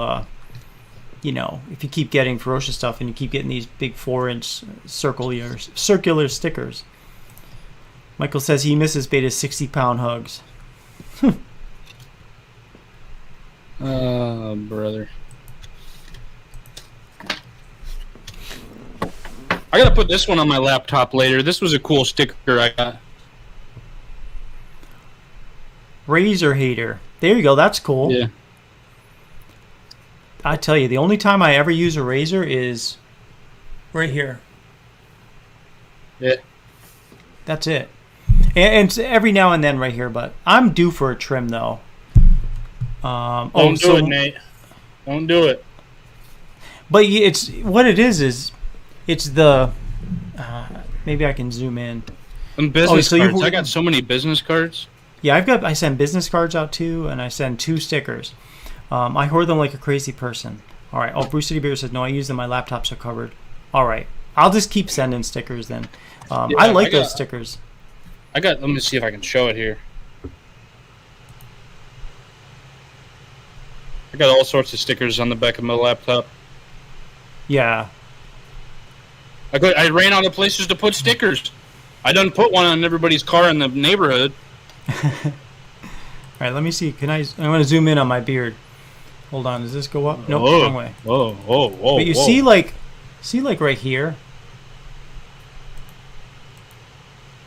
Speaker 1: if you keep getting Ferocious stuff and you keep getting these big 4-inch circular stickers? Michael says he misses Beta's 60-pound hugs.
Speaker 2: Oh, brother. I gotta put this one on my laptop later. This was a cool sticker I got.
Speaker 1: Razor hater. There you go. That's cool.
Speaker 2: Yeah.
Speaker 1: I tell you, the only time I ever use a razor is right here.
Speaker 2: Yeah.
Speaker 1: That's it. And every now and then right here, but I'm due for a trim though.
Speaker 2: Don't do it, Nate. Don't do it.
Speaker 1: But it's what it is it's the maybe I can zoom in.
Speaker 2: And business cards. I got so many business cards.
Speaker 1: Yeah, I send business cards out too, and I send 2 stickers. I hoard them like a crazy person. All right. Oh, Bruce City Beer says no. I use them. My laptops are covered. All right. I'll just keep sending stickers then. I like those stickers.
Speaker 2: Let me see if I can show it here. I got all sorts of stickers on the back of my laptop.
Speaker 1: Yeah.
Speaker 2: I ran out of places to put stickers. I done put one on everybody's car in the neighborhood.
Speaker 1: All right, let me see. I want to zoom in on my beard. Hold on. Does this go up? Nope, wrong way.
Speaker 2: Whoa.
Speaker 1: But you see like right here?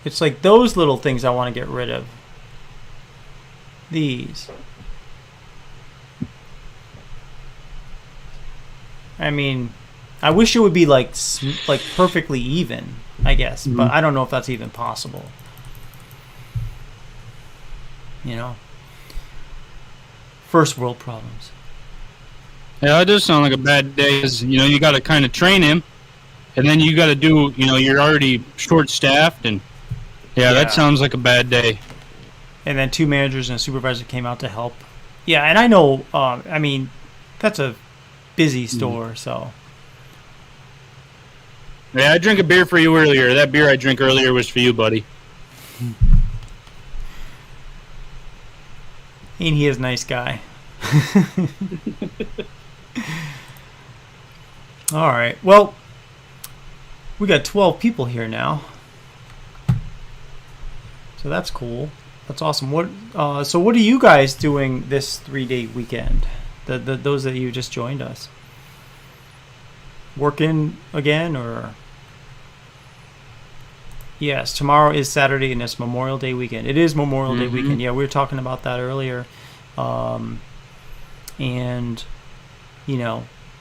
Speaker 1: It's like those little things I want to get rid of. These. I mean, I wish it would be like perfectly even, I guess, but I don't know if that's even possible. You know, first world problems.
Speaker 2: Yeah, that does sound like a bad day. You got to kind of train him, and then you got to do. You're already short-staffed, and yeah, that sounds like a bad day.
Speaker 1: And then 2 managers and a supervisor came out to help. Yeah, and I know. I mean, that's a busy store, so.
Speaker 2: Yeah, I drank a beer for you earlier. That beer I drank earlier was for you, buddy.
Speaker 1: Ain't he a nice guy? All right. Well, we got 12 people here now, so that's cool. That's awesome. So what are you guys doing this 3-day weekend? Those that you just joined us. Working again, or? Yes, tomorrow is Saturday and it's Memorial Day weekend. It is Memorial Day weekend. Yeah, we were talking about that earlier. And,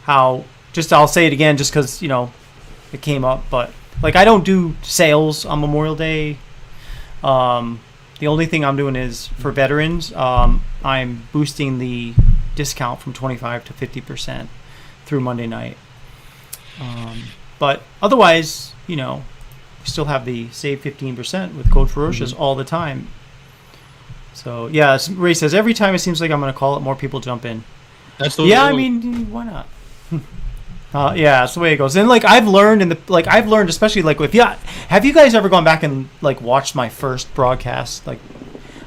Speaker 1: how, I'll say it again just because, it came up. But, I don't do sales on Memorial Day. The only thing I'm doing is for veterans, I'm boosting the discount from 25 to 50% through Monday night. But otherwise, we still have the save 15% with code Ferocious all the time. So yeah, Ray says every time it seems like I'm going to call it, more people jump in.
Speaker 2: That's the
Speaker 1: I mean, why not? Yeah, that's the way it goes. And I've learned especially have you guys ever gone back and watched my first broadcast?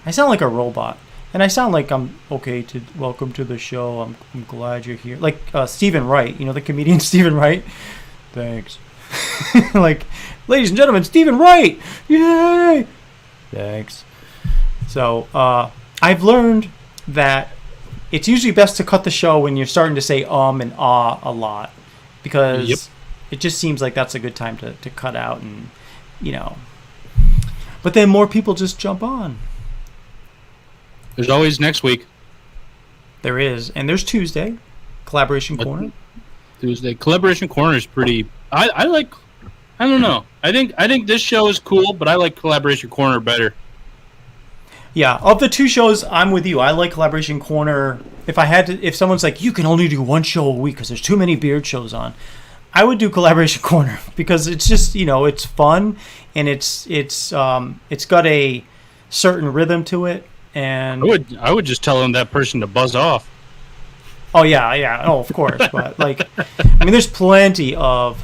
Speaker 1: I sound like a robot, and I sound like I'm okay to welcome to the show. I'm glad you're here. Like Stephen Wright, you know, the comedian Stephen Wright. Thanks. Like, ladies and gentlemen, Stephen Wright. Yay! Thanks. So I've learned that it's usually best to cut the show when you're starting to say and ah a lot, because it just seems like that's a good time to cut out, and you know. But then more people just jump on.
Speaker 2: There's always next week.
Speaker 1: There is, and there's Tuesday, Collaboration Corner.
Speaker 2: Tuesday Collaboration Corner is pretty. I like. I don't know. I think this show is cool, but I like Collaboration Corner better.
Speaker 1: Yeah, of the two shows, I'm with you. I like Collaboration Corner. If someone's like, you can only do one show a week because there's too many beard shows on, I would do Collaboration Corner because it's just, you know, it's fun, and it's got a certain rhythm to it. And
Speaker 2: I would just tell that person to buzz off.
Speaker 1: Oh yeah, oh of course, but like, I mean, there's plenty of.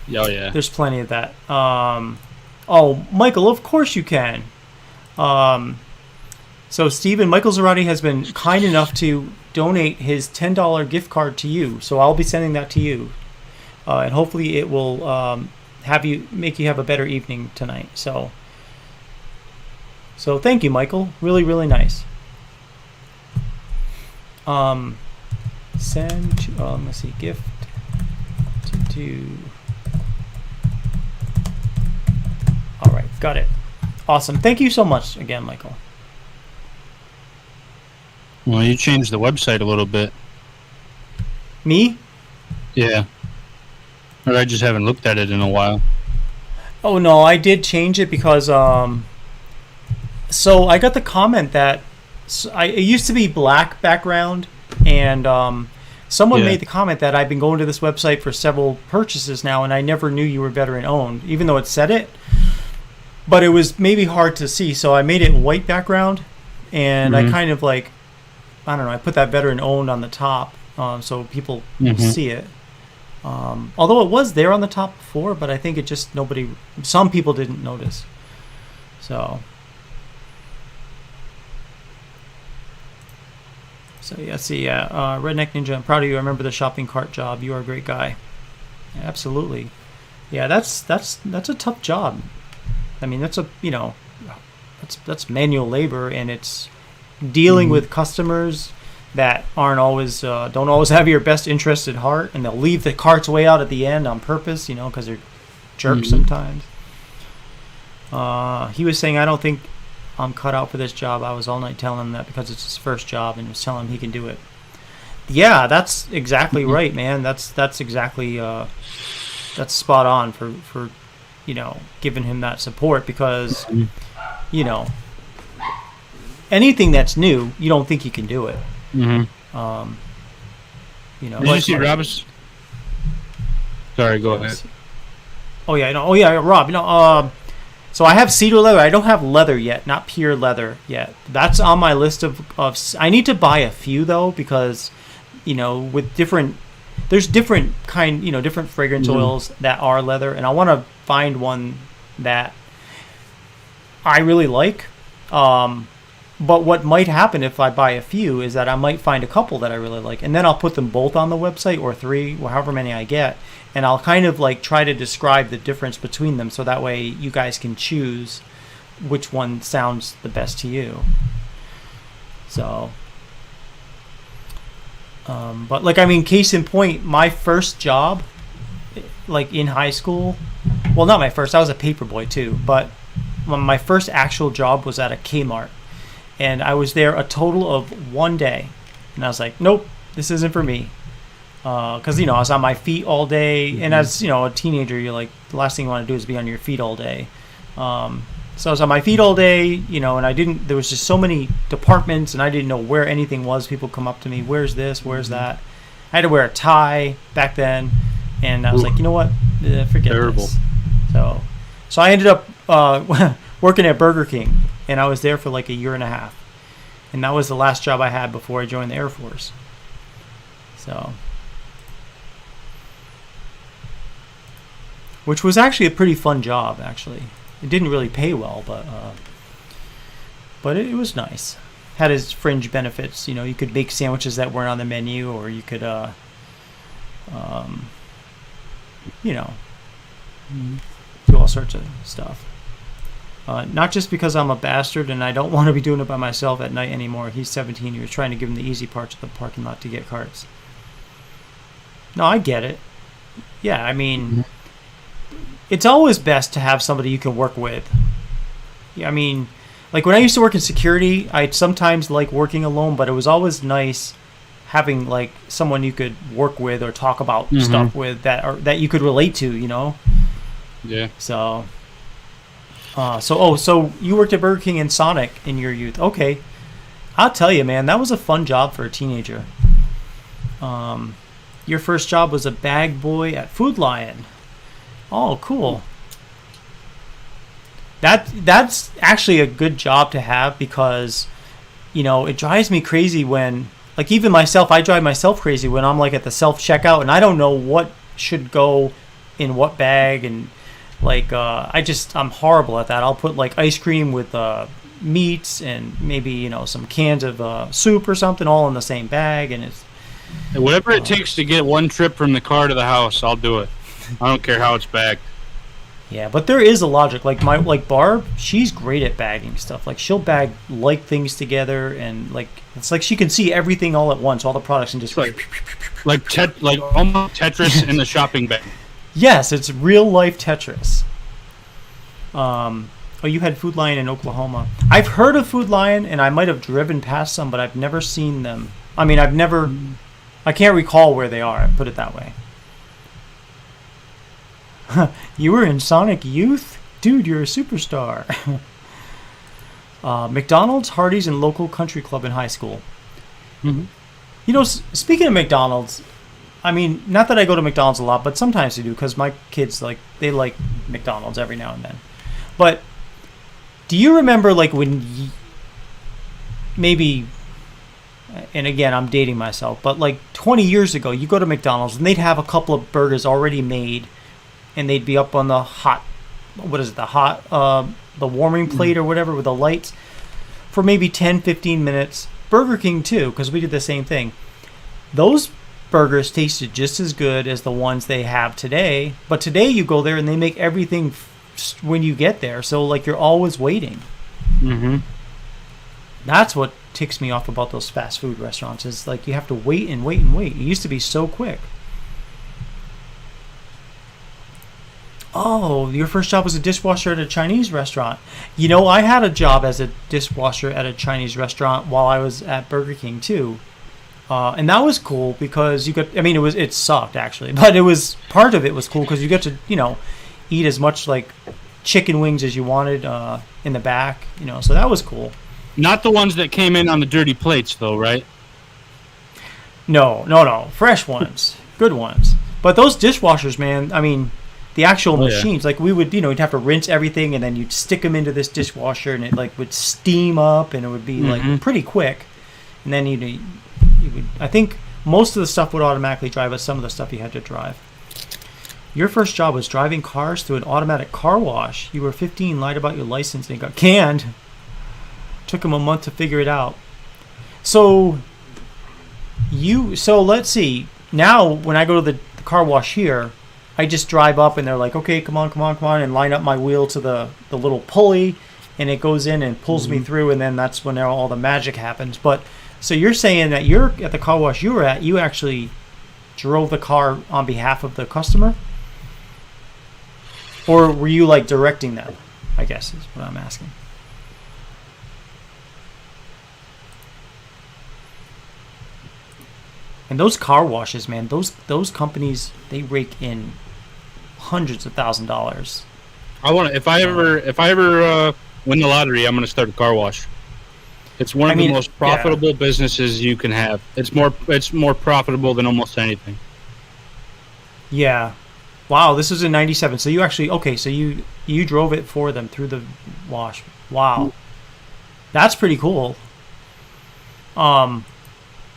Speaker 2: Oh yeah.
Speaker 1: There's plenty of that. Oh, Michael, of course you can. So Michael Zarati has been kind enough to donate his $10 gift card to you. So I'll be sending that to you, and hopefully it will make you have a better evening tonight. So thank you, Michael. Really, really nice. Send to let's see, gift to. All right, got it. Awesome. Thank you so much again, Michael.
Speaker 2: Well, you changed the website a little bit.
Speaker 1: Me?
Speaker 2: Yeah. Or I just haven't looked at it in a while.
Speaker 1: Oh no, I did change it because so I got the comment that it used to be black background, and someone made the comment that I've been going to this website for several purchases now, and I never knew you were veteran owned, even though it said it. But it was maybe hard to see, so I made it white background, and I kind of like, I don't know, I put that veteran owned on the top, so people see it. Although it was there on the top before, but I think it just some people didn't notice. So yeah, see, Redneck Ninja, I'm proud of you. I remember the shopping cart job. You are a great guy. Yeah, absolutely. Yeah, that's a tough job. I mean, that's that's manual labor, and it's dealing with customers that aren't always don't always have your best interest at heart, and they'll leave the carts way out at the end on purpose, because they're jerks sometimes. He was saying, I don't think I'm cut out for this job. I was all night telling him that because it's his first job, and was telling him he can do it. Yeah, that's exactly right, man. That's exactly that's spot on for giving him that support, because anything that's new, you don't think you can do it.
Speaker 2: Did you see Rob's? Sorry, go ahead.
Speaker 1: Oh yeah, Rob. So I have cedar leather. I don't have leather yet, not pure leather yet. That's on my list of. I need to buy a few though, because with there's different different fragrance oils that are leather, and I want to find one that I really like. But what might happen if I buy a few is that I might find a couple that I really like, and then I'll put them both on the website, or 3, or however many I get, and I'll kind of like try to describe the difference between them, so that way you guys can choose which one sounds the best to you. So, but like, I mean, case in point, my first job, like in high school, well, not my first, I was a paper boy too, but my first actual job was at a Kmart. And I was there a total of 1 day. And I was like, nope, this isn't for me. Because, I was on my feet all day. And as, a teenager, you're like, the last thing you want to do is be on your feet all day. So I was on my feet all day, and there was just so many departments, and I didn't know where anything was. People come up to me, where's this, where's that? I had to wear a tie back then. And I was like, you know what? Forget this. So I ended up working at Burger King. And I was there for like a year and a half. And that was the last job I had before I joined the Air Force. So, which was actually a pretty fun job, actually. It didn't really pay well, but But it was nice. Had its fringe benefits. You know, you could make sandwiches that weren't on the menu, or you could, you know, do all sorts of stuff. Not just because I'm a bastard and I don't want to be doing it by myself at night anymore. He's 17. You're trying to give him the easy parts of the parking lot to get carts. No, I get it. Yeah, I mean, it's always best to have somebody you can work with. Yeah, I mean, like when I used to work in security, I'd sometimes like working alone, but it was always nice having like someone you could work with or talk about stuff with that you could relate to, you know?
Speaker 2: Yeah.
Speaker 1: So you worked at Burger King and Sonic in your youth. Okay. I'll tell you, man, that was a fun job for a teenager. Your first job was a bag boy at Food Lion. Oh, cool. That's actually a good job to have because, you know, it drives me crazy when, like, even myself, I drive myself crazy when I'm like at the self-checkout and I don't know what should go in what bag, and like I'm horrible at that. I'll put like ice cream with meats and maybe, you know, some cans of soup or something all in the same bag, and it's
Speaker 2: whatever it takes to get one trip from the car to the house, I'll do it. I don't care how it's bagged.
Speaker 1: Yeah, but there is a logic. Like Barb, she's great at bagging stuff. Like she'll bag like things together, and like it's like she can see everything all at once, all the products, and just
Speaker 2: like almost Tetris in the shopping bag.
Speaker 1: Yes, it's real life Tetris. Oh, you had Food Lion in Oklahoma. I've heard of Food Lion, and I might have driven past some, but I've never seen them. I mean, I can't recall where they are. Put it that way. You were in Sonic Youth? Dude, you're a superstar. McDonald's, Hardee's, and local country club in high school. You know, speaking of McDonald's, I mean, not that I go to McDonald's a lot, but sometimes I do because my kids, they like McDonald's every now and then. But do you remember, like, when maybe, and again, I'm dating myself, but like 20 years ago, you go to McDonald's and they'd have a couple of burgers already made, and they'd be up on the the warming plate or whatever with the lights for maybe 10, 15 minutes. Burger King too, because we did the same thing. Those burgers tasted just as good as the ones they have today, but today you go there and they make everything when you get there, so like you're always waiting. That's what ticks me off about those fast food restaurants, is like you have to wait and wait and wait. It used to be so quick. Oh, your first job was a dishwasher at a Chinese restaurant. You know, I had a job as a dishwasher at a Chinese restaurant while I was at Burger King too. And that was cool because you got, I mean, it sucked actually, but it was, part of it was cool because you got to, you know, eat as much like chicken wings as you wanted in the back, you know, so that was cool.
Speaker 2: Not the ones that came in on the dirty plates though, right?
Speaker 1: No. Fresh ones. Good ones. But those dishwashers, man, I mean, the actual machines, like we would, you know, you'd have to rinse everything and then you'd stick them into this dishwasher and it like would steam up and it would be like pretty quick. And then you would, I think most of the stuff would automatically drive, but some of the stuff you had to drive. Your first job was driving cars through an automatic car wash. You were 15, lied about your license, and got canned. Took him a month to figure it out. So let's see. Now, when I go to the car wash here, I just drive up and they're like, okay, come on, and line up my wheel to the little pulley, and it goes in and pulls me through, and then that's when all the magic happens. But so you're saying that you're at the car wash you were at, you actually drove the car on behalf of the customer? Or were you like directing them, I guess is what I'm asking. And those car washes, man, those companies, they rake in hundreds of $1,000s.
Speaker 2: If I ever win the lottery, I'm going to start a car wash. It's one of the most profitable businesses you can have. It's more profitable than almost anything.
Speaker 1: Yeah. Wow, this was in 97. So you actually, so you drove it for them through the wash. Wow. That's pretty cool.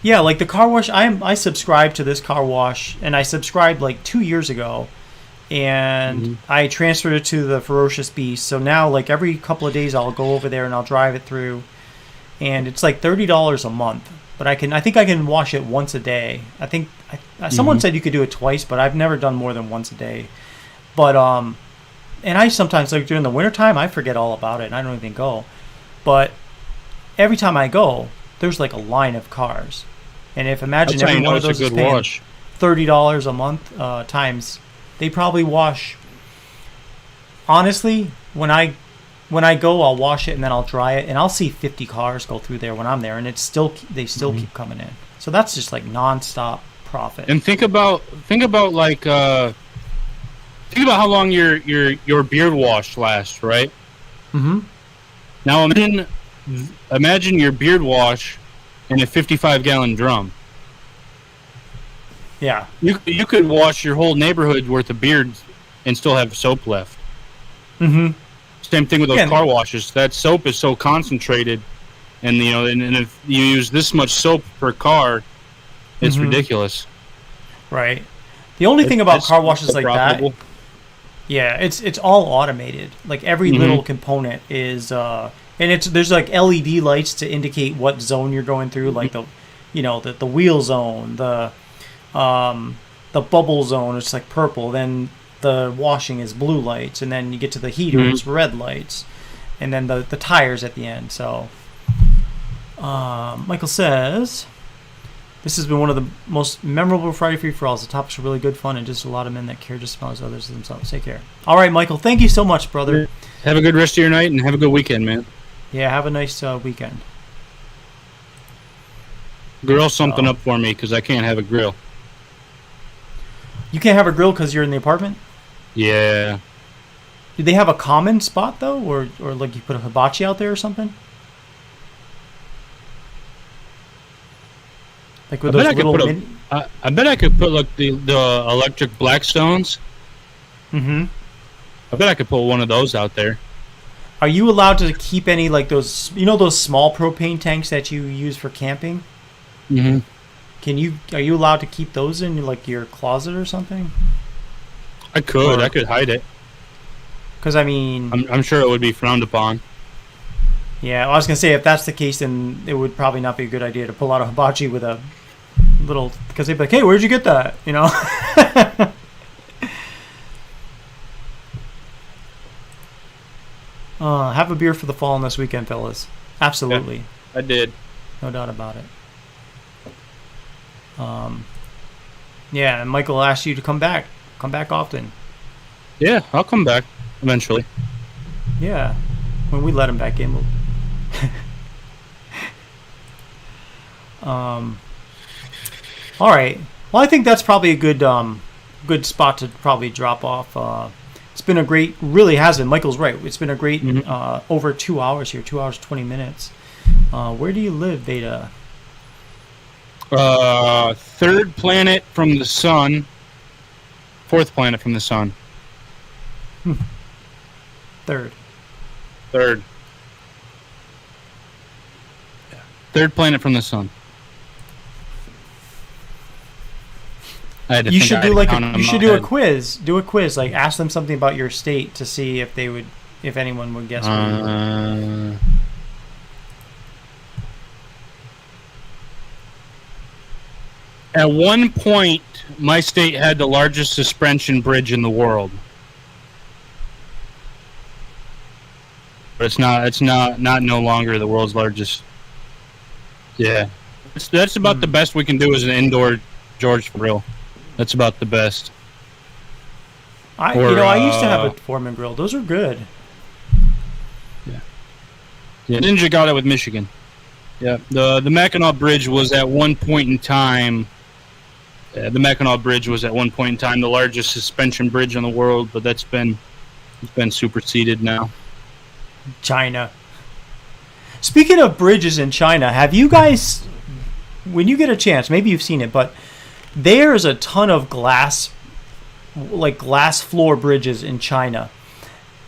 Speaker 1: Yeah, like the car wash, I subscribed to this car wash, and I subscribed like 2 years ago, and I transferred it to the Ferocious Beast. So now, like every couple of days, I'll go over there and I'll drive it through. and it's like $30 a month. But I think I can wash it once a day. I think someone said you could do it twice, but I've never done more than once a day. But and I sometimes, like during the wintertime, I forget all about it and I don't even go. But every time I go, there's like a line of cars. And if imagine every one of those is paying $30 a month times, they probably wash. Honestly, when I go, I'll wash it and then I'll dry it, and I'll see 50 cars go through there when I'm there, and they still keep coming in. So that's just like nonstop profit.
Speaker 2: And think about how long your beard wash lasts, right?
Speaker 1: Mm-hmm.
Speaker 2: Now imagine your beard wash in a 55-gallon drum.
Speaker 1: Yeah.
Speaker 2: You could wash your whole neighborhood worth of beards and still have soap left.
Speaker 1: Mm-hmm.
Speaker 2: Same thing with those car washes. That soap is so concentrated, and and if you use this much soap per car, it's ridiculous.
Speaker 1: Right. The only thing about car washes like
Speaker 2: profitable.
Speaker 1: that, yeah, it's all automated. Like every little component is, and there's like LED lights to indicate what zone you're going through, like the wheel zone, the bubble zone. It's like purple. Then the washing is blue lights, and then you get to the heaters, red lights, and then the tires at the end. So Michael says, this has been one of the most memorable Friday Free For Alls. The topics are really good fun and just a lot of men that care just as much as others themselves. Take care. All right, Michael, thank you so much, brother.
Speaker 2: Have a good rest of your night and have a good weekend, man.
Speaker 1: Yeah, have a nice weekend.
Speaker 2: Grill something up for me because I can't have a grill.
Speaker 1: You can't have a grill because you're in the apartment?
Speaker 2: Yeah.
Speaker 1: Do they have a common spot, though? Or like you put a hibachi out there or something? Like with those little
Speaker 2: I bet I could put like the electric Blackstones.
Speaker 1: Mm-hmm.
Speaker 2: I bet I could put one of those out there.
Speaker 1: Are you allowed to keep any like those small propane tanks that you use for camping?
Speaker 2: Mm-hmm.
Speaker 1: Are you allowed to keep those in like your closet or something?
Speaker 2: I could hide it.
Speaker 1: Because I mean,
Speaker 2: I'm sure it would be frowned upon.
Speaker 1: Yeah, I was gonna say if that's the case, then it would probably not be a good idea to pull out a hibachi with a little, because they'd be like, "Hey, where'd you get that?" You know. Have a beer for the fall this weekend, fellas. Absolutely.
Speaker 2: Yeah, I did.
Speaker 1: No doubt about it. Yeah, and Michael asked you to come back. Come back often.
Speaker 2: Yeah, I'll come back eventually.
Speaker 1: Yeah, when we let him back in. All right. Well, I think that's probably a good spot to probably drop off. It's been a great, really has been. Michael's right. It's been a great over 2 hours here, 2 hours 20 minutes. Where do you live, Beta?
Speaker 2: Third planet from the sun. Fourth planet from the sun.
Speaker 1: Third.
Speaker 2: Yeah. Third planet from the sun.
Speaker 1: You should do a quiz. Do a quiz. Like ask them something about your state to see if anyone would guess.
Speaker 2: At one point, my state had the largest suspension bridge in the world. But it's not no longer the world's largest. Yeah. That's about the best we can do as an indoor George grill. That's about the best.
Speaker 1: I used to have a Foreman grill. Those are good.
Speaker 2: Yeah. Ninja got it with Michigan. Yeah. The Mackinac Bridge was at one point in time. The Mackinac Bridge was at one point in time the largest suspension bridge in the world, but it's been superseded now.
Speaker 1: China. Speaking of bridges in China, have you guys, when you get a chance, maybe you've seen it, but there's a ton of glass floor bridges in China,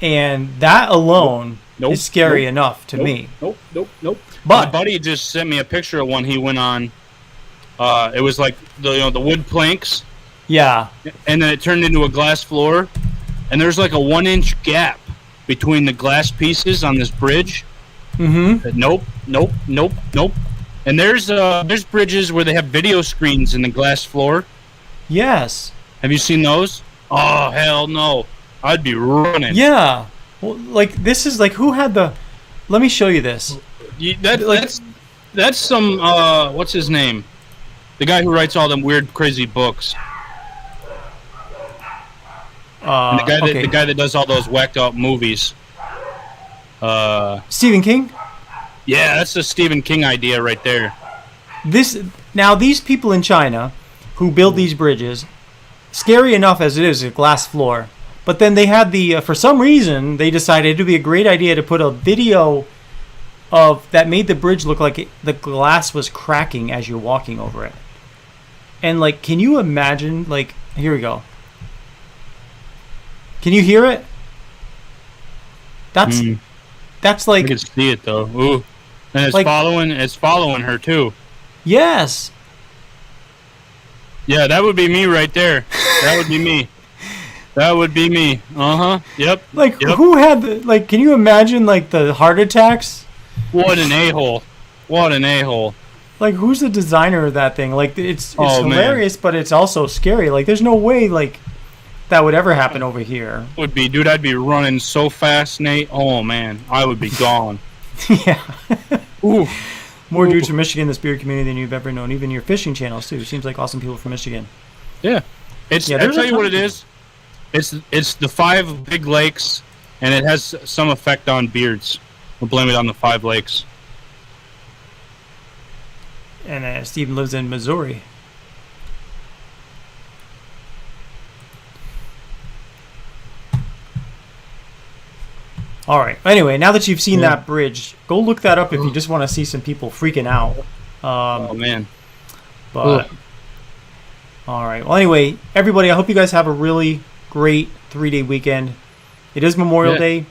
Speaker 1: and that alone is scary enough to me.
Speaker 2: Nope. But my buddy just sent me a picture of one he went on. It was like the wood planks.
Speaker 1: Yeah.
Speaker 2: And then it turned into a glass floor, and there's like a 1-inch gap between the glass pieces on this bridge,
Speaker 1: Mm-hmm.
Speaker 2: Nope. And there's bridges where they have video screens in the glass floor.
Speaker 1: Yes.
Speaker 2: Have you seen those? Oh, hell no. I'd be running.
Speaker 1: Yeah. Well, like, this is, like, who had the... Let me show you this.
Speaker 2: That's some, what's his name? The guy who writes all them weird, crazy books. And the guy that does all those whacked out movies.
Speaker 1: Stephen King?
Speaker 2: Yeah, that's a Stephen King idea right there.
Speaker 1: Now, these people in China who build these bridges, scary enough as it is, a glass floor, but then they had for some reason, they decided it would be a great idea to put a video that made the bridge look like the glass was cracking as you're walking over it. And, like, can you imagine, like, here we go. Can you hear it? That's like...
Speaker 2: I can see it, though. Ooh. And it's, like, following her, too.
Speaker 1: Yes.
Speaker 2: Yeah, that would be me right there. That would be me. That would be me. Uh-huh. Yep.
Speaker 1: Like, who had like, can you imagine, like, the heart attacks?
Speaker 2: What an a-hole. What an a-hole.
Speaker 1: Like, who's the designer of that thing? Like, it's hilarious, but it's also scary. Like, there's no way, like, that would ever happen over here.
Speaker 2: Would be, dude, I'd be running so fast, Nate. Oh, man. I would be gone.
Speaker 1: Yeah.
Speaker 2: Ooh.
Speaker 1: More dudes from Michigan in this beard community than you've ever known. Even your fishing channels, too. Seems like awesome people from Michigan.
Speaker 2: Yeah. I'll tell you what it is. It's the 5 big lakes, and it has some effect on beards. We'll blame it on the 5 lakes.
Speaker 1: And Steven lives in Missouri. All right. Anyway, now that you've seen that bridge, go look that up if you just want to see some people freaking out.
Speaker 2: Oh, man.
Speaker 1: But all right. Well, anyway, everybody, I hope you guys have a really great 3-day weekend. It is Memorial Day.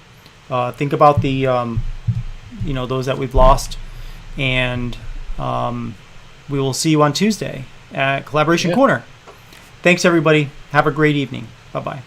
Speaker 1: Think about the, those that we've lost, and we will see you on Tuesday at Collaboration Corner. Thanks, everybody. Have a great evening. Bye-bye.